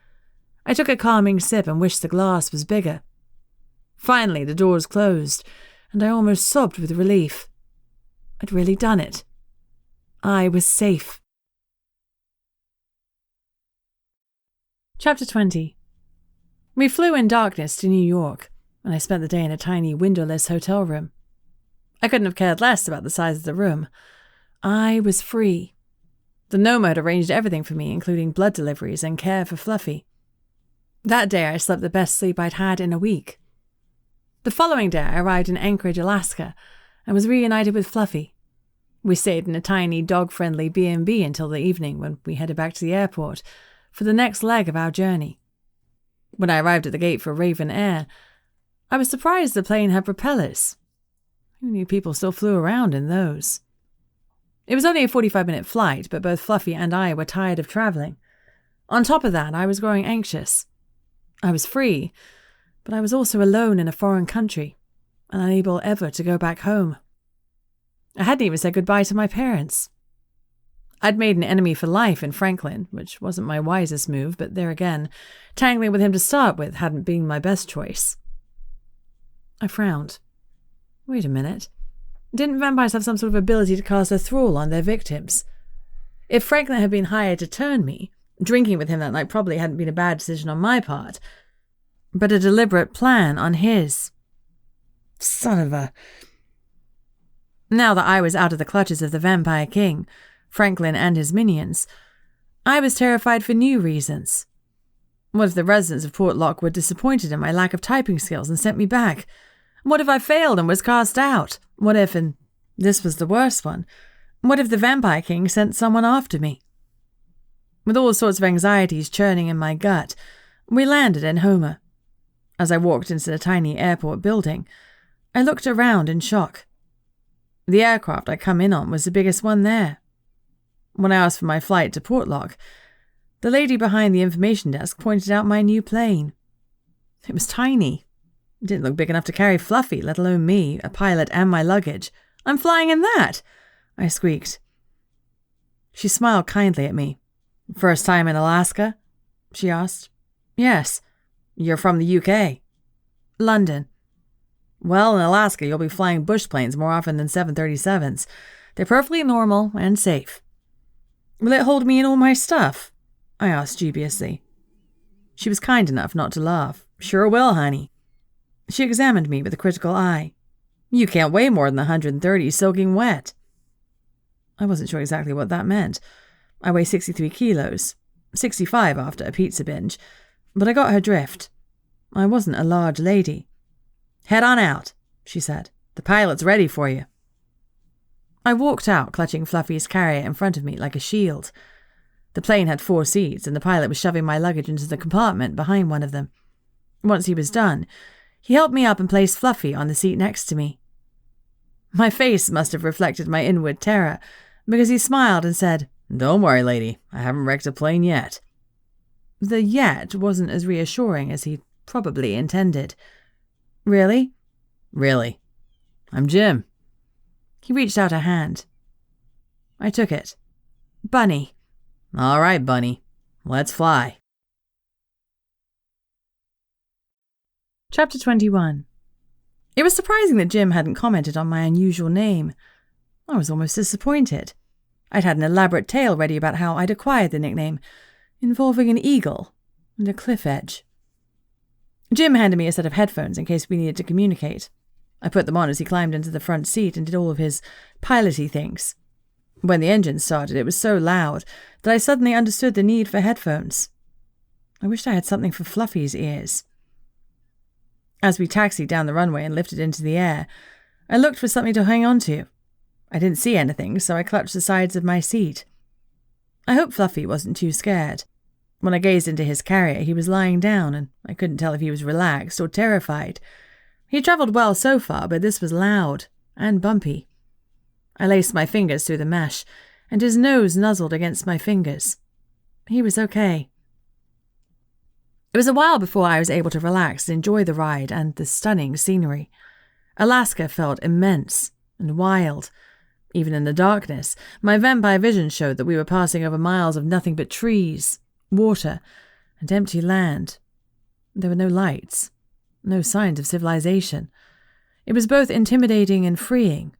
I took a calming sip and wished the glass was bigger. Finally, the doors closed, and I almost sobbed with relief. I'd really done it. I was safe. Chapter 20. We flew in darkness to New York, and I spent the day in a tiny windowless hotel room. I couldn't have cared less about the size of the room. I was free. The gnome had arranged everything for me, including blood deliveries and care for Fluffy. That day I slept the best sleep I'd had in a week. The following day I arrived in Anchorage, Alaska, and was reunited with Fluffy. We stayed in a tiny dog-friendly B&B until the evening when we headed back to the airport for the next leg of our journey. When I arrived at the gate for Raven Air, I was surprised the plane had propellers. Who knew people still flew around in those? It was only a 45-minute flight, but both Fluffy and I were tired of traveling. On top of that, I was growing anxious. I was free, but I was also alone in a foreign country and unable ever to go back home. I hadn't even said goodbye to my parents. I'd made an enemy for life in Franklin, which wasn't my wisest move, but there again, tangling with him to start with hadn't been my best choice. I frowned. Wait a minute. Didn't vampires have some sort of ability to cast a thrall on their victims? If Franklin had been hired to turn me, drinking with him that night probably hadn't been a bad decision on my part, but a deliberate plan on his. Son of a... Now that I was out of the clutches of the Vampire King, Franklin and his minions, I was terrified for new reasons. What if the residents of Port Lock were disappointed in my lack of typing skills and sent me back? What if I failed and was cast out? What if, and this was the worst one, what if the Vampire King sent someone after me? With all sorts of anxieties churning in my gut, we landed in Homer. As I walked into the tiny airport building, I looked around in shock. The aircraft I'd come in on was the biggest one there. When I asked for my flight to Portlock, the lady behind the information desk pointed out my new plane. It was tiny. It didn't look big enough to carry Fluffy, let alone me, a pilot, and my luggage. I'm flying in that, I squeaked. She smiled kindly at me. First time in Alaska? She asked. Yes. You're from the UK? London. Well, in Alaska, you'll be flying bush planes more often than 737s. They're perfectly normal and safe. Will it hold me and all my stuff? I asked dubiously. She was kind enough not to laugh. Sure will, honey. She examined me with a critical eye. You can't weigh more than 130 soaking wet. I wasn't sure exactly what that meant. I weigh 63 kilos, 65 after a pizza binge, but I got her drift. I wasn't a large lady. Head on out, she said. The pilot's ready for you. I walked out, clutching Fluffy's carrier in front of me like a shield. The plane had 4 seats, and the pilot was shoving my luggage into the compartment behind one of them. Once he was done, he helped me up and placed Fluffy on the seat next to me. My face must have reflected my inward terror, because he smiled and said, Don't worry, lady, I haven't wrecked a plane yet. The yet wasn't as reassuring as he probably intended. Really? Really. I'm Jim. He reached out a hand. I took it. Bunny. All right, Bunny. Let's fly. Chapter 21. It was surprising that Jim hadn't commented on my unusual name. I was almost disappointed. I'd had an elaborate tale ready about how I'd acquired the nickname, involving an eagle and a cliff edge. Jim handed me a set of headphones in case we needed to communicate. I put them on as he climbed into the front seat and did all of his piloty things. When the engine started, it was so loud that I suddenly understood the need for headphones. I wished I had something for Fluffy's ears. As we taxied down the runway and lifted into the air, I looked for something to hang on to. I didn't see anything, so I clutched the sides of my seat. I hoped Fluffy wasn't too scared. When I gazed into his carrier, he was lying down, and I couldn't tell if he was relaxed or terrified. He had travelled well so far, but this was loud and bumpy. I laced my fingers through the mesh, and his nose nuzzled against my fingers. He was okay. It was a while before I was able to relax and enjoy the ride and the stunning scenery. Alaska felt immense and wild. Even in the darkness, my vampire vision showed that we were passing over miles of nothing but trees, water, and empty land. There were no lights, no signs of civilization. It was both intimidating and freeing,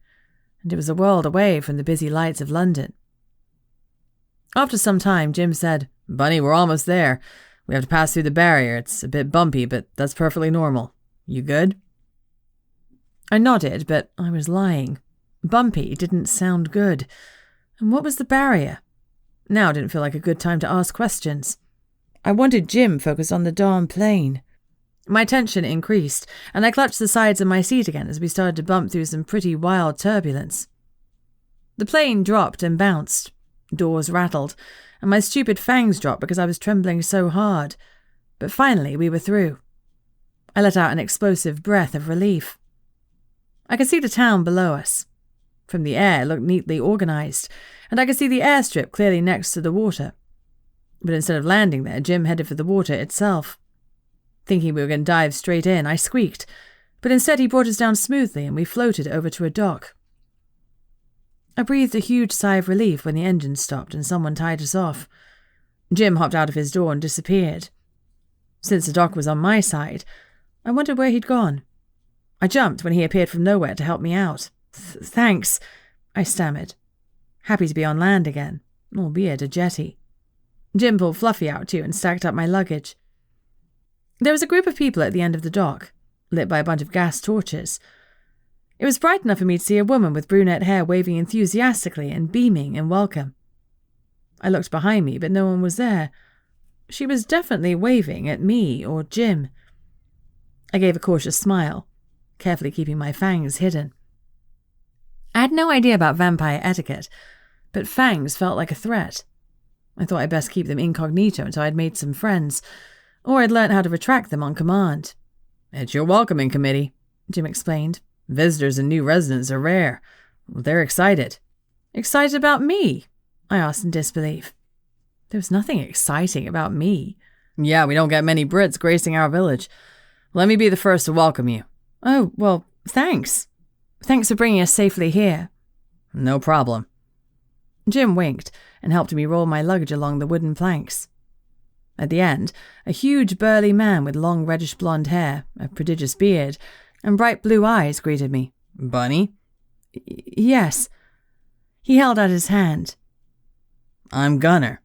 and it was a world away from the busy lights of London. After some time, Jim said, Bunny, we're almost there. We have to pass through the barrier. It's a bit bumpy, but that's perfectly normal. You good? I nodded, but I was lying. Bumpy didn't sound good. And what was the barrier? Now didn't feel like a good time to ask questions. I wanted Jim focused on the darn plane. My tension increased, and I clutched the sides of my seat again as we started to bump through some pretty wild turbulence. The plane dropped and bounced. Doors rattled, and my stupid fangs dropped because I was trembling so hard. But finally we were through. I let out an explosive breath of relief. I could see the town below us. From the air, it looked neatly organized, and I could see the airstrip clearly next to the water. But instead of landing there, Jim headed for the water itself. Thinking we were going to dive straight in, I squeaked, but instead he brought us down smoothly and we floated over to a dock. I breathed a huge sigh of relief when the engine stopped and someone tied us off. Jim hopped out of his door and disappeared. Since the dock was on my side, I wondered where he'd gone. I jumped when he appeared from nowhere to help me out. Thanks, I stammered, happy to be on land again, albeit a jetty. Jim pulled Fluffy out too and stacked up my luggage. There was a group of people at the end of the dock, lit by a bunch of gas torches. It was bright enough for me to see a woman with brunette hair waving enthusiastically and beaming in welcome. I looked behind me, but no one was there. She was definitely waving at me or Jim. I gave a cautious smile, carefully keeping my fangs hidden. I had no idea about vampire etiquette, but fangs felt like a threat. I thought I'd best keep them incognito until I'd made some friends, or I'd learnt how to retract them on command. It's your welcoming committee, Jim explained. Visitors and new residents are rare. They're excited. Excited about me? I asked in disbelief. There was nothing exciting about me. Yeah, we don't get many Brits gracing our village. Let me be the first to welcome you. Oh, well, thanks. Thanks for bringing us safely here. No problem. Jim winked and helped me roll my luggage along the wooden planks. At the end, a huge burly man with long reddish-blonde hair, a prodigious beard, and bright blue eyes greeted me. Bunny? Yes. He held out his hand. I'm Gunner.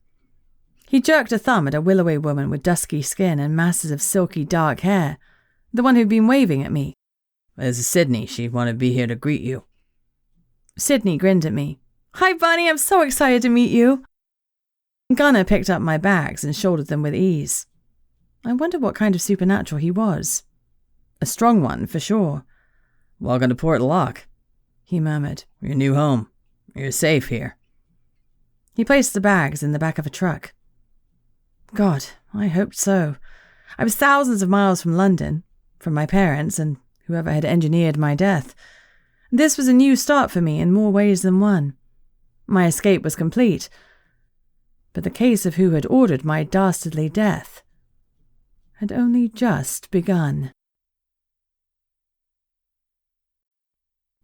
He jerked a thumb at a willowy woman with dusky skin and masses of silky dark hair, the one who'd been waving at me. This is Sydney. She wanted to be here to greet you. Sydney grinned at me. Hi, Bunny. I'm so excited to meet you. Gunner picked up my bags and shouldered them with ease. I wondered what kind of supernatural he was. A strong one, for sure. Welcome to Port Lock, he murmured. Your new home. You're safe here. He placed the bags in the back of a truck. God, I hoped so. I was thousands of miles from London, from my parents and whoever had engineered my death. This was a new start for me in more ways than one. My escape was complete, but the case of who had ordered my dastardly death had only just begun.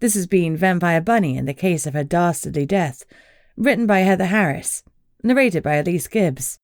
This has been Vampire Bunny and the Case of Her Dastardly Death, written by Heather Harris, narrated by Elise Gibbs.